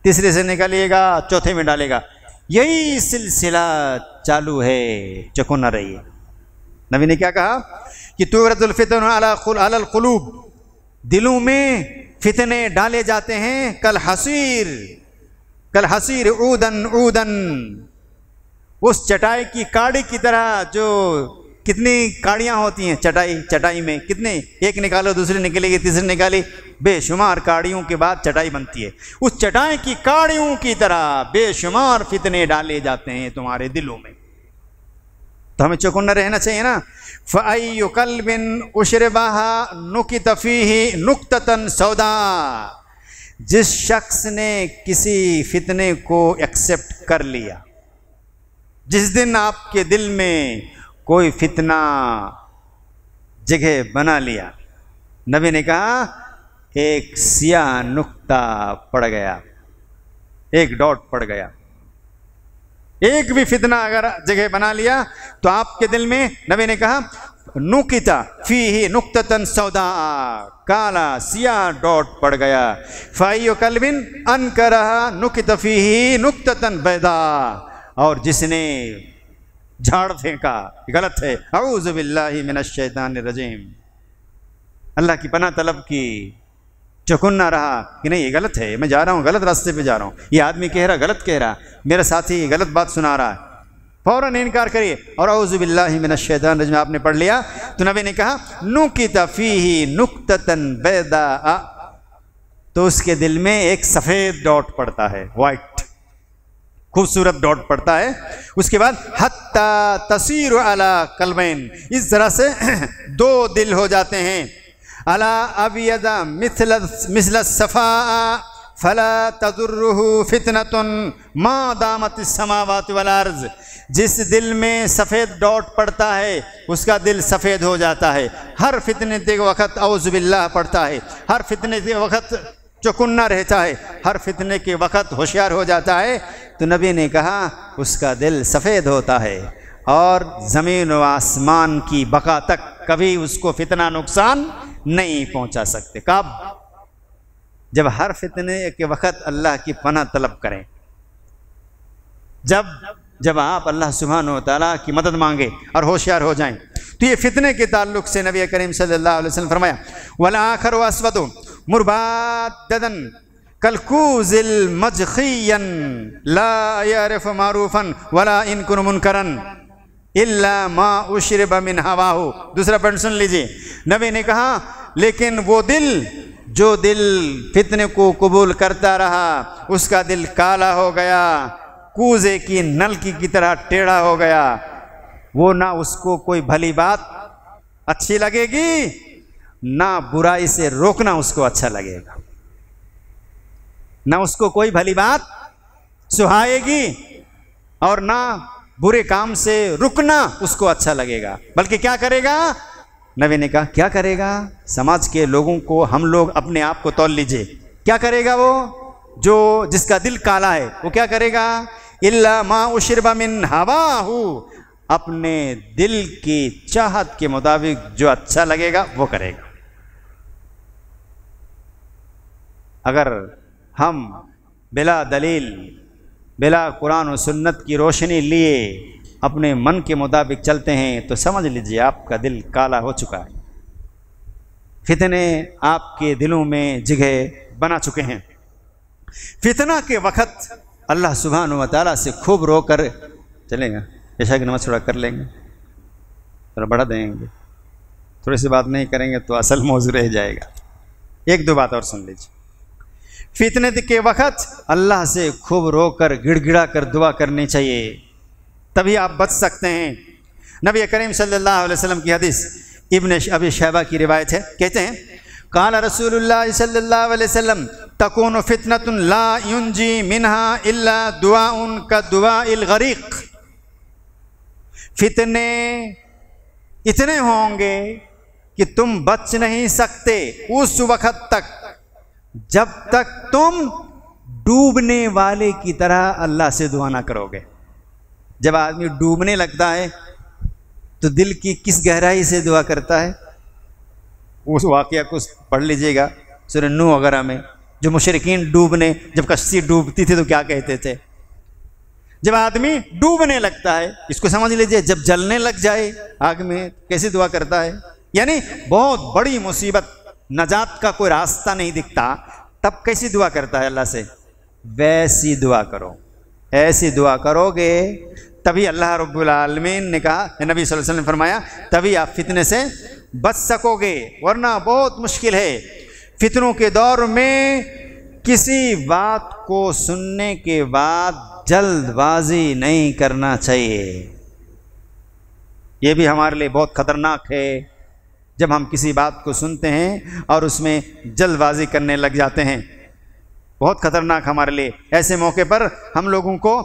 تیسرے سے نکلیے گا، چوتھے میں ڈالے گا، یہی سلسلہ چالو ہے، چوکن نہ رہیے۔ نبی نے کیا کہا کہ تعرض الفتن علی القلوب، دلوں میں فتنے ڈالے جاتے ہیں، کالحصیر عودن عودن، اس چٹائی کی کاڑی کی طرح، جو کتنی کاڑیاں ہوتی ہیں چٹائی میں، کتنے، ایک نکالو دوسری نکلے گی، تیسری نکالی، بے شمار کاڑیوں کے بعد چٹائی بنتی ہے، اس چٹائی کی کاڑیوں کی طرح بے شمار فتنے ڈالے جاتے ہیں تمہارے دلوں میں۔ تو ہمیں چوکن نہ رہنا چاہیے نا۔ فَأَيُّ قَلْبٍ أُشْرِبَهَا نُكِتَ فِيهِ نُكْتَةً سَوْدَاء، جس شخص نے کسی فتنے کو ایکسپٹ کر لیا، جس دن آپ کے دل میں کوئی فتنہ جگہ بنا لیا، نبی نے کہا ایک سیاہ نقطہ پڑ گیا، ایک ڈاٹ پڑ گیا، ایک بھی فتنہ اگر جگہ بنا لیا تو آپ کے دل میں، نبی نے کہا نُکِتَ فِيهِ نُکْتَةً سَوْدَاء، کالا سیاہ ڈاٹ پڑ گیا۔ فَأَيُّ قَلْبٍ أَنْكَرَهَا نُكِتَ فِيهِ نُکْتَةً بَيْضَاء، اور جس نے جھاڑ پھینکا، غلط ہے، اعوذ باللہ من الشیطان الرجیم، اللہ کی پناہ طلب کی، چوکن نہ رہا کہ نہیں یہ غلط ہے، میں جا رہا ہوں غلط راستے پہ جا رہا ہوں، یہ آدمی کہہ رہا غلط کہہ رہا، میرا ساتھی غلط بات سنا رہا ہے، فوراً انکار کریے، اور اعوذ باللہ من الشیطان الرجیم آپ نے پڑھ لیا تو نبی نے کہا نُکِتَ فِيهِ نُکْتَةً بَيْضَاء، تو اس کے دل میں ایک سفید ڈاٹ پڑتا ہے، وائٹ خوبصورت ڈاٹ پڑتا ہے۔ اس کے بعد حَتَّى تَصِيرُ عَلَى قَلْبَيْن، اس طرح سے 2 دل ہو جاتے ہیں، عَلَى أَبْيَضَ مِثْلَ الصَّفَاء فَلَا تَضُرُّهُ فِتْنَةٌ مَا دَامَتِ السَّمَاوَاتُ وَالْأَرْضِ، جس دل میں سفید ڈاٹ پڑتا ہے اس کا دل سفید ہو جاتا ہے، ہر فتنے کے وقت اعوذ باللہ پڑھتا ہے، ہر فتنے کے وقت چوکن نہ رہتا ہے، ہر فتنے کے وقت ہوشیار ہو جاتا ہے، تو نبی نے کہا اس کا دل سفید ہوتا ہے، اور زمین و آسمان کی بقا تک کبھی اس کو فتنہ نقصان نہیں پہنچا سکتے۔ کب؟ جب ہر فتنے کے وقت اللہ کی پناہ طلب کریں، جب آپ اللہ سبحانہ و تعالیٰ کی مدد مانگے اور ہوشیار ہو جائیں۔ تو یہ فتنے کے تعلق سے نبی کریم صلی اللہ علیہ وسلم فرمایا وَالْآخَرُ أَسْوَدُ مُرْبَادًا كَالْكُوزِ الْمَجْخِيًّا لَا يَعْرِفُ مَعْرُوفًا وَلَا يَنْكُرُ مُنْكَرًا إِلَّا مَا أُشْرِبَ مِنْ هَوَاهُ۔ دوسرا پوائنٹ سن لیجئے، نبی نے کہا لیکن وہ دل جو دل فتنے کو قبول کرتا رہا اس کا دل کالا ہو گیا، کوزے کی نلکی کی طرح ٹیڑھا ہو گیا، وہ نہ اس کو کوئی بھلی بات اچھی لگے گی نہ برائی سے روکنا اس کو اچھا لگے گا، نہ اس کو کوئی بھلی بات سہائے گی، اور نہ برے کام سے رکنا اس کو اچھا لگے گا، بلکہ کیا کرے گا؟ نبی نے کہا کیا کرے گا؟ سماج کے لوگوں کو ہم لوگ اپنے آپ کو تول لیجئے، کیا کرے گا وہ جو جس کا دل کالا ہے؟ وہ کیا کرے گا؟ الا ما اشرب من ہواہ، اپنے دل کی چاہت کے مطابق جو اچھا لگے گا وہ کرے گا۔ اگر ہم بلا دلیل، بلا قرآن و سنت کی روشنی لیے اپنے من کے مطابق چلتے ہیں تو سمجھ لیجئے آپ کا دل کالا ہو چکا ہے، فتنے آپ کے دلوں میں جگہ بنا چکے ہیں۔ فتنہ کے وقت اللہ سبحانہ و تعالیٰ سے خوب رو کر چلیں گا، عشاء کی نماز تھوڑا کر لیں گے، تھوڑا بڑھا دیں گے، تھوڑی سی بات نہیں کریں گے تو اصل موضوع رہ جائے گا۔ ایک دو بات اور سن لیجیے۔ فتنے کے وقت اللہ سے خوب رو کر گڑ گڑا کر دعا کرنی چاہیے، تبھی آپ بچ سکتے ہیں۔ نبی کریم صلی اللہ علیہ وسلم کی حدیث ابن ابی شیبہ کی روایت ہے، کہتے ہیں قال رسول اللہ صلی اللہ علیہ وسلم تکون فتنۃ لا ینجی منها الا دعاء کدعاء الغریق، فتنے اتنے ہوں گے کہ تم بچ نہیں سکتے اس وقت تک جب تک تم ڈوبنے والے کی طرح اللہ سے دعا نہ کرو گے۔ جب آدمی ڈوبنے لگتا ہے تو دل کی کس گہرائی سے دعا کرتا ہے؟ اس واقعہ کو پڑھ لیجئے گا سورہ نوح وغیرہ میں، جو مشرکین ڈوبنے، جب کشتی ڈوبتی تھی تو کیا کہتے تھے؟ جب آدمی ڈوبنے لگتا ہے، اس کو سمجھ لیجئے جب جلنے لگ جائے آگ میں کیسی دعا کرتا ہے، یعنی بہت بڑی مصیبت، نجات کا کوئی راستہ نہیں دکھتا، تب کیسی دعا کرتا ہے اللہ سے؟ ویسی دعا کرو، ایسی دعا کرو گے تبھی اللہ رب العالمین نے کہا، نبی صلی اللہ علیہ وسلم نے فرمایا تبھی آپ فتنے سے بچ سکو گے، ورنہ بہت مشکل ہے۔ فتنوں کے دور میں کسی بات کو سننے کے بعد جلد بازی نہیں کرنا چاہیے، یہ بھی ہمارے لیے بہت خطرناک ہے جب ہم کسی بات کو سنتے ہیں اور اس میں جلد بازی کرنے لگ جاتے ہیں، بہت خطرناک ہمارے لیے۔ ایسے موقع پر ہم لوگوں کو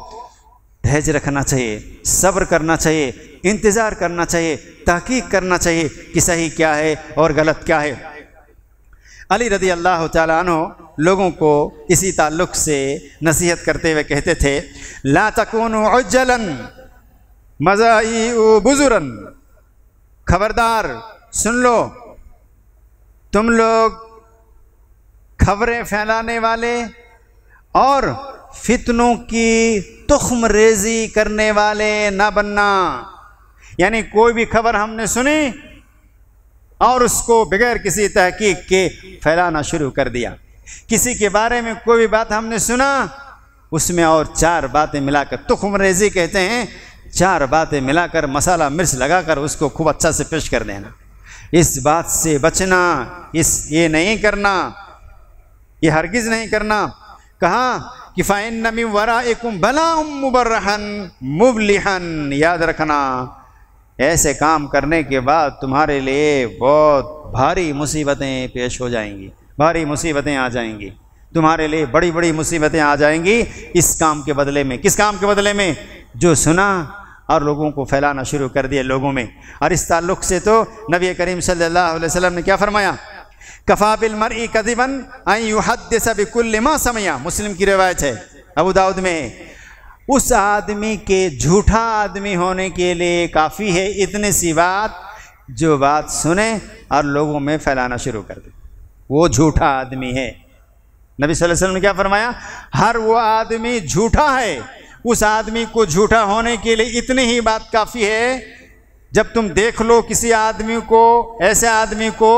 دھیرج رکھنا چاہیے، صبر کرنا چاہیے، انتظار کرنا چاہیے، تحقیق کرنا چاہیے کہ صحیح کیا ہے اور غلط کیا ہے۔ علی رضی اللہ تعالیٰ عنہ لوگوں کو اسی تعلق سے نصیحت کرتے ہوئے کہتے تھے لا تکونوا عجلا مزائع بزرا، خبردار سن لو، تم لوگ خبریں پھیلانے والے اور فتنوں کی تخم ریزی کرنے والے نہ بننا، یعنی کوئی بھی خبر ہم نے سنی اور اس کو بغیر کسی تحقیق کے پھیلانا شروع کر دیا، کسی کے بارے میں کوئی بھی بات ہم نے سنا اس میں اور چار باتیں ملا کر، تخم ریزی کہتے ہیں، چار باتیں ملا کر مسالہ مرچ لگا کر اس کو خوب اچھا سے پیش کر دینا، اس بات سے بچنا، یہ نہیں کرنا، یہ ہرگز نہیں کرنا۔ کہا کہ فَإِنَّ مِن وَرَائِكُمْ بَلَاءً مُبَرَّحًا مُبْلِحًا، یاد رکھنا ایسے کام کرنے کے بعد تمہارے لیے بہت بھاری مصیبتیں پیش ہو جائیں گی، بھاری مصیبتیں آ جائیں گی، تمہارے لیے بڑی بڑی مصیبتیں آ جائیں گی اس کام کے بدلے میں۔ کس کام کے بدلے میں؟ جو سنا اور لوگوں کو پھیلانا شروع کر دیا لوگوں میں۔ اور اس تعلق سے تو نبی کریم صلی اللہ علیہ وسلم نے کیا فرمایا؟ کفا بالمرء کذبا ان یحدث بکل ما سمع، مسلم کی روایت ہے، ابو داؤد میں ہے، اس آدمی کے جھوٹا آدمی ہونے کے لیے کافی ہے اتنی سی بات جو بات سنے اور لوگوں میں پھیلانا شروع کر دے، وہ جھوٹا آدمی ہے۔ نبی صلی اللہ علیہ وسلم نے کیا فرمایا؟ ہر وہ آدمی جھوٹا ہے، اس آدمی کو جھوٹا ہونے کے لیے اتنی ہی بات کافی ہے جب تم دیکھ لو کسی آدمی کو، ایسے آدمی کو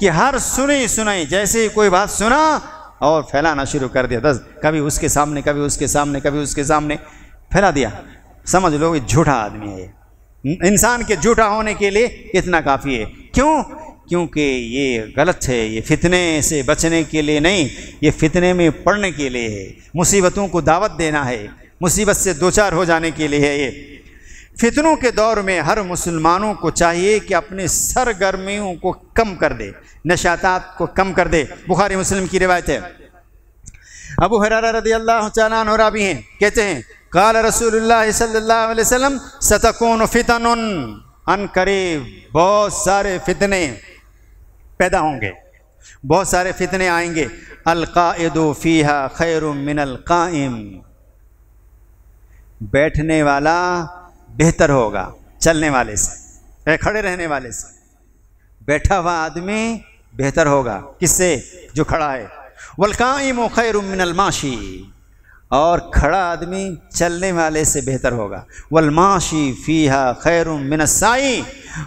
کہ ہر سنی جیسے ہی کوئی بات سنا اور پھیلانا شروع کر دیا، کبھی اس کے سامنے، کبھی اس کے سامنے، کبھی اس کے سامنے پھیلا دیا، سمجھ لو یہ جھوٹا آدمی ہے۔ انسان کے جھوٹا ہونے کے لیے اتنا کافی ہے۔ کیوں؟ کیونکہ یہ غلط ہے، یہ فتنے سے بچنے کے لیے نہیں، یہ فتنے میں پڑنے کے لیے ہے، مصیبتوں کو دعوت دینا ہے، مصیبت سے دوچار ہو جانے کے لیے ہے۔ یہ فتنوں کے دور میں ہر مسلمانوں کو چاہیے کہ اپنے سرگرمیوں کو کم کر دے، نشاطات کو کم کر دے۔ بخاری مسلم کی روایت ہے، ابو ہریرہ رضی اللہ تعالیٰ عنہ راوی ہیں، کہتے ہیں قال رسول اللہ صلی اللہ علیہ وسلم ستکون فتن، ان قریب بہت سارے فتنے پیدا ہوں گے، بہت سارے فتنے آئیں گے۔ القائد فیہا خیر من القائم، بیٹھنے والا بہتر ہوگا چلنے والے سے، کھڑے رہنے والے سے۔ بیٹھا ہوا آدمی بہتر ہوگا کس سے؟ جو کھڑا ہے۔ والقائم خیر من الماشی، اور کھڑا آدمی چلنے والے سے بہتر ہوگا۔ والماشی فیہا خیر من السائی،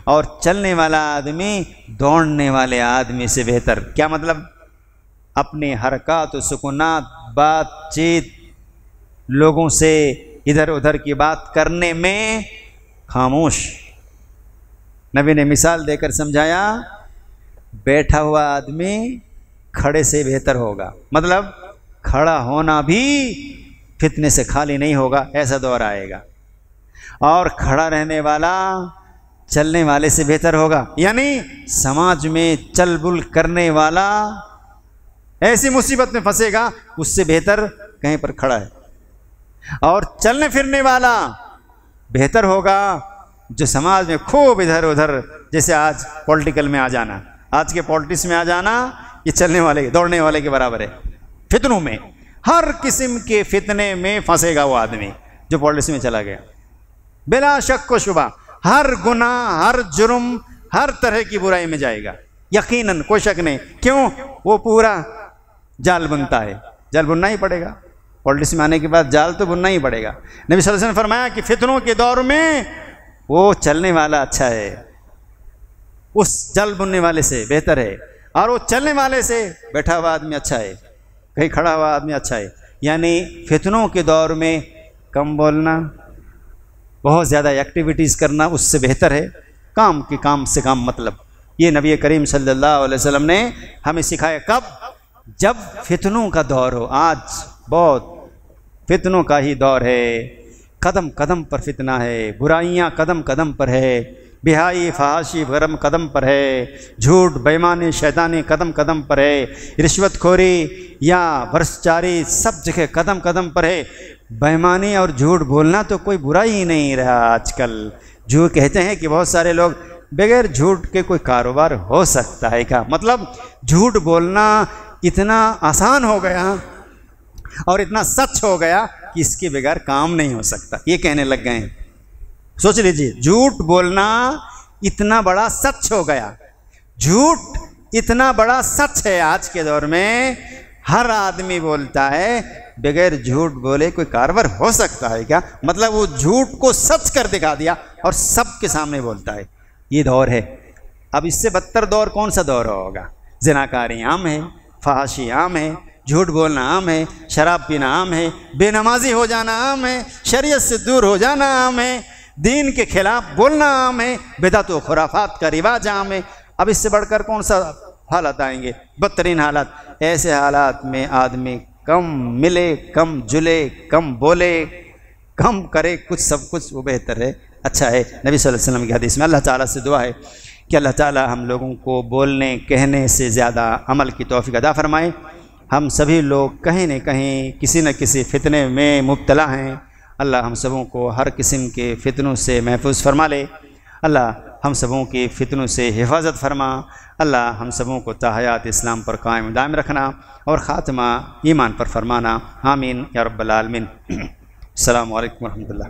اور چلنے والا آدمی دوڑنے والے آدمی سے بہتر۔ کیا مطلب؟ اپنے حرکات و سکونات، بات چیت، لوگوں سے ادھر ادھر کی بات کرنے میں خاموش۔ نبی نے مثال دے کر سمجھایا، بیٹھا ہوا آدمی کھڑے سے بہتر ہوگا، مطلب کھڑا ہونا بھی فتنے سے خالی نہیں ہوگا، ایسا دور آئے گا۔ اور کھڑا رہنے والا چلنے والے سے بہتر ہوگا، یعنی سماج میں چل بل کرنے والا ایسی مصیبت میں پھنسے گا، اس سے بہتر کہیں پر کھڑا ہے۔ اور چلنے پھرنے والا بہتر ہوگا جو سماج میں خوب ادھر ادھر، جیسے آج پولیٹیکل میں آ جانا، آج کے پولیٹکس میں آ جانا، یہ چلنے والے دوڑنے والے کے برابر ہے۔ فتنوں میں، ہر قسم کے فتنے میں پھنسے گا وہ آدمی جو پولیٹکس میں چلا گیا، بلا شک و شبہ۔ ہر گناہ، ہر جرم، ہر طرح کی برائی میں جائے گا، یقیناً، کوئی شک نہیں۔ کیوں؟ وہ پورا جال بنتا ہے، جال بننا ہی پڑے گا۔ پولیٹکس میں آنے کے بعد جال تو بننا ہی پڑے گا۔ نبی صلی اللہ علیہ وسلم نے فرمایا کہ فتنوں کے دور میں وہ چلنے والا اچھا ہے، اس جال بننے والے سے بہتر ہے، اور وہ چلنے والے سے بیٹھا ہوا آدمی اچھا ہے، کہیں کھڑا ہوا آدمی اچھا ہے۔ یعنی فتنوں کے دور میں کم بولنا، بہت زیادہ ایکٹیویٹیز کرنا اس سے بہتر ہے، کام کے کام سے کام مطلب۔ یہ نبی کریم صلی اللہ علیہ وسلم نے ہمیں سکھایا، کب؟ جب فتنوں کا دور ہو۔ آج بہت فتنوں کا ہی دور ہے، قدم قدم پر فتنہ ہے، برائیاں قدم قدم پر ہے، بہائی فحاشی غرم قدم پر ہے، جھوٹ بےمانی شیطانی قدم قدم پر ہے، رشوت خوری یا برسچاری سب جگہ قدم قدم پر ہے۔ بےمانی اور جھوٹ بولنا تو کوئی برائی ہی نہیں رہا آج کل۔ جھوٹ کہتے ہیں کہ بہت سارے لوگ بغیر جھوٹ کے کوئی کاروبار ہو سکتا ہے کیا؟ مطلب جھوٹ بولنا اتنا آسان ہو گیا اور اتنا سچ ہو گیا کہ اس کے بغیر کام نہیں ہو سکتا، یہ کہنے لگ گئے ہیں۔ سوچ لیجیے، جھوٹ بولنا اتنا بڑا سچ ہو گیا، جھوٹ اتنا بڑا سچ ہے آج کے دور میں، ہر آدمی بولتا ہے بغیر جھوٹ بولے کوئی کاروبار ہو سکتا ہے کیا؟ مطلب وہ جھوٹ کو سچ کر دکھا دیا اور سب کے سامنے بولتا ہے۔ یہ دور ہے۔ اب اس سے بدتر دور کون سا دور ہوگا؟ زناکاری عام ہے، فحاشی عام ہے، جھوٹ بولنا عام ہے، شراب پینا عام ہے، بے نمازی ہو جانا عام ہے، شریعت سے دور ہو جانا عام ہے، دین کے خلاف بولنا عام ہے، بدعت و خرافات کا رواج عام ہے۔ اب اس سے بڑھ کر کون سا حالات آئیں گے؟ بدترین حالات۔ ایسے حالات میں آدمی کم ملے، کم جلے، کم بولے، کم کرے، کچھ سب کچھ وہ بہتر ہے، اچھا ہے۔ نبی صلی اللہ علیہ وسلم کی حدیث میں اللہ تعالیٰ سے دعا ہے کہ اللہ تعالیٰ ہم لوگوں کو بولنے کہنے سے زیادہ عمل کی توفیق عطا فرمائے۔ ہم سبھی لوگ کہیں نہ کہیں کسی نہ کسی فتنے میں مبتلا ہیں، اللہ ہم سبوں کو ہر قسم کے فتنوں سے محفوظ فرما لے، اللہ ہم سبوں کی فتنوں سے حفاظت فرما، اللہ ہم سبوں کو تا حیات اسلام پر قائم دائم رکھنا اور خاتمہ ایمان پر فرمانا، آمین یا رب العالمین۔ السلام علیکم ورحمۃ اللہ۔